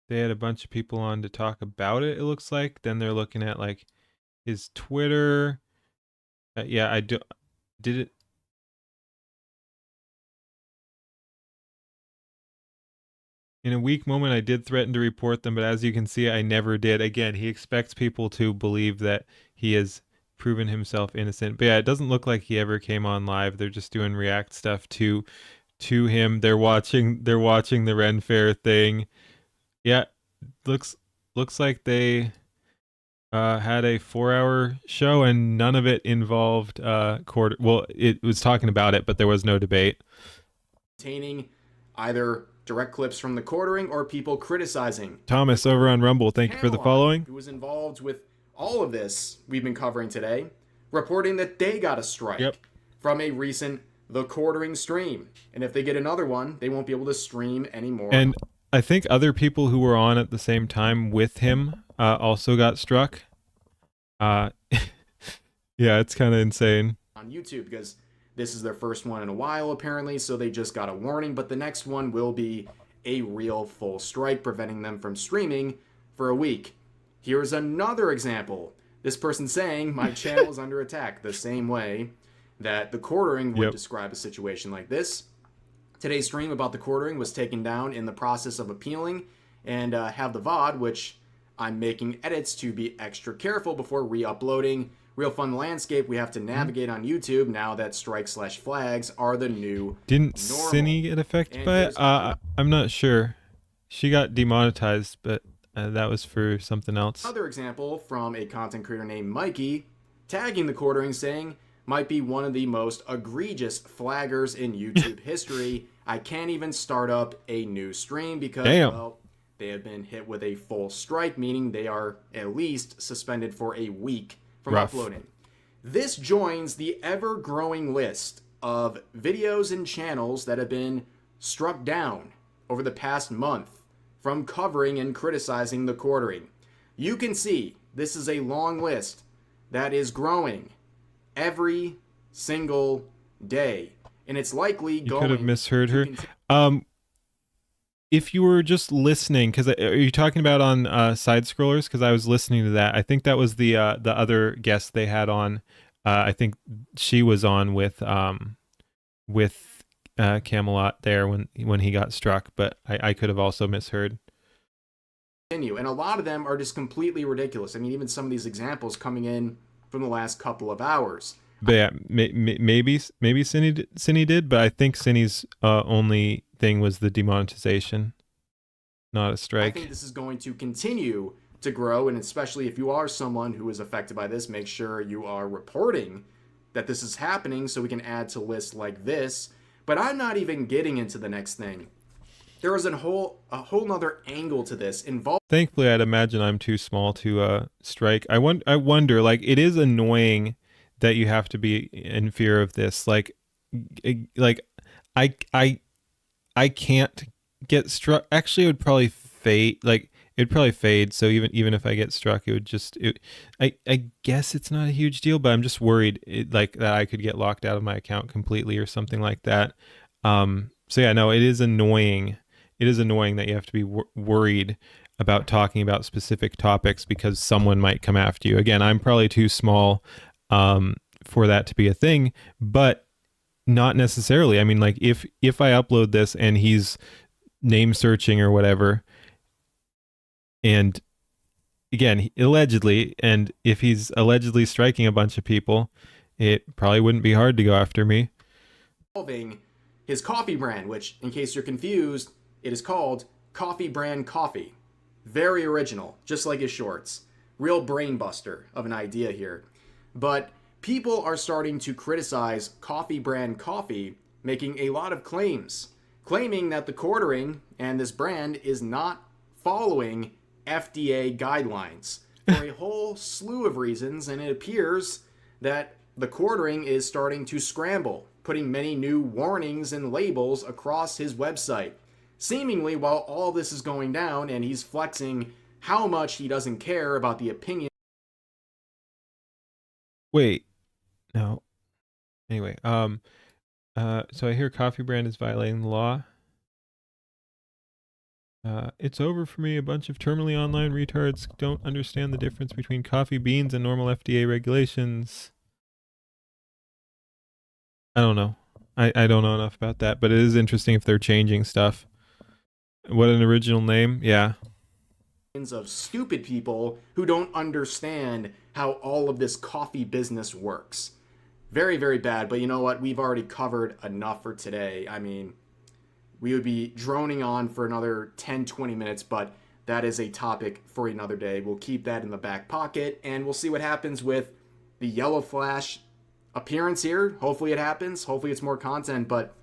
They had a bunch of people on to talk about it, it looks like. Then they're looking at like his Twitter. Yeah, did it. In a weak moment, I did threaten to report them, but as you can see, I never did. Again, he expects people to believe that he has proven himself innocent. But yeah, it doesn't look like he ever came on live. They're just doing react stuff to him. They're watching the Ren Fair thing. Yeah, looks like they had a 4-hour show and none of it involved quarter. Well, it was talking about it, but there was no debate. Containing either direct clips from the quartering or people criticizing. Thomas over on Rumble, thank you for the following. Who was involved with all of this we've been covering today, reporting that they got a strike from a recent The Quartering stream. And if they get another one, they won't be able to stream anymore. And I think other people who were on at the same time with him also got struck. Yeah, it's kind of insane. On YouTube, because this is their first one in a while, apparently, so they just got a warning, but the next one will be a real full strike, preventing them from streaming for a week. Here's another example. This person saying, my channel is under attack, the same way that the quartering would describe a situation like this. Today's stream about the quartering was taken down in the process of appealing, and have the VOD, which I'm making edits to be extra careful before re-uploading. Real fun landscape we have to navigate on YouTube now that strike/flags are the new Didn't normal. Cinny get affected by it? I'm not sure. She got demonetized, but that was for something else. Another example from a content creator named Mikey, tagging the quartering saying, might be one of the most egregious flaggers in YouTube history. I can't even start up a new stream because, well, they have been hit with a full strike, meaning they are at least suspended for a week from uploading. This joins the ever-growing list of videos and channels that have been struck down over the past month from covering and criticizing the quartering. You can see this is a long list that is growing every single day, and it's likely You could have misheard her. If you were just listening, because are you talking about on side scrollers? Because I was listening to that. I think that was the other guest they had on. I think she was on with Camelot there when he got struck, but I could have also misheard. And a lot of them are just completely ridiculous. I mean, even some of these examples coming in from the last couple of hours. But yeah, maybe Cinny did, but I think Cinny's only thing was the demonetization, not a strike. I think this is going to continue to grow, and especially if you are someone who is affected by this, make sure you are reporting that this is happening so we can add to lists like this. But I'm not even getting into the next thing. There is a whole nother angle to this involved. Thankfully, I'd imagine I'm too small to strike. I wonder, like, it is annoying that you have to be in fear of this. Like I can't get struck. Actually, it would probably fade. Like, it'd probably fade. So even if I get struck, it would just. I guess it's not a huge deal, but I'm just worried, like, that I could get locked out of my account completely or something like that. So yeah, no, it is annoying. It is annoying that you have to be worried about talking about specific topics because someone might come after you. Again, I'm probably too small for that to be a thing, but not necessarily. I mean, like, if I upload this and he's name searching or whatever. And again, allegedly, and if he's allegedly striking a bunch of people, it probably wouldn't be hard to go after me. His coffee brand, which, in case you're confused, it is called Coffee Brand Coffee. Very original, just like his shorts. Real brain buster of an idea here. But people are starting to criticize Coffee Brand Coffee, making a lot of claims, claiming that the quartering and this brand is not following FDA guidelines for a whole slew of reasons, and it appears that the quartering is starting to scramble, putting many new warnings and labels across his website, seemingly while all this is going down and he's flexing how much he doesn't care about the opinion. Wait, no. Anyway, so I hear Coffee Brand is violating the law. It's over for me. A bunch of terminally online retards don't understand the difference between coffee beans and normal FDA regulations. I don't know. I don't know enough about that, but it is interesting if they're changing stuff. What an original name. Yeah. Of stupid people who don't understand how all of this coffee business works. Very, very bad, but you know what? We've already covered enough for today. I mean, we would be droning on for another 10, 20 minutes, but that is a topic for another day. We'll keep that in the back pocket, and we'll see what happens with the Yellow Flash appearance here. Hopefully it happens. Hopefully it's more content, but,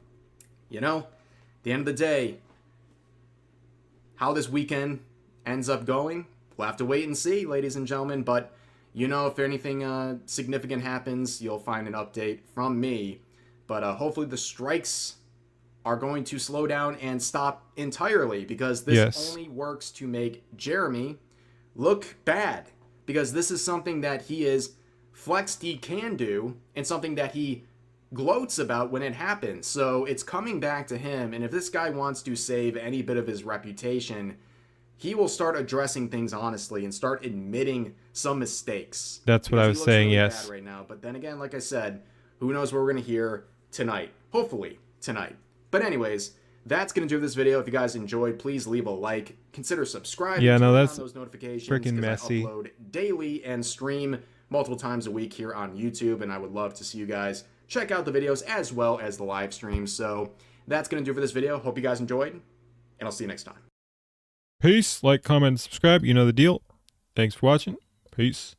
you know, at the end of the day, how this weekend ends up going, we'll have to wait and see, ladies and gentlemen, but, you know, if anything significant happens, you'll find an update from me, but hopefully the strikes are going to slow down and stop entirely, because this only works to make Jeremy look bad, because this is something that he is flexed he can do and something that he gloats about when it happens. So it's coming back to him, and if this guy wants to save any bit of his reputation, he will start addressing things honestly and start admitting some mistakes. That's what I was saying, really yes. bad right now. But then again, like I said, who knows what we're going to hear tonight. Hopefully tonight. But anyways, that's going to do this video. If you guys enjoyed, please leave a like. Consider subscribing. Yeah, no, turn that's on those notifications, freaking 'cause messy. I upload daily and stream multiple times a week here on YouTube, and I would love to see you guys check out the videos as well as the live streams. So that's going to do for this video. Hope you guys enjoyed, and I'll see you next time. Peace. Like, comment, subscribe. You know the deal. Thanks for watching. Peace.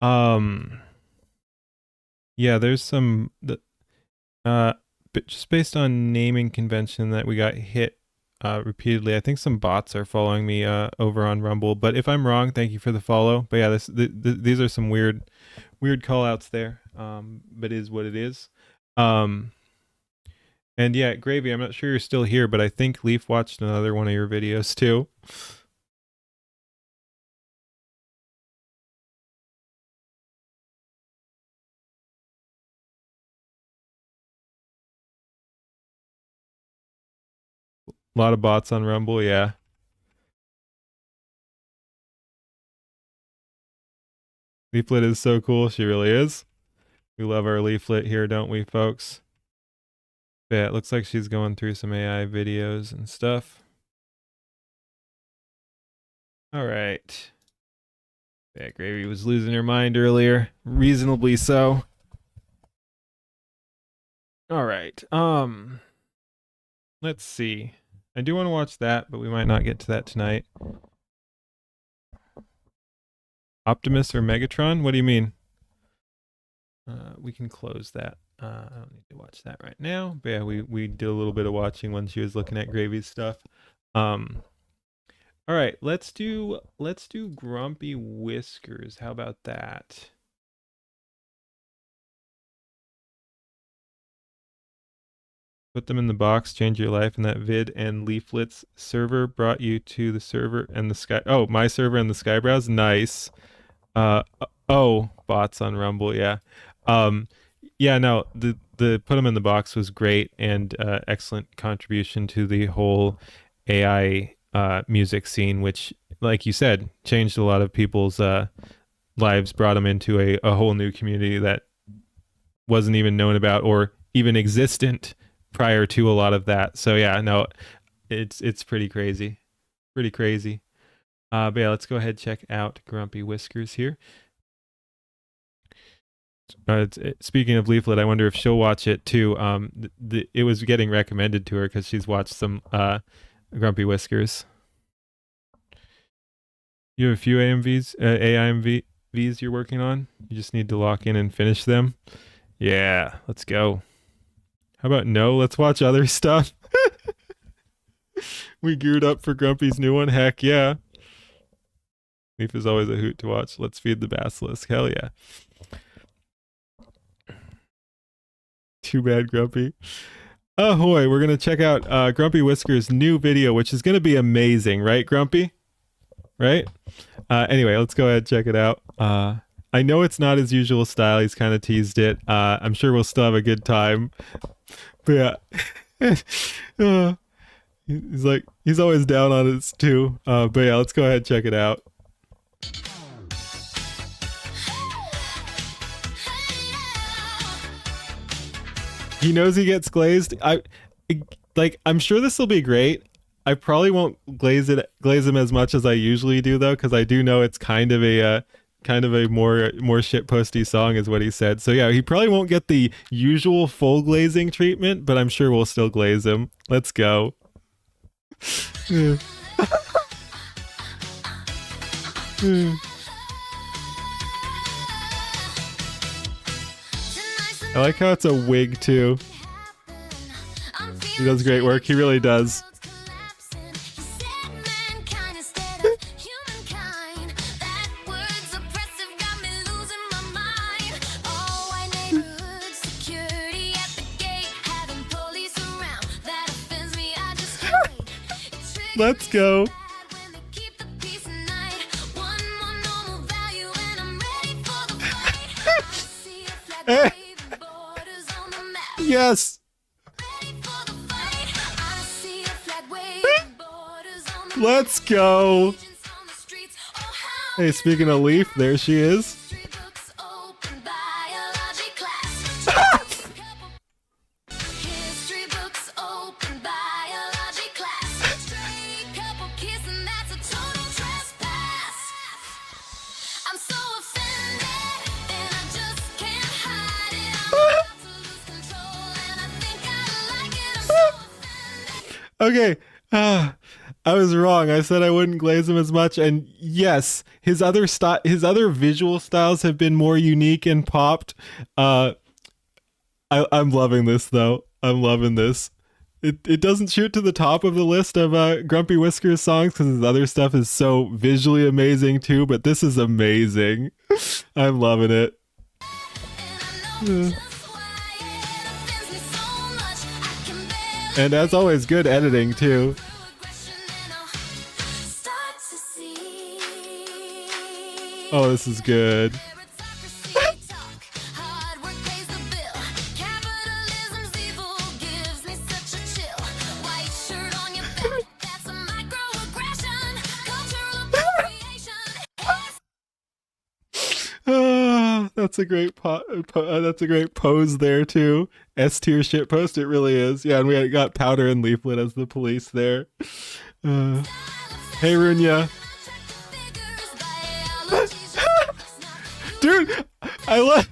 Yeah, there's some but just based on naming convention that we got hit repeatedly. I think some bots are following me over on Rumble, but if I'm wrong, thank you for the follow. But yeah, these are some weird call outs there. But it is what it is. And yeah, Gravy, I'm not sure you're still here, but I think Leaf watched another one of your videos too. A lot of bots on Rumble, yeah. Leaflet is so cool. She really is. We love our Leaflet here, don't we, folks? Yeah, it looks like she's going through some AI videos and stuff. All right. Yeah, Gravy was losing her mind earlier. Reasonably so. All right. Let's see. I do want to watch that, but we might not get to that tonight. Optimus or Megatron? What do you mean? We can close that. I don't need to watch that right now. But yeah, we did a little bit of watching when she was looking at Gravy's stuff. All right, let's do Grumpy Whiskers. How about that? Put them in the box, change your life, and that vid and Leaflet's server brought you to the server and the sky. Oh, my server and the Skybrowse. Nice. Oh, bots on Rumble. Yeah. Yeah, no, the put them in the box was great and excellent contribution to the whole AI music scene, which, like you said, changed a lot of people's lives, brought them into a whole new community that wasn't even known about or even existent prior to a lot of that. So yeah, no, it's pretty crazy. Pretty crazy. But yeah, let's go ahead and check out Grumpy Whiskers here. Speaking of Leaflet, I wonder if she'll watch it too. It was getting recommended to her because she's watched some Grumpy Whiskers. You have a few AIMVs you're working on. You just need to lock in and finish them. Yeah, let's go. How about no? Let's watch other stuff. We geared up for Grumpy's new one. Heck yeah. Leaf is always a hoot to watch. Let's feed the basilisk. Hell yeah. Too bad, Grumpy. Ahoy, we're going to check out Grumpy Whisker's new video, which is going to be amazing, right, Grumpy? Right? Anyway, let's go ahead and check it out. I know it's not his usual style. He's kind of teased it. I'm sure we'll still have a good time. But yeah. He's always down on it too. But yeah, let's go ahead and check it out. He knows he gets glazed. I'm sure this will be great. I probably won't glaze him as much as I usually do though, because I do know it's kind of a more shitposty song is what he said. So yeah, he probably won't get the usual full glazing treatment, but I'm sure we'll still glaze him. Let's go. I like how it's a wig too. He does great work. He really does. Let's go. Yes. Let's go. Hey, speaking of Leaf, there she is. Okay, I was wrong. I said I wouldn't glaze him as much, and yes, his other visual styles have been more unique and popped. I'm loving this though. I'm loving this. It doesn't shoot to the top of the list of Grumpy Whiskers songs because his other stuff is so visually amazing too, but this is amazing. I'm loving it. And as always, good editing too. Oh, this is good. That's a great that's a great pose there too. S tier shit post, it really is. Yeah, and we got Powder and Leaflet as the police there. Hey Runya. Dude, I love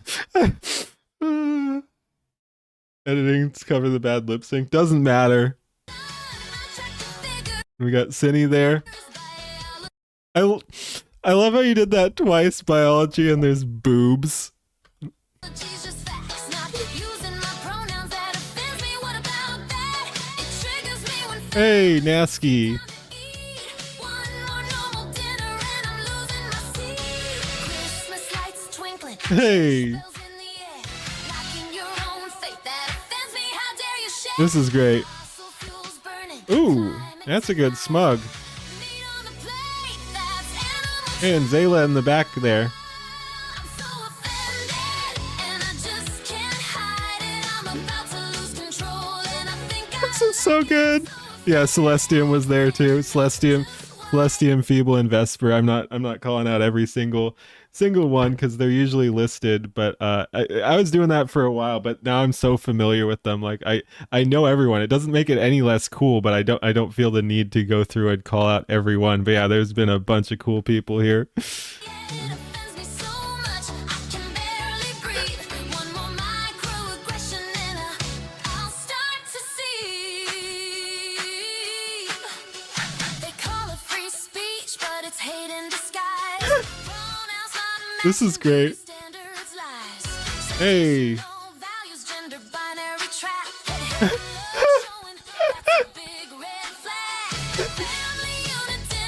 editing to cover the bad lip sync. Doesn't matter. We got Cinny there. I love how you did that twice, biology, and there's boobs. Hey, Nasky. Hey. This is great. Ooh, that's a good smug. And Zayla in the back there. This is so good. Yeah, Celestium was there too. Celestium Celestium, Feeble, and Vesper. I'm not calling out every single one because they're usually listed, but I was doing that for a while, but now I'm so familiar with them. Like I know everyone. It doesn't make it any less cool, but I don't feel the need to go through and call out everyone. But yeah, there's been a bunch of cool people here. This is great. Hey.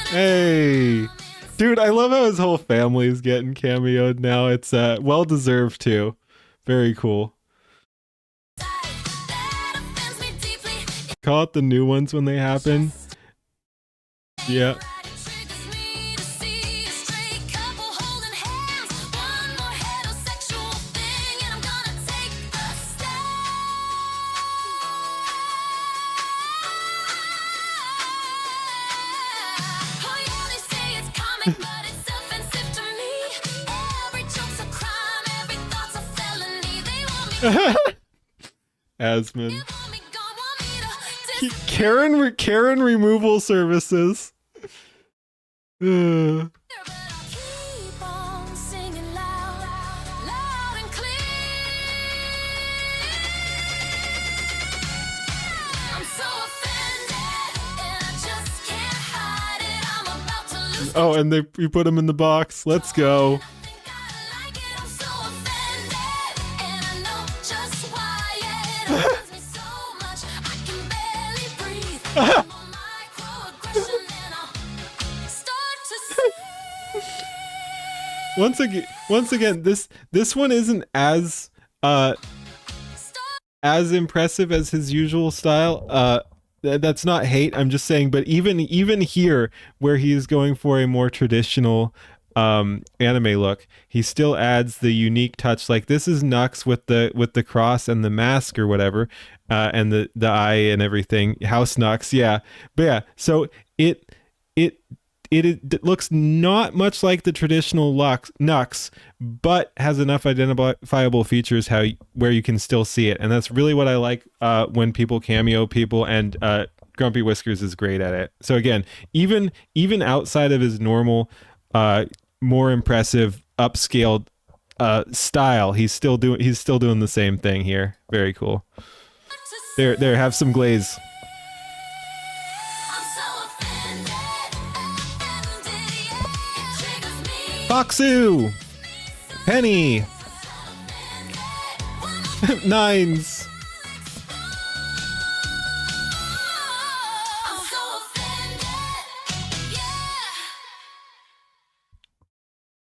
Hey. Dude, I love how his whole family is getting cameoed now. It's well deserved too. Very cool. Call out the new ones when they happen. Yeah. Asman. Karen removal services. Oh, and you put him in the box. Let's go. Once again, this one isn't as impressive as his usual style. That's not hate. I'm just saying, but even here, where he's going for a more traditional anime look, he still adds the unique touch. Like this is Nux with the cross and the mask or whatever, and the eye and everything. House Nux, yeah. But yeah, so it looks not much like the traditional Nux, but has enough identifiable features where you can still see it, and that's really what I like when people cameo people, and Grumpy Whiskers is great at it. So again, even outside of his normal, more impressive upscaled style, he's still doing the same thing here. Very cool. There, have some glaze. Foxu! Penny! Nines!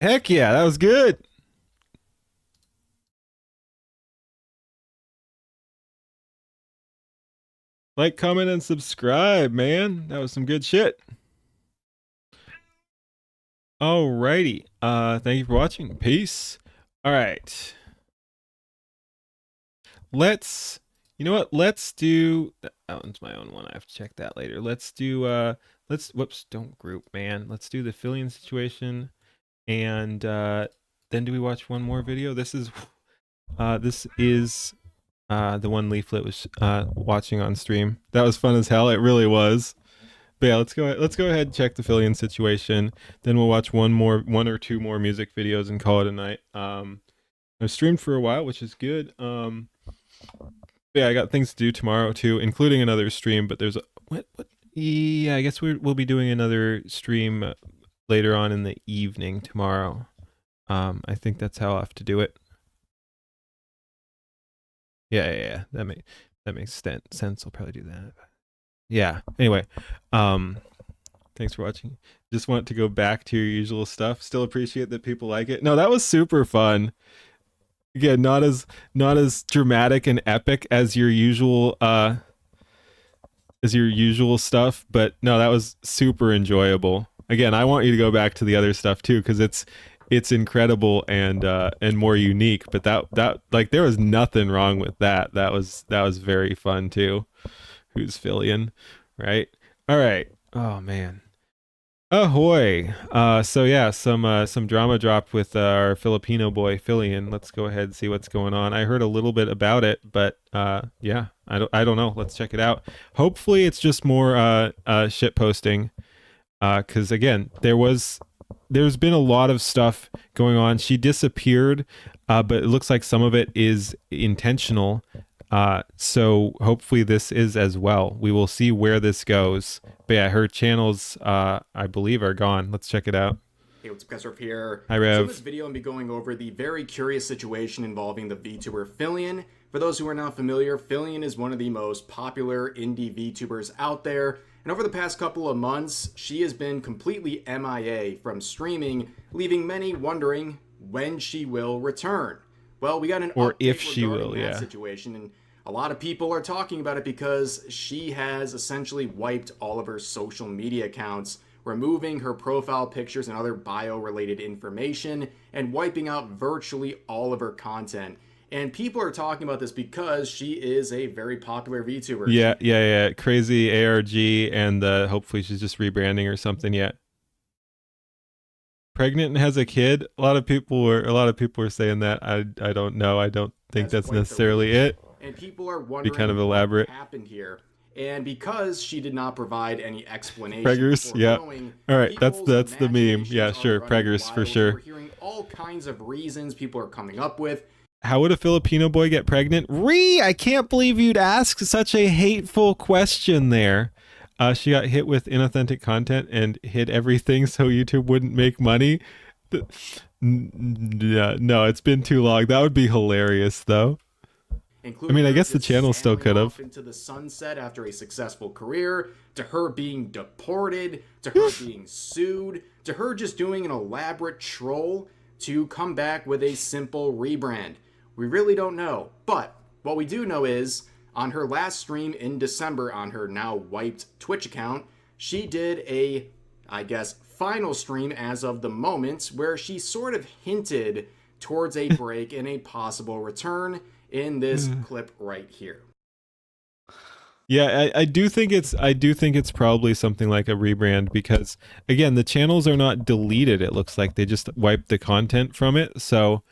Heck yeah, that was good! Like, comment, and subscribe, man. That was some good shit. Alrighty. Thank you for watching. Peace. Alright. You know what? Let's do, that one's my own one. I have to check that later. Let's do, whoops, don't group, man. Let's do the Fillion situation. And, then do we watch one more video? This is the one Leaflet was, watching on stream. That was fun as hell. It really was. But yeah, let's go ahead and check the Fillion situation. Then we'll watch one or two more music videos and call it a night. I've streamed for a while, which is good. Yeah, I got things to do tomorrow too, including another stream. But there's what? Yeah, I guess we'll be doing another stream later on in the evening tomorrow. I think that's how I'll have to do it. Yeah. That makes sense. I'll probably do that. Yeah. Anyway, thanks for watching. Just want to go back to your usual stuff. Still appreciate that people like it. No, that was super fun. Again, not as dramatic and epic as your usual stuff, but no, that was super enjoyable. Again, I want you to go back to the other stuff too, because it's incredible and more unique. But that like there was nothing wrong with that. That was very fun too. Who's Fillion, right? All right. Oh man. Ahoy! So yeah, some drama dropped with our Filipino boy Filian. Let's go ahead and see what's going on. I heard a little bit about it, but yeah, I don't know. Let's check it out. Hopefully, it's just more shit posting. Because again, there's been a lot of stuff going on. She disappeared, but it looks like some of it is intentional. So hopefully this is as well. We will see where this goes. But yeah, her channels, I believe, are gone. Let's check it out. Hey, what's up, guys? Rev here. Hi, Rev. So in this video, I'm going to be going over the very curious situation involving the VTuber Filian. For those who are not familiar, Filian is one of the most popular indie VTubers out there. And over the past couple of months, she has been completely MIA from streaming, leaving many wondering when she will return. Well, we got an or update if she regarding will, that yeah. situation, and a lot of people are talking about it because she has essentially wiped all of her social media accounts, removing her profile pictures and other bio-related information, and wiping out virtually all of her content. And people are talking about this because she is a very popular VTuber. Yeah. Crazy ARG, and hopefully she's just rebranding or something. Yeah. Pregnant and has a kid. A lot of people were saying that. I don't know. I don't think that's necessarily it. And people are wondering kind of elaborate. what happened here. And because she did not provide any explanation, Preggers, yeah. All right, that's the meme. Yeah, sure, Preggers for sure. We're hearing all kinds of reasons people are coming up with. How would a Filipino boy get pregnant? I can't believe you'd ask such a hateful question there. She got hit with inauthentic content and hid everything so YouTube wouldn't make money. No, it's been too long. That would be hilarious, though. I mean, I guess the channel still could have. Into the sunset after a successful career, to her being deported, to her being sued, to her just doing an elaborate troll to come back with a simple rebrand. We really don't know. But what we do know is, on her last stream in December on her now wiped Twitch account, she did a, I guess, final stream as of the moment where she sort of hinted towards a break and a possible return in this clip right here. Yeah, I do think it's probably something like a rebrand because again, the channels are not deleted. It looks like they just wiped the content from it. So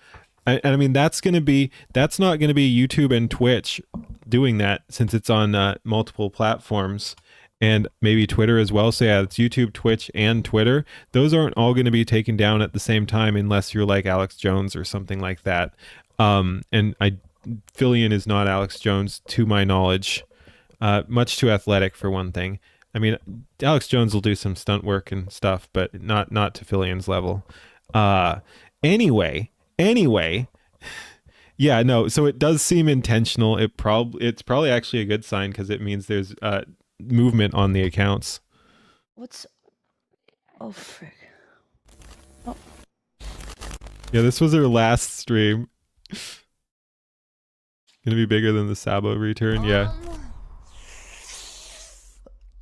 I mean, that's not going to be YouTube and Twitch doing that since it's on multiple platforms and maybe Twitter as well. So yeah, it's YouTube, Twitch, and Twitter. Those aren't all going to be taken down at the same time unless you're like Alex Jones or something like that. And Filian is not Alex Jones to my knowledge. Much too athletic for one thing. I mean, Alex Jones will do some stunt work and stuff, but not to Filian's level. Anyway, yeah, no. So it does seem intentional. It's probably actually a good sign because it means there's movement on the accounts. Oh frick. Oh. Yeah, this was her last stream. Gonna be bigger than the Sabo return. Yeah.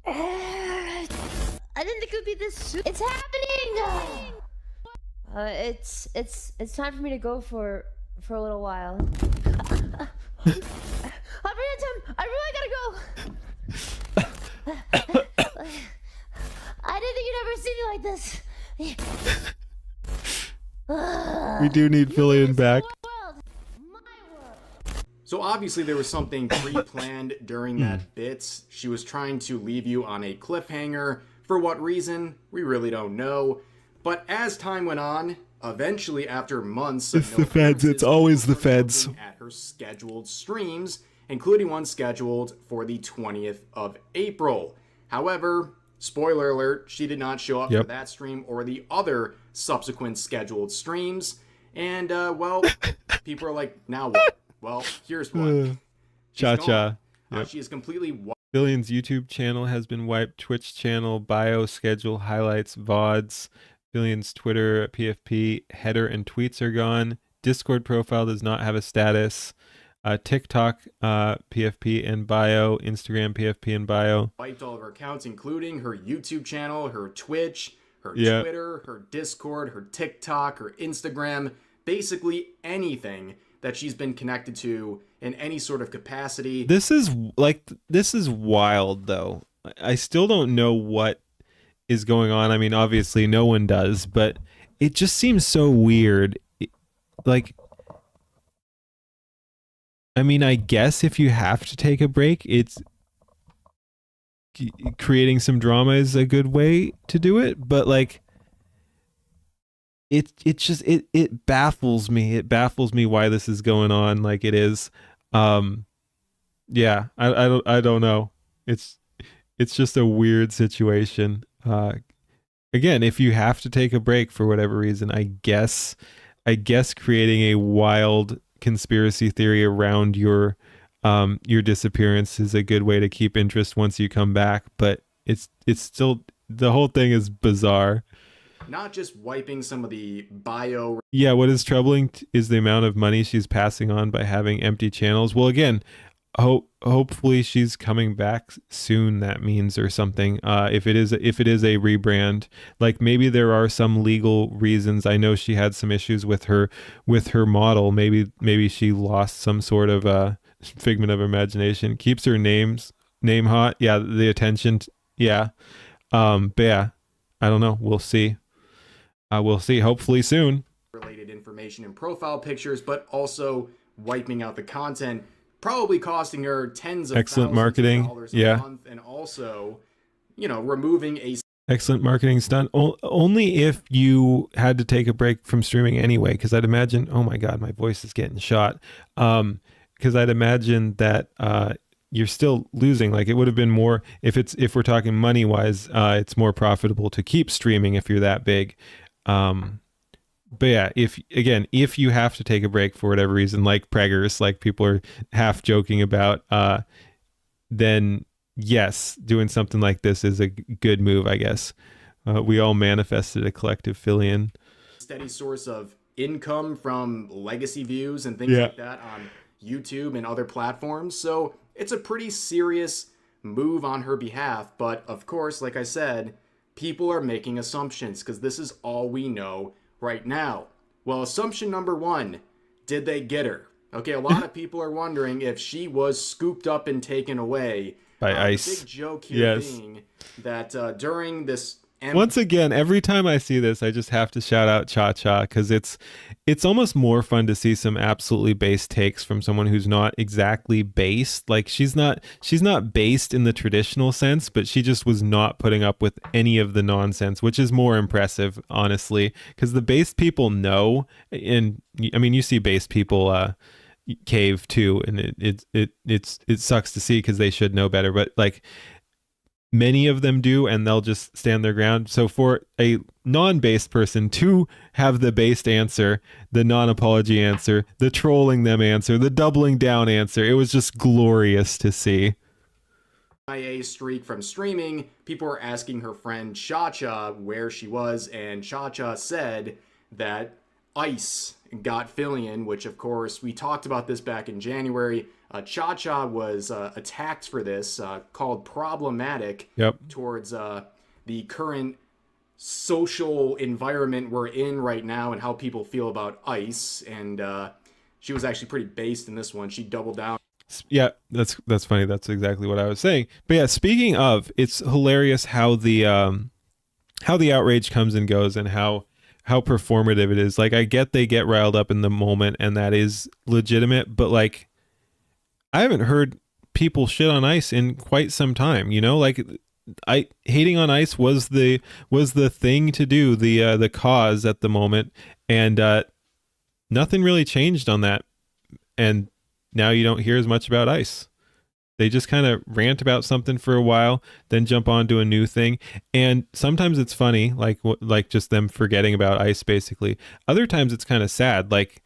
I didn't think it would be this soon. It's happening. It's time for me to go for a little while. I'll bring it time. I really gotta go. I didn't think you'd ever see me like this. We do need Filian back. So obviously there was something pre-planned during that bit. She was trying to leave you on a cliffhanger. For what reason? We really don't know. But as time went on, eventually after months of it's the feds. It's always the feds. At her scheduled streams, including one scheduled for the 20th of April. However, spoiler alert, she did not show up for that stream or the other subsequent scheduled streams. And, well, people are like, now what? Well, here's what. Cha-cha. She is completely... Filian's YouTube channel has been wiped. Twitch channel, bio, schedule, highlights, VODs. Filian's Twitter, PFP, header, and tweets are gone. Discord profile does not have a status. TikTok, PFP and bio. Instagram, PFP and bio. Wiped all of her accounts, including her YouTube channel, her Twitch, her Twitter, her Discord, her TikTok, her Instagram. Basically anything that she's been connected to in any sort of capacity. This is wild, though. I still don't know what is going on. I mean, obviously no one does, but it just seems so weird. Like, I mean, I guess if you have to take a break, it's creating some drama is a good way to do it, but like it baffles me. It baffles me why this is going on like it is. Yeah, I don't know. It's just a weird situation. Again, if you have to take a break for whatever reason, I guess creating a wild conspiracy theory around your disappearance is a good way to keep interest once you come back, but it's still, the whole thing is bizarre. Not just wiping some of the bio. Yeah, what is troubling is the amount of money she's passing on by having empty channels. Well, again, hopefully she's coming back soon, that means, or something. If it is a rebrand, like maybe there are some legal reasons. I know she had some issues with her model. Maybe she lost some sort of figment of imagination. Keeps her name hot. Yeah, the attention. Yeah. But yeah, I don't know. We'll see. We'll see. Hopefully soon. Related information and profile pictures, but also wiping out the content, probably costing her tens of excellent thousands marketing. of dollars Yeah. a month, and also, removing a excellent marketing stunt. Only if you had to take a break from streaming anyway, because I'd imagine, oh my god, my voice is getting shot. Because I'd imagine that you're still losing. Like, it would have been more if we're talking money wise, it's more profitable to keep streaming if you're that big. But yeah, if you have to take a break for whatever reason, like preggers, like people are half joking about, then yes, doing something like this is a good move, I guess. We all manifested a collective Fillion. steady source of income from legacy views and things like that on YouTube and other platforms. So it's a pretty serious move on her behalf. But of course, like I said, people are making assumptions because this is all we know right now. Well, assumption number one, did they get her? Okay, a lot of people are wondering if she was scooped up and taken away by ICE. The big joke here being that during this... Once again, every time I see this, I just have to shout out Cha Cha, because it's almost more fun to see some absolutely based takes from someone who's not exactly based. Like, she's not based in the traditional sense, but she just was not putting up with any of the nonsense, which is more impressive, honestly, because the based people know, and I mean, you see based people cave too, and it sucks to see because they should know better, but like, many of them do, and they'll just stand their ground. So for a non-based person to have the based answer, the non-apology answer, the trolling them answer, the doubling down answer, it was just glorious to see. IA streak from streaming, people were asking her friend Cha-Cha where she was, and Cha-Cha said that ICE got Fillion, which of course we talked about this back in January. Cha-Cha was attacked for this, called problematic towards the current social environment we're in right now and how people feel about ICE. And she was actually pretty based in this one. She doubled down. Yeah, that's funny. That's exactly what I was saying. But yeah, speaking of, it's hilarious how the outrage comes and goes, and how performative it is. Like, I get they get riled up in the moment, and that is legitimate, but like, I haven't heard people shit on ICE in quite some time, like, hating on ICE was the thing to do, the cause at the moment, and nothing really changed on that, and now you don't hear as much about ICE. They just kind of rant about something for a while, then jump on to a new thing. And sometimes it's funny, like just them forgetting about ICE, basically. Other times it's kind of sad, like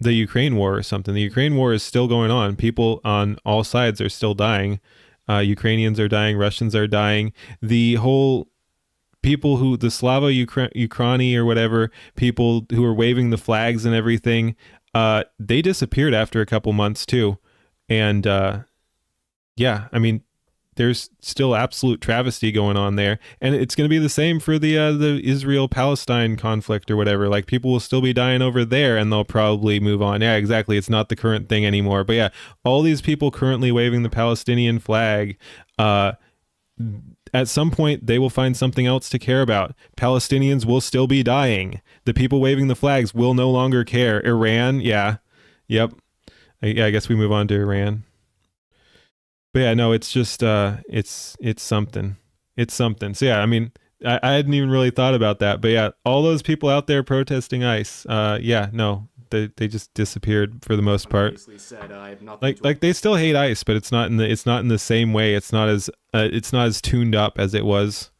the Ukraine war or something. The Ukraine war is still going on. People on all sides are still dying. Ukrainians are dying. Russians are dying. The whole people who, the Slava Ukraini or whatever, people who are waving the flags and everything, they disappeared after a couple months too. And yeah, I mean, there's still absolute travesty going on there, and it's going to be the same for the Israel-Palestine conflict or whatever. Like, people will still be dying over there, and they'll probably move on. Yeah, exactly. It's not the current thing anymore. But yeah, all these people currently waving the Palestinian flag, at some point they will find something else to care about. Palestinians will still be dying. The people waving the flags will no longer care. Iran, yeah. Yep. I guess we move on to Iran. But yeah, no, it's just it's something. It's something. So yeah, I mean, I hadn't even really thought about that. But yeah, all those people out there protesting ICE, yeah, no, they just disappeared for the most part. Said, I have nothing Like they still hate ICE, but it's not in the same way. It's not as tuned up as it was.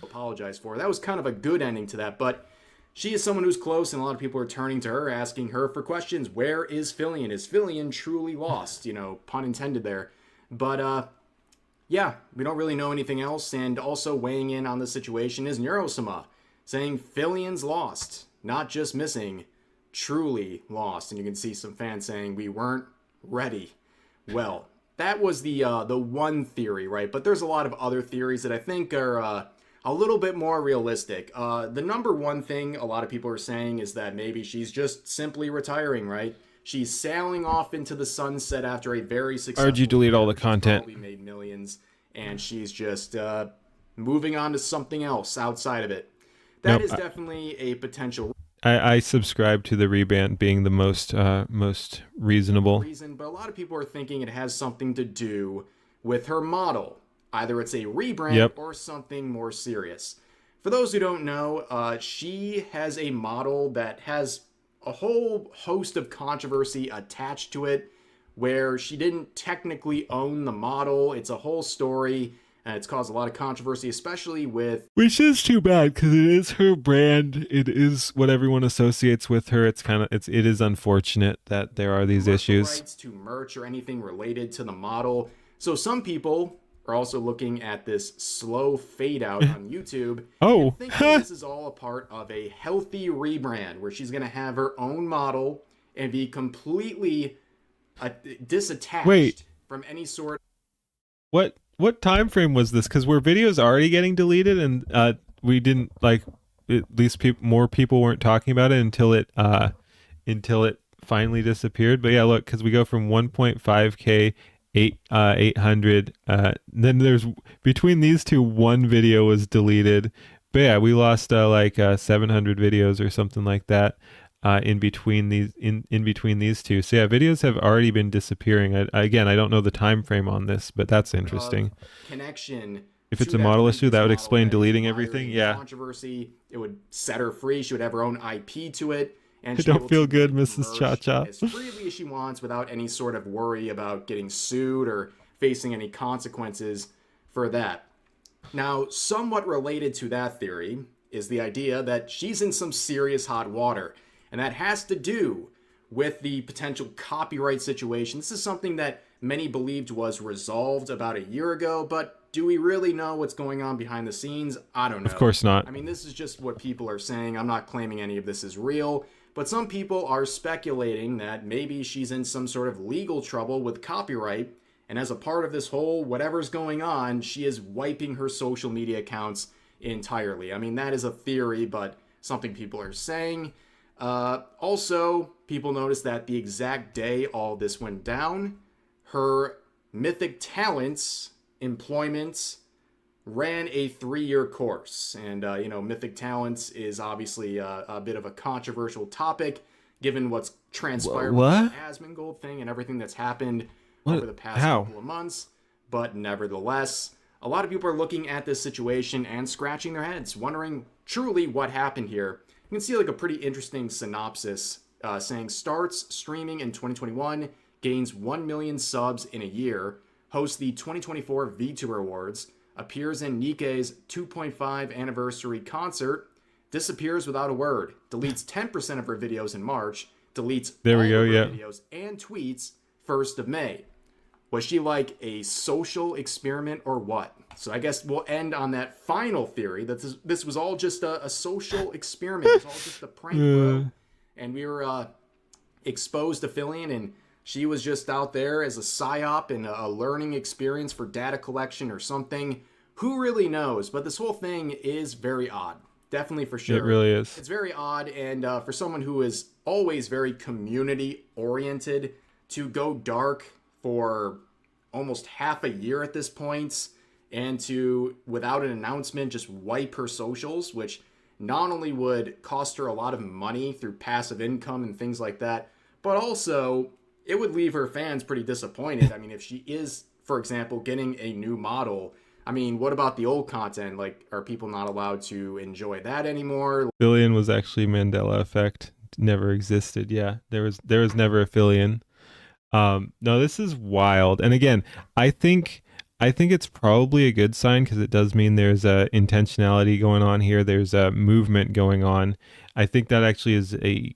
Apologize for. That was kind of a good ending to that, but she is someone who's close, and a lot of people are turning to her, asking her for questions. Where is Fillion? Is Fillion truly lost? You know, pun intended there. But yeah, we don't really know anything else. And also weighing in on the situation is Neurosama, saying Fillion's lost, not just missing, truly lost. And you can see some fans saying we weren't ready. Well, that was the one theory, right? But there's a lot of other theories that I think are a little bit more realistic. The number one thing a lot of people are saying is that maybe she's just simply retiring, right? She's sailing off into the sunset after a very successful. Or did you delete all the content? Probably made millions, and she's just moving on to something else outside of it. That is definitely a potential. I subscribe to the rebrand being the most reasonable reason, but a lot of people are thinking it has something to do with her model. Either it's a rebrand or something more serious. For those who don't know, she has a model that has a whole host of controversy attached to it, where she didn't technically own the model. It's a whole story, and it's caused a lot of controversy, especially with... Which is too bad, because it is her brand. It is what everyone associates with her. It is unfortunate that there are these issues. Rights to merch or anything related to the model. So some people are also looking at this slow fade out on YouTube. And thinking this is all a part of a healthy rebrand where she's going to have her own model and be completely disattached from any sort. What time frame was this? Because were videos already getting deleted and we didn't at least more people weren't talking about it until it finally disappeared. But yeah, look, because we go from 1.5K 800 then there's between these two one video was deleted, but yeah, we lost 700 videos or something like that in between these two. So yeah, videos have already been disappearing. I don't know the time frame on this, but that's interesting. Connection. If it's a model issue, that would explain deleting everything. Yeah. Controversy. It would set her free. She would have her own IP to it. And I don't feel good, Mrs. Cha-Cha. As freely as she wants without any sort of worry about getting sued or facing any consequences for that. Now, somewhat related to that theory is the idea that she's in some serious hot water, and that has to do with the potential copyright situation. This is something that many believed was resolved about a year ago, but do we really know what's going on behind the scenes? I don't know. Of course not. I mean, this is just what people are saying. I'm not claiming any of this is real. But some people are speculating that maybe she's in some sort of legal trouble with copyright, and as a part of this whole whatever's going on, she is wiping her social media accounts entirely. I mean, that is a theory, but something people are saying. Also, people noticed that the exact day all this went down, her Mythic Talents employment ran a 3-year course. And, Mythic Talents is obviously a bit of a controversial topic, given what's transpired with the Asmongold thing and everything that's happened over the past couple of months. But nevertheless, a lot of people are looking at this situation and scratching their heads, wondering truly what happened here. You can see a pretty interesting synopsis saying, starts streaming in 2021, gains 1 million subs in a year, hosts the 2024 VTuber Awards, appears in Nikkei's 2.5 anniversary concert, disappears without a word, deletes 10% of her videos in March, deletes all of her videos and tweets 1st of May. Was she like a social experiment or what? So I guess we'll end on that final theory that this was all just a social experiment. It was all just a prank, bro. And we were exposed to Fillion, and she was just out there as a psyop and a learning experience for data collection or something. Who really knows? But this whole thing is very odd. Definitely, for sure. It really is. It's very odd, and for someone who is always very community-oriented, to go dark for almost half a year at this point and to, without an announcement, just wipe her socials, which not only would cost her a lot of money through passive income and things like that, but also it would leave her fans pretty disappointed. I mean, if she is, for example, getting a new model, I mean, what about the old content? Like, are people not allowed to enjoy that anymore? Fillion was actually Mandela effect. Never existed. Yeah, there was never a Fillion. No, this is wild. And again, I think it's probably a good sign because it does mean there's a intentionality going on here. There's a movement going on. I think that actually is a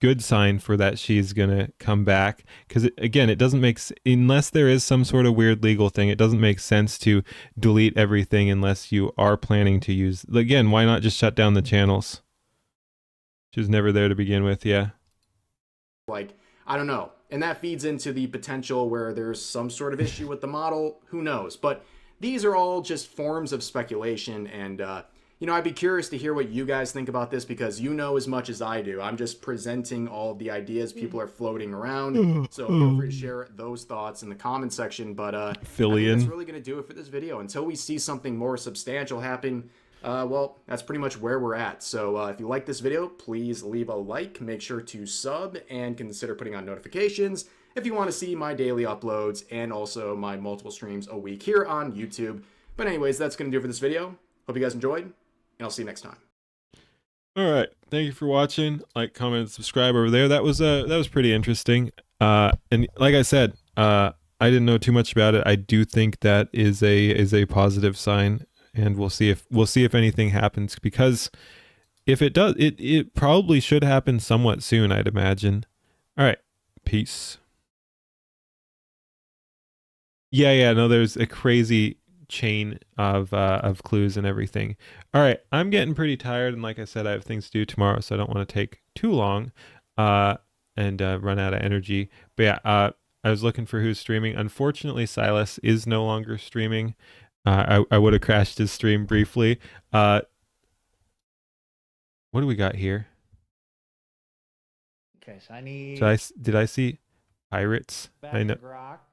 good sign for that she's gonna come back, because again, it doesn't make unless there is some sort of weird legal thing, it doesn't make sense to delete everything unless you are planning to use. Again, why not just shut down the channels? She was never there to begin with. Yeah, like, I don't know. And that feeds into the potential where there's some sort of issue with the model. Who knows? But these are all just forms of speculation. And, you know, I'd be curious to hear what you guys think about this, because you know as much as I do. I'm just presenting all of the ideas people are floating around. So feel free to share those thoughts in the comment section. But I think that's really going to do it for this video. Until we see something more substantial happen, well, that's pretty much where we're at. So if you like this video, please leave a like, make sure to sub, and consider putting on notifications if you want to see my daily uploads and also my multiple streams a week here on YouTube. But anyways, that's going to do it for this video. Hope you guys enjoyed, and I'll see you next time. All right, thank you for watching. Like, comment, subscribe over there. That was pretty interesting. And like I said, I didn't know too much about it. I do think that is a positive sign. And we'll see if anything happens, because if it does, it probably should happen somewhat soon, I'd imagine. All right, peace. Yeah, no, there's a crazy chain of clues and everything. All right, I'm getting pretty tired, and like I said, I have things to do tomorrow, so I don't want to take too long and run out of energy. But yeah, I was looking for who's streaming. Unfortunately, Silas is no longer streaming. I would have crashed his stream briefly. What do we got here? Okay, so I need. Did I see pirates? I know. Rock.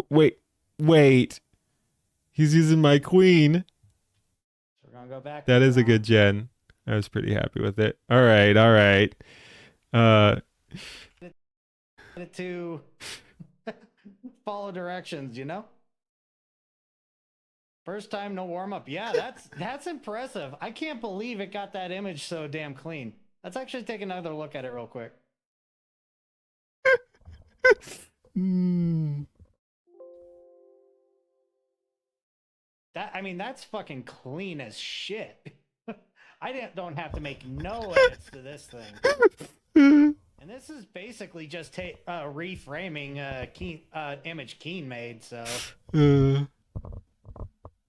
Wait. He's using my queen. So we're gonna go back. That is a good gen. I was pretty happy with it. All right. To follow directions, you know. First time, no warm up. Yeah, that's impressive. I can't believe it got that image so damn clean. Let's actually take another look at it real quick. That's fucking clean as shit. I don't have to make no edits to this thing. And this is basically just reframing image Keen made, so.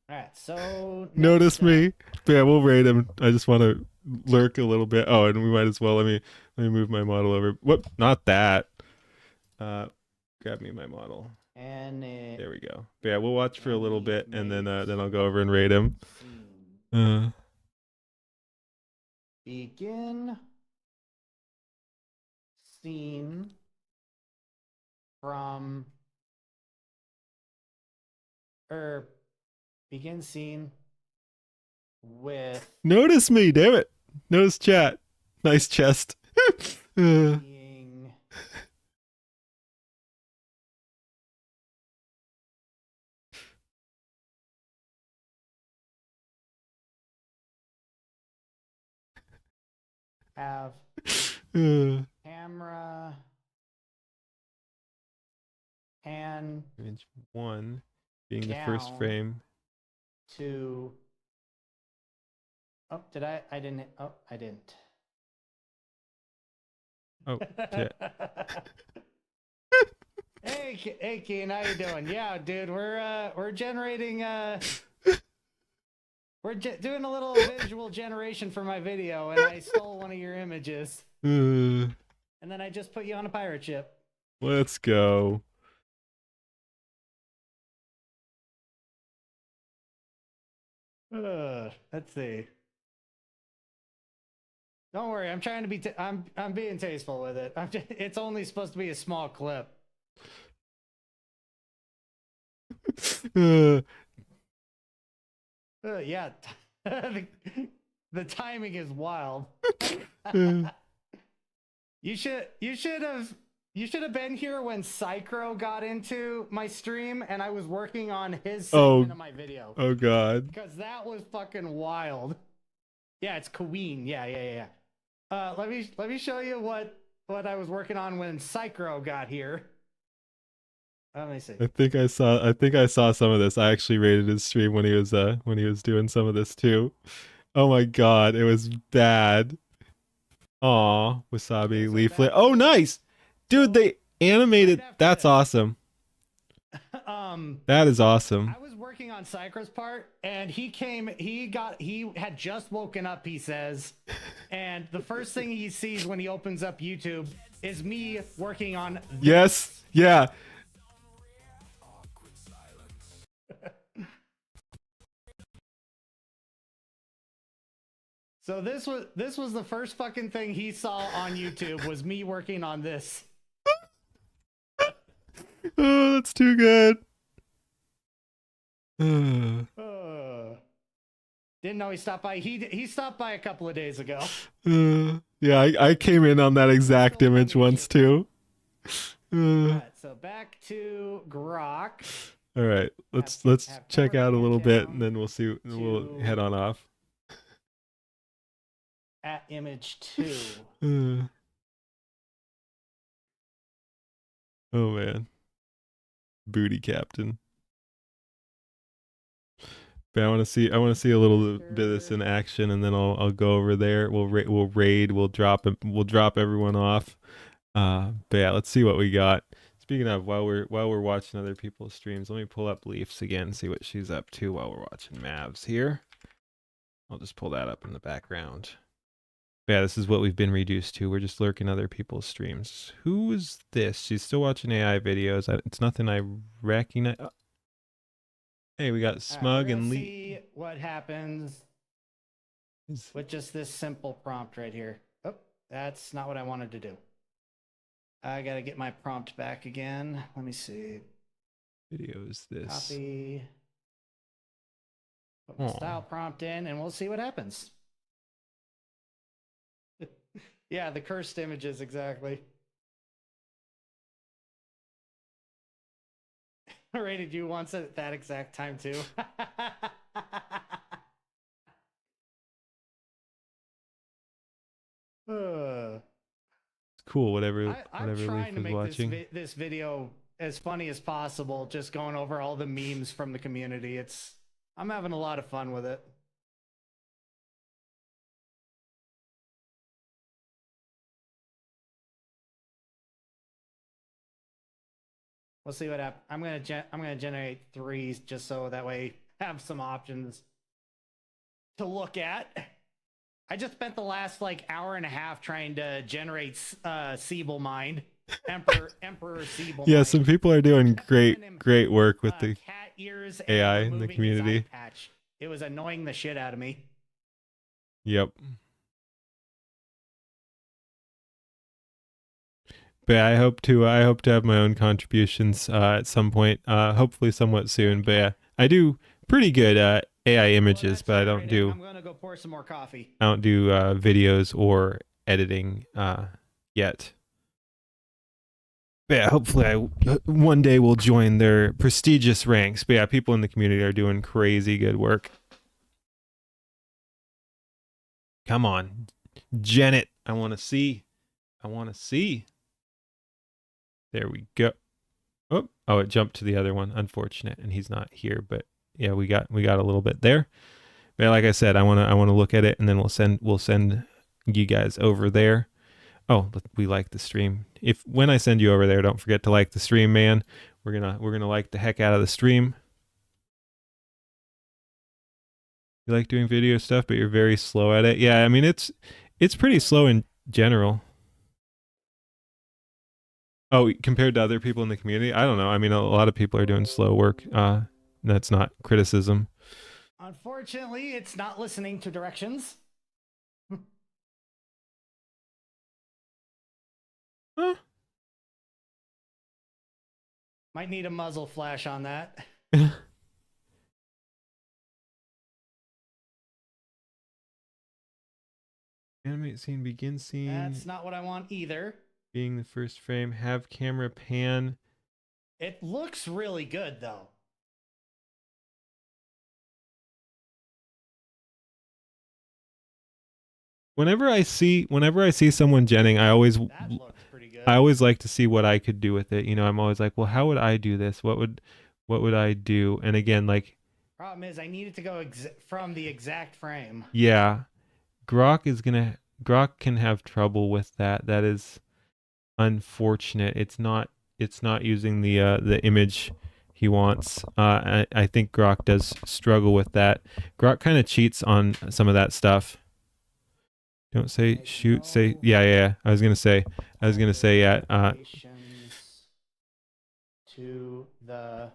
Alright, so notice me. Yeah, we'll raid him. I just want to lurk a little bit. Oh, and we might as well let me move my model over. Whoop, not that. Grab me my model. And there we go. But yeah, we'll watch for a little bit, and then I'll go over and raid him. Begin scene from begin scene with notice me, damn it. Notice chat. Nice chest. being have camera pan image 1 being the first frame to I didn't oh shit. Hey Keen, how you doing? Yeah, dude, we're generating doing a little visual generation for my video, and I stole one of your images. And then I just put you on a pirate ship. Let's go. Let's see. Don't worry, I'm trying to be. I'm being tasteful with it. It's only supposed to be a small clip. Yeah, the timing is wild. You should have been here when Psychro got into my stream and I was working on his segment of my video. Oh God. Because that was fucking wild. Yeah, it's Queen. Yeah. Let me show you what I was working on when Psychro got here. Let me see. I think I saw some of this. I actually rated his stream when he was doing some of this too. Oh my God, it was bad. Aw, wasabi leaflet. Oh, nice, dude. They animated. That's awesome. That is awesome. I was working on Psychro's part, and he had just woken up, he says, and the first thing he sees when he opens up YouTube is me working on this. Yes, yeah. So this was the first fucking thing he saw on YouTube was me working on this. Oh, that's too good. Didn't know he stopped by. He stopped by a couple of days ago. Yeah, I came in on that exact image once too. Alright, so back to Grok. All right, let's check out a little bit, and then we'll head on off. At image 2. Oh man, booty captain. But I want to see a little bit of this in action, and then I'll go over there. We'll raid. We'll drop everyone off. But yeah, let's see what we got. Speaking of, while we're watching other people's streams, let me pull up Leafs again, see what she's up to while we're watching Mavs here. I'll just pull that up in the background. Yeah, this is what we've been reduced to. We're just lurking other people's streams. Who is this? She's still watching AI videos. It's nothing I recognize. Oh. Hey, we got Smug and Lee. See what happens with just this simple prompt right here. Oh, that's not what I wanted to do. I gotta get my prompt back again. Let me see. Video is this? Copy. Put my style prompt in, and we'll see what happens. Yeah, the cursed images, exactly. I rated you once at that exact time, too. Cool, whatever I'm Leaf trying to is make watching. this video as funny as possible, just going over all the memes from the community. I'm having a lot of fun with it. We'll see what happens. I'm gonna generate 3 just so that way I have some options to look at. I just spent the last hour and a half trying to generate Siebel Mind, Emperor Siebel. Yeah, Mind. some people are doing great work with the cat ears AI and in the removing his eye community. patch. It was annoying the shit out of me. Yep. But I hope to have my own contributions at some point, hopefully somewhat soon. But yeah, I do pretty good AI images, but I don't do. I'm gonna go pour some more coffee. I don't do videos or editing yet. But yeah, hopefully one day will join their prestigious ranks. But yeah, people in the community are doing crazy good work. Come on, Janet. I want to see. There we go. Oh, it jumped to the other one. Unfortunate, and he's not here. But yeah, we got a little bit there. But like I said, I want to look at it, and then we'll send you guys over there. Oh, we like the stream. When I send you over there, don't forget to like the stream, man. We're gonna like the heck out of the stream. You like doing video stuff, but you're very slow at it. Yeah, I mean it's pretty slow in general. Oh, compared to other people in the community? I don't know. I mean, a lot of people are doing slow work. That's not criticism. Unfortunately, it's not listening to directions. Huh? Might need a muzzle flash on that. Animate scene, begin scene. That's not what I want either. Being the first frame, have camera pan. It looks really good though. Whenever I see someone genning, I always like to see what I could do with it. You know, I'm always like, well, how would I do this? What would I do? And again, like, Problem is, I need it to go from the exact frame. yeah, Grok can have trouble with that. That is unfortunate. It's not using the image he wants. I think Grok does struggle with that. Grok kind of cheats on some of that stuff. Don't say shoot, say yeah. I was gonna say yeah. To the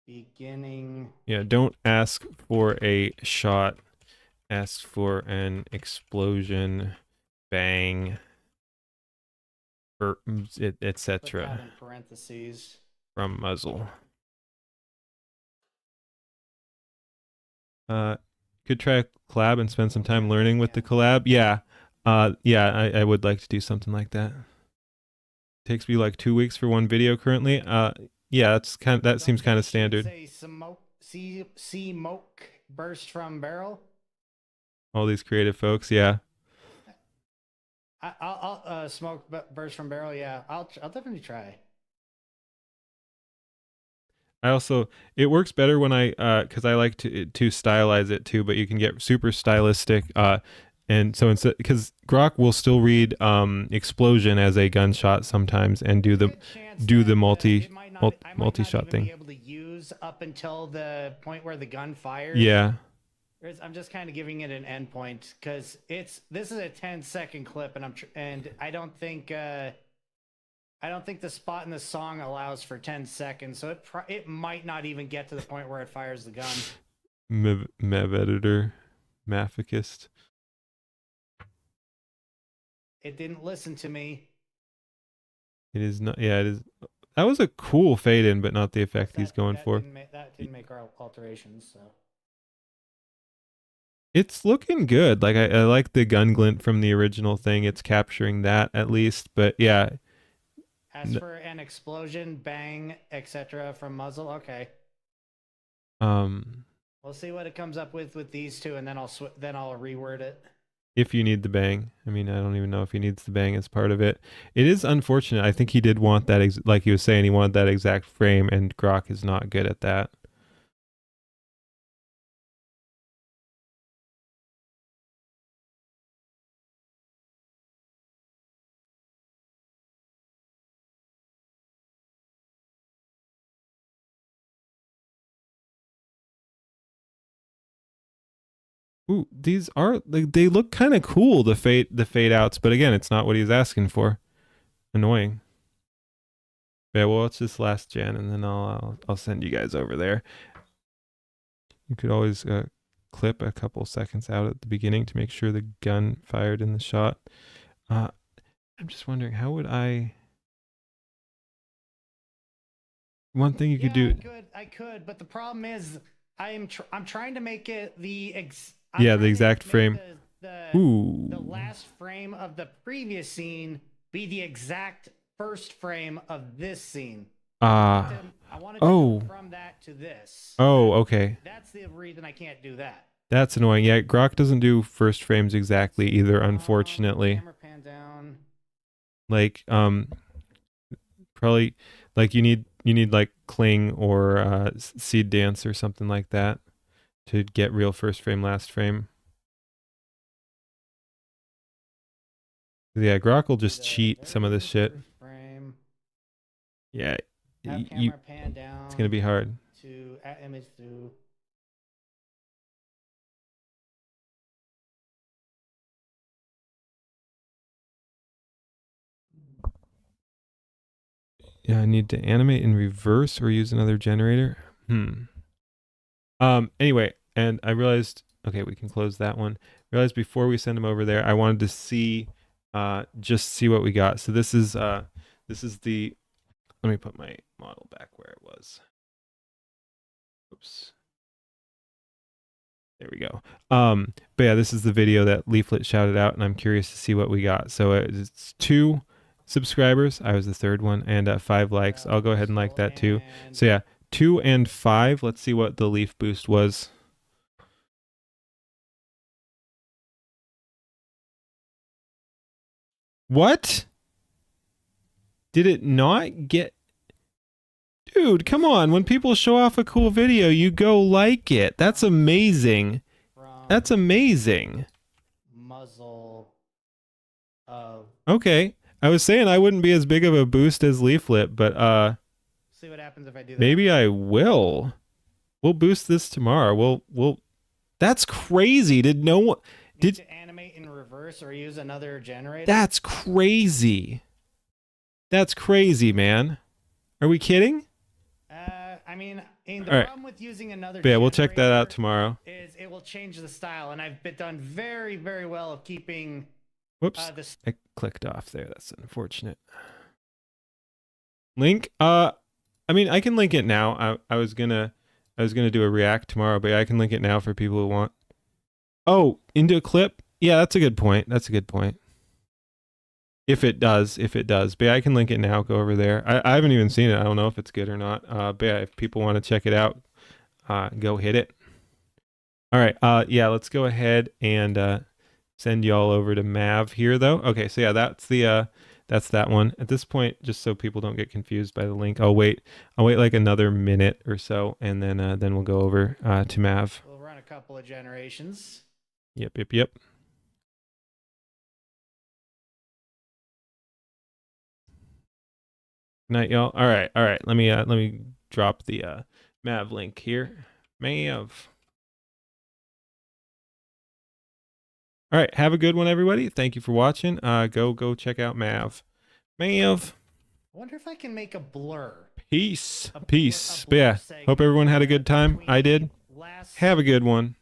beginning. Yeah, don't ask for a shot. Ask for an explosion, bang, etc. In parentheses. From muzzle. Could try a collab and spend some time learning with the collab. Yeah. I would like to do something like that. Takes me like 2 weeks for one video currently. Yeah, that seems kind of standard. Say smoke burst from barrel. All these creative folks, yeah. I'll smoke burst from barrel. Yeah, I'll definitely try. It works better when because I like to stylize it too, but you can get super stylistic. And so instead, because Grok will still read explosion as a gunshot sometimes and do the multi-shot thing. Be able to use up until the point where the gun fires. Yeah. I'm just kind of giving it an endpoint because this is a 10-second clip, and I don't think the spot in the song allows for 10 seconds, so it might not even get to the point where it fires the gun. Mev editor, masochist. It didn't listen to me. It is not. Yeah, it is. That was a cool fade in, but not the effect he's going for. That didn't make our alterations. So it's looking good. Like I like the gun glint from the original thing. It's capturing that at least. But yeah. As for an explosion, bang, etc. from muzzle, okay. We'll see what it comes up with these two, and then I'll reword it. If you need the bang, I mean, I don't even know if he needs the bang as part of it. It is unfortunate. I think he did want that, like he was saying, he wanted that exact frame, and Grok is not good at that. Ooh, these are like they look kind of cool, the fade outs, but again, it's not what he's asking for. Annoying. Yeah, well, it's just last gen, and then I'll send you guys over there. You could always clip a couple seconds out at the beginning to make sure the gun fired in the shot. I'm just wondering, how would I? One thing you could do. I could, but the problem is I'm trying to make it the exact frame. The last frame of the previous scene be the exact first frame of this scene. I want to go from that to this. Oh, okay. That's the reason I can't do that. That's annoying. Yeah, Grok doesn't do first frames exactly either, unfortunately. Camera pan down. Like, probably, like you need like Cling or Seed Dance or something like that to get real first frame, last frame. Yeah, Grok will just cheat some of this shit. Yeah, Pan down it's gonna be hard. To image through. Yeah, I need to animate in reverse or use another generator. Anyway, and I realized, okay, we can close that one. Realized before we send them over there, I wanted to see, just see what we got. So this is the, let me put my model back where it was. Oops. There we go. But yeah, this is the video that Leaflet shouted out, and I'm curious to see what we got. So it's 2 subscribers. I was the 3rd one, and 5 likes. I'll go ahead and like that too. So yeah, 2 and 5. Let's see what the Leaf boost was. What? Did it not get... Dude, come on. When people show off a cool video, you go like it. That's amazing. That's amazing. Muzzle of... Okay. I was saying I wouldn't be as big of a boost as Leaflet, but see what happens if I do that. maybe I will. We'll boost this tomorrow. We'll That's crazy. Did no one Need to animate in reverse or use another generator? That's crazy. That's crazy, man. Are we kidding? I mean, the All right. problem with using another But yeah, we'll check that out tomorrow. is it will change the style, and I've done very, very well of keeping. Whoops. I clicked off there. That's unfortunate. Link? I mean, I can link it now. I was gonna do a react tomorrow, but I can link it now for people who want. Oh, into a clip? Yeah, that's a good point. That's a good point. If it does. But yeah, I can link it now. Go over there. I haven't even seen it. I don't know if it's good or not. But yeah, if people want to check it out, go hit it. All right. Yeah, let's go ahead and send y'all over to Mav here, though. Okay, so yeah, that's that one. At this point, just so people don't get confused by the link, I'll wait like another minute or so, and then we'll go over to Mav. We'll run a couple of generations. Yep. Night, y'all. All right. Let me drop the Mav link here. Mav. All right. Have a good one, everybody. Thank you for watching. Go check out Mav. Mav. I wonder if I can make a blur. Peace. But yeah, hope everyone had a good time. I did. Have a good one.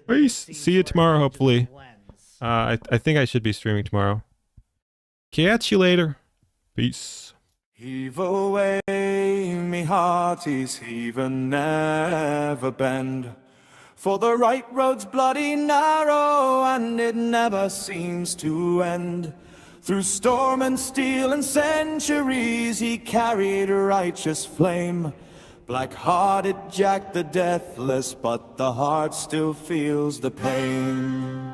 Peace. See you tomorrow, hopefully. I think I should be streaming tomorrow. Catch you later. Peace. Heave away, me hearties, heave and never bend. For the right road's bloody narrow, and it never seems to end. Through storm and steel and centuries, he carried a righteous flame. Black-hearted Jack the Deathless, but the heart still feels the pain.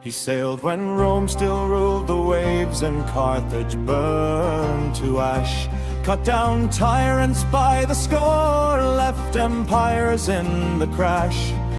He sailed when Rome still ruled the waves and Carthage burned to ash. Cut down tyrants by the score, left empires in the crash.